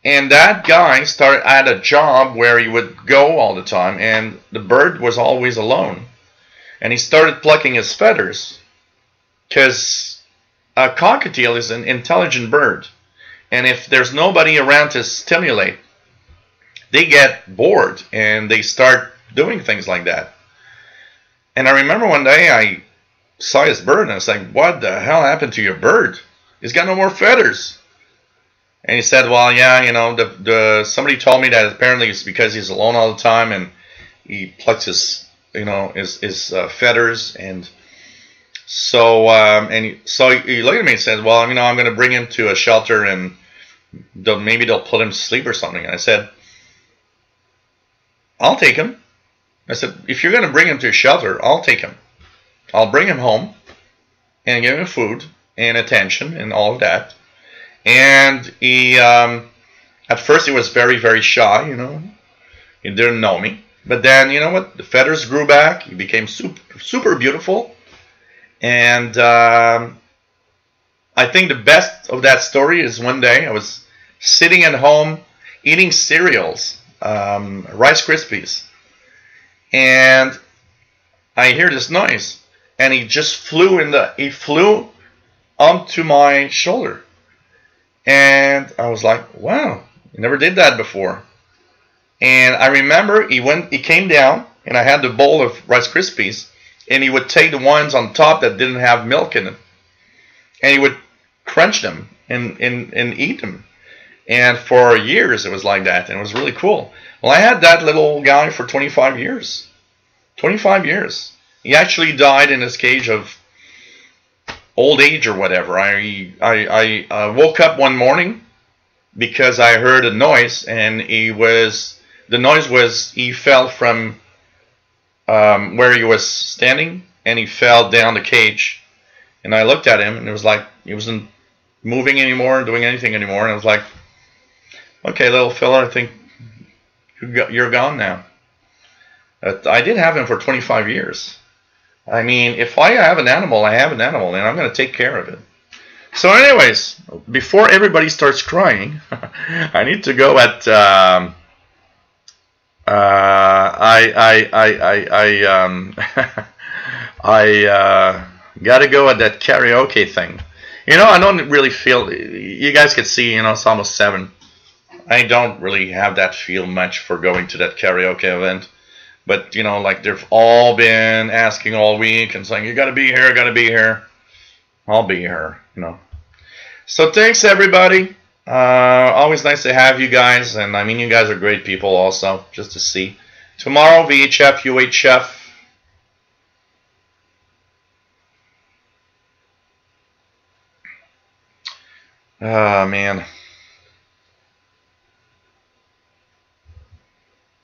[SPEAKER 1] and that guy had a job where he would go all the time, and the bird was always alone. And he started plucking his feathers, because a cockatiel is an intelligent bird, and if there's nobody around to stimulate, they get bored and they start doing things like that. And I remember one day I saw his bird and I was like, what the hell happened to your bird? He's got no more feathers. And he said, well, yeah, you know, somebody told me that apparently it's because he's alone all the time and he plucks his, you know, his feathers. And so he looked at me and said, well, you know, I'm going to bring him to a shelter and maybe they'll put him to sleep or something. And I said, I'll take him. I said, if you're going to bring him to a shelter, I'll take him. I'll bring him home and give him food and attention and all of that. And he, at first he was very, very shy, you know. He didn't know me. But then, you know what, the feathers grew back. He became super, super beautiful. And I think the best of that story is one day I was sitting at home eating cereals, Rice Krispies. And I hear this noise, and he just flew onto my shoulder. And I was like, wow, I never did that before. And I remember he came down, and I had the bowl of Rice Krispies, and he would take the ones on top that didn't have milk in it, and he would crunch them and eat them. And for years it was like that, and it was really cool. Well, I had that little guy for 25 years. 25 years. He actually died in his cage of old age or whatever. I woke up one morning because I heard a noise, and the noise was he fell from where he was standing, and he fell down the cage. And I looked at him, and it was like he wasn't moving anymore, doing anything anymore. And I was like, okay, little fella, I think you're gone now. I did have him for 25 years. I mean, if I have an animal, I have an animal, and I'm going to take care of it. So anyways, before everybody starts crying, I need to go at I gotta go at that karaoke thing. You know, I don't really feel, you guys can see, you know, it's almost 7. I don't really have that feel much for going to that karaoke event. But, you know, like they've all been asking all week and saying, you gotta be here, gotta be here. I'll be here, you know. So thanks everybody. Always nice to have you guys, and I mean you guys are great people also, just to see. Tomorrow VHF, UHF. Oh man.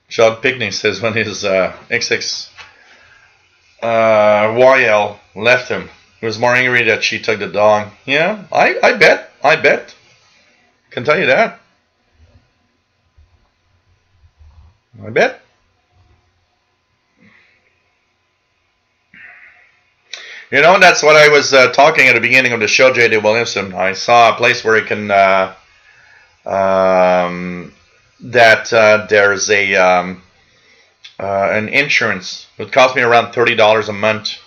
[SPEAKER 1] John Pickney says when his XX YL left him, he was more angry that she took the dog. Yeah, I bet. Can tell you that. I bet. You know, that's what I was talking at the beginning of the show, J.D. Williamson. I saw a place where you can, there's an insurance. It would cost me around $30 a month.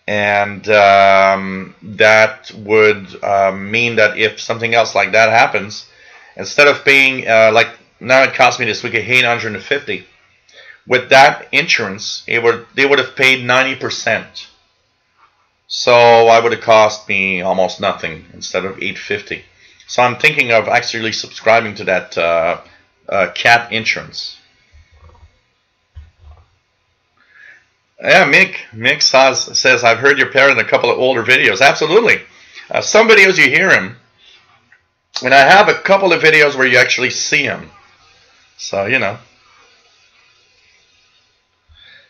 [SPEAKER 1] And that would mean that if something else like that happens, instead of paying, like now it cost me this week $850. With that insurance, they would have paid 90%. So I would have cost me almost nothing instead of $850. So I'm thinking of actually subscribing to that cat insurance. Yeah, Mick says, I've heard your parrot in a couple of older videos. Absolutely. Some videos you hear him, and I have a couple of videos where you actually see him. So, you know.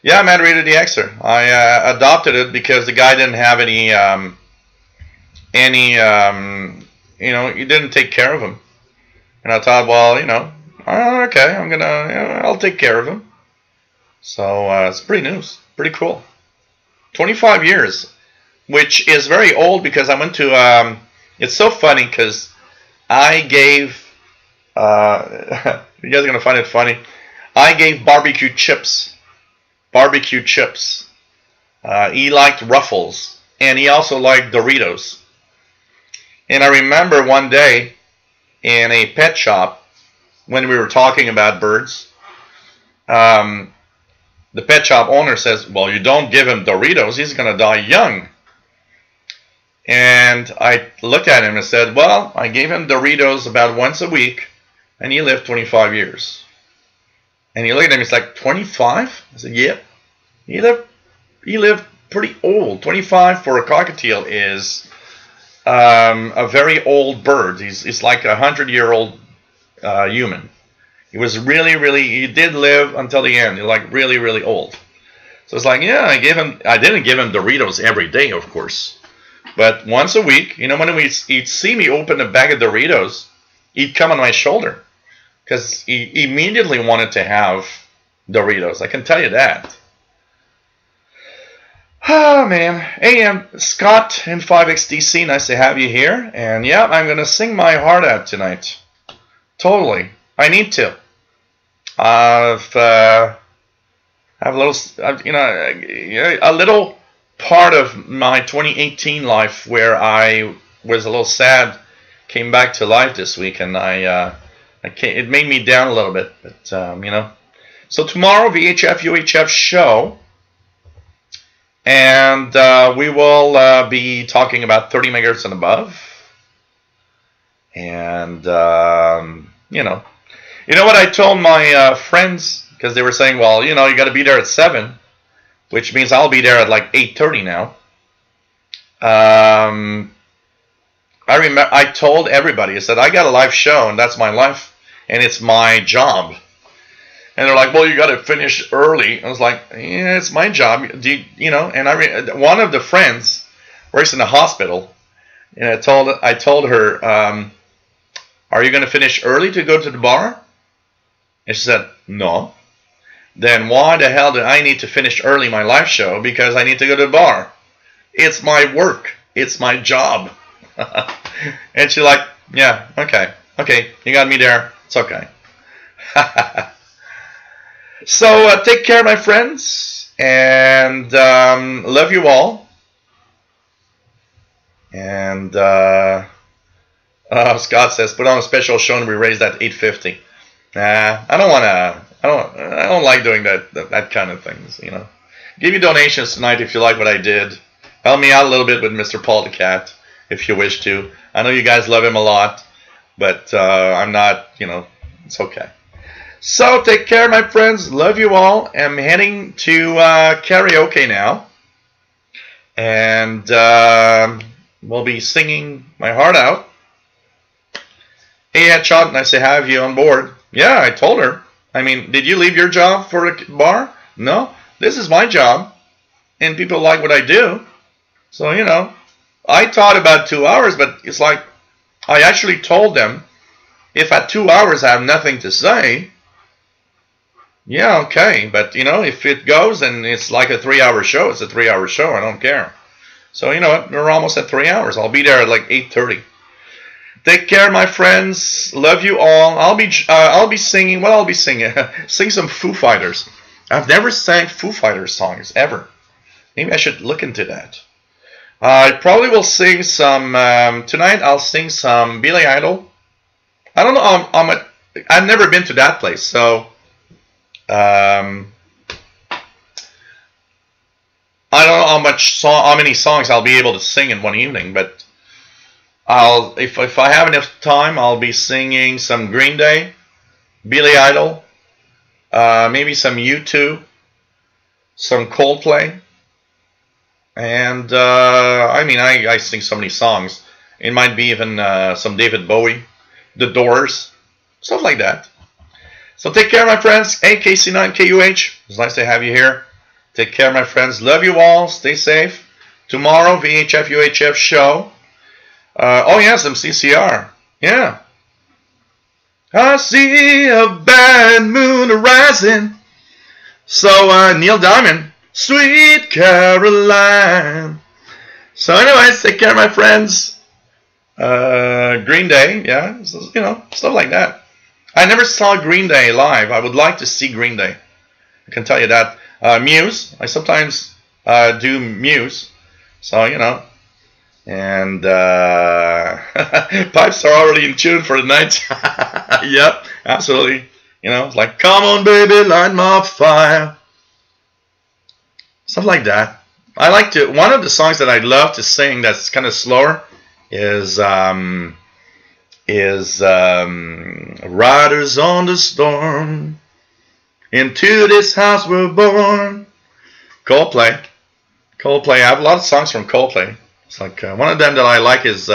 [SPEAKER 1] Yeah, Antarctica DXer. I adopted it because the guy didn't have any, you know, he didn't take care of him. And I thought, well, you know, okay, I'll take care of him. So it's pretty news, pretty cool. 25 years, which is very old because I went to, it's so funny because I gave, you guys are going to find it funny, I gave barbecue chips. He liked Ruffles, and he also liked Doritos. And I remember one day in a pet shop when we were talking about birds, the pet shop owner says, well, you don't give him Doritos, he's going to die young. And I looked at him and said, well, I gave him Doritos about once a week, and he lived 25 years. And he looked at him, he's like, 25? I said, yep. He lived pretty old. 25 for a cockatiel is a very old bird. He's like a 100-year-old human. He was he did live until the end. He's like really, really old. So it's like, yeah, I didn't give him Doritos every day, of course. But once a week, you know, when he'd see me open a bag of Doritos, he'd come on my shoulder. Because he immediately wanted to have Doritos. I can tell you that. Oh, man. Hey, Scott in 5XDC, nice to have you here. And yeah, I'm going to sing my heart out tonight. Totally. I need to. Have a little, you know, a little part of my 2018 life where I was a little sad came back to life this week, and it made me down a little bit, but you know. So tomorrow, VHF UHF show, and we will be talking about 30 megahertz and above, and you know what I told my friends, because they were saying, well, you know, you got to be there at 7, which means I'll be there at like 8:30 now. I told everybody, I said, I got a live show, and that's my life, and it's my job. And they're like, well, you got to finish early. I was like, yeah, it's my job. You know, and one of the friends works in the hospital, and I told her, are you going to finish early to go to the bar? And she said, no. Then why the hell do I need to finish early my live show? Because I need to go to the bar. It's my work. It's my job. And she's like, yeah, okay, you got me there. It's okay. So take care, my friends, and love you all. And Scott says, put on a special show and we raise that 850. Nah, I don't like doing that kind of things, you know. Give you donations tonight if you like what I did. Help me out a little bit with Mr. Paul the Cat, if you wish to. I know you guys love him a lot, but I'm not, you know, it's okay. So take care, my friends. Love you all. I'm heading to karaoke now, and we'll be singing my heart out. Hey, Headshot, nice to have you on board. Yeah, I told her. I mean, did you leave your job for a bar? No, this is my job, and people like what I do. So, you know, I thought about 2 hours, but it's like I actually told them if at 2 hours I have nothing to say, yeah, okay. But, you know, if it goes and it's like a 3-hour show, it's a 3-hour show. I don't care. So, you know what? We're almost at 3 hours. I'll be there at like 8:30. Take care, my friends. Love you all. I'll be singing. What I'll be singing? Sing some Foo Fighters. I've never sang Foo Fighters songs ever. Maybe I should look into that. I probably will sing some tonight. I'll sing some Billy Idol. I don't know. I've never been to that place, so I don't know how many songs I'll be able to sing in one evening, but if I have enough time, I'll be singing some Green Day, Billy Idol, maybe some U2, some Coldplay, and I mean I sing so many songs. It might be even some David Bowie, The Doors, stuff like that. So take care, my friends. Hey, KC9KUH, it's nice to have you here. Take care, my friends. Love you all. Stay safe. Tomorrow, VHF UHF show. Oh yes, MCCR. Yeah. I see a bad moon rising. So Neil Diamond, Sweet Caroline. So anyways, take care, my friends. Green Day, yeah, you know, stuff like that. I never saw Green Day live. I would like to see Green Day. I can tell you that. Muse, I sometimes do Muse. So, you know. And pipes are already in tune for the night. Yep, absolutely. You know, it's like, come on, baby, light my fire. Stuff like that. I like to, one of the songs that I love to sing that's kind of slower is Riders on the Storm. Into this house we're born. Coldplay. I have a lot of songs from Coldplay. It's like one of them that I like is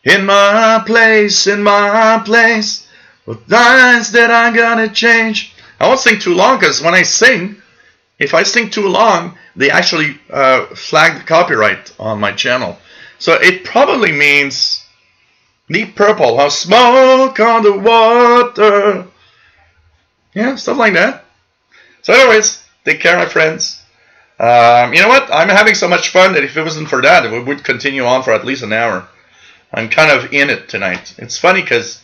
[SPEAKER 1] In my place, with lines that I gotta change. I won't sing too long, because when I sing, if I sing too long, they actually flag the copyright on my channel. So it probably means Deep Purple, how smoke on the water. Yeah, stuff like that. So anyways, take care, my friends. You know what? I'm having so much fun that if it wasn't for that, we would continue on for at least an hour. I'm kind of in it tonight. It's funny because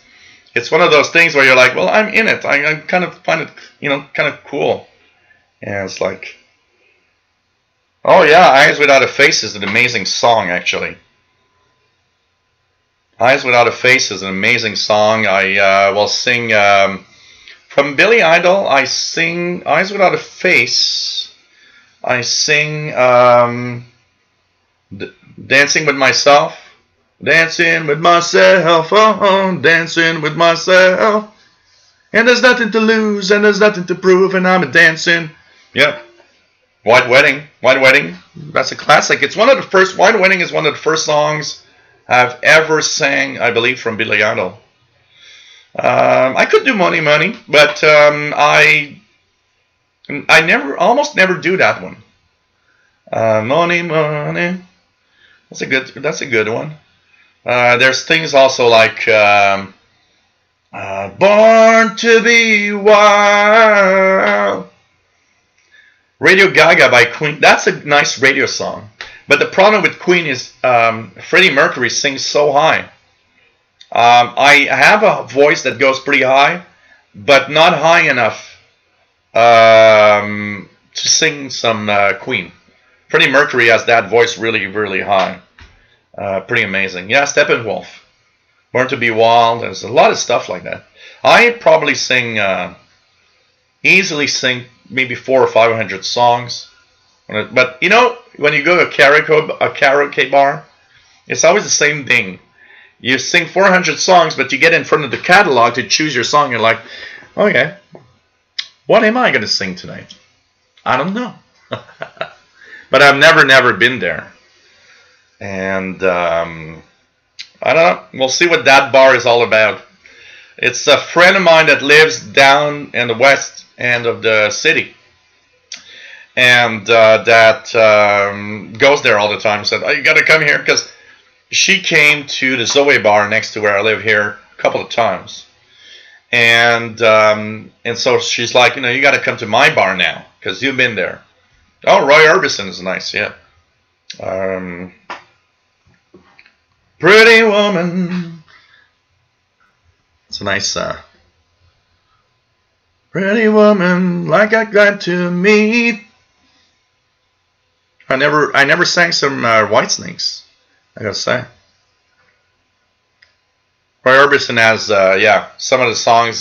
[SPEAKER 1] it's one of those things where you're like, well, I'm in it. I kind of find it, you know, kind of cool. And it's like, oh yeah, Eyes Without a Face is an amazing song, actually. Eyes Without a Face is an amazing song. I will sing from Billy Idol. I sing Eyes Without a Face. I sing Dancing with Myself. Dancing with myself, oh, dancing with myself. And there's nothing to lose and there's nothing to prove, and I'm a dancing. Yep. White Wedding. That's a classic. It's one of the first. White Wedding is one of the first songs I've ever sang, I believe, from Billy Idol. I could do Money, but I almost never do that one. Money. That's a good one. There's things also like Born to be Wild. Radio Gaga by Queen. That's a nice radio song. But the problem with Queen is Freddie Mercury sings so high. I have a voice that goes pretty high, but not high enough to sing some Queen. Freddie Mercury has that voice really, really high. Pretty amazing. Yeah, Steppenwolf. Born to be Wild. There's a lot of stuff like that. I probably easily sing maybe 400 or 500 songs. But you know, when you go to a karaoke bar, it's always the same thing. You sing 400 songs, but you get in front of the catalog to choose your song. You're like, okay, what am I going to sing tonight? I don't know. But I've never been there. And I don't know. We'll see what that bar is all about. It's a friend of mine that lives down in the west end of the city. And that goes there all the time. Said, oh, you got to come here, because she came to the Zoe bar next to where I live here a couple of times. And so she's like, you know, you got to come to my bar now, because you've been there. Oh, Roy Orbison is nice, yeah. Pretty Woman. It's a nice pretty woman like I got to meet. I never sang some White Snakes, I gotta say. Roy Orbison has yeah, some of the songs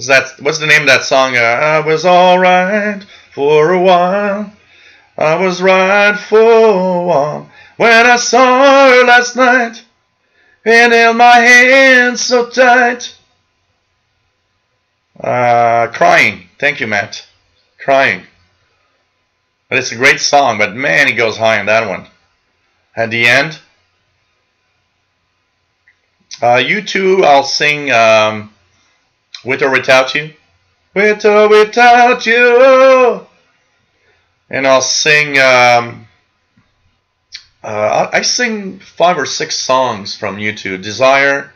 [SPEAKER 1] What's the name of that song? I was alright for a while. I was right for a while when I saw her last night and held my hand so tight. Crying. Thank you, Matt. Crying. But it's a great song, but man, he goes high on that one. At the end, you two, I'll sing With or Without You. With or Without You. And I'll sing, I sing 5 or 6 songs from YouTube. Desire,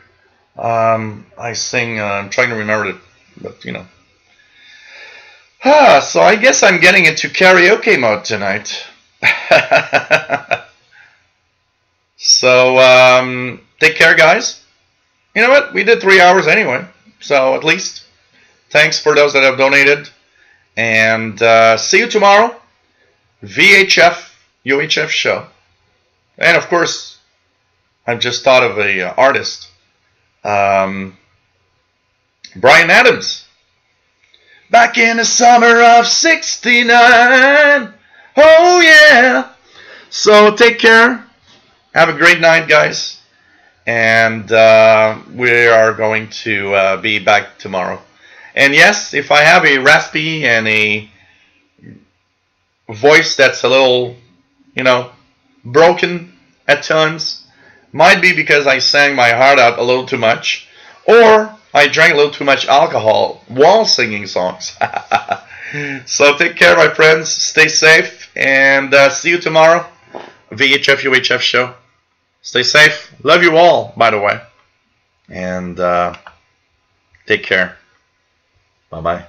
[SPEAKER 1] I sing, I'm trying to remember it, but you know. So I guess I'm getting into karaoke mode tonight. So, take care, guys. You know what? We did 3 hours anyway. So, at least. Thanks for those that have donated. And see you tomorrow. VHF, UHF show. And, of course, I've just thought of a artist. Brian Adams. Back in the summer of '69. Oh, yeah. So, take care. Have a great night, guys. And we are going to be back tomorrow. And yes, if I have a raspy and a voice that's a little, you know, broken at times, might be because I sang my heart out a little too much, or I drank a little too much alcohol while singing songs. So take care, my friends. Stay safe, and see you tomorrow. VHF UHF show. Stay safe. Love you all, by the way. And take care. Bye-bye.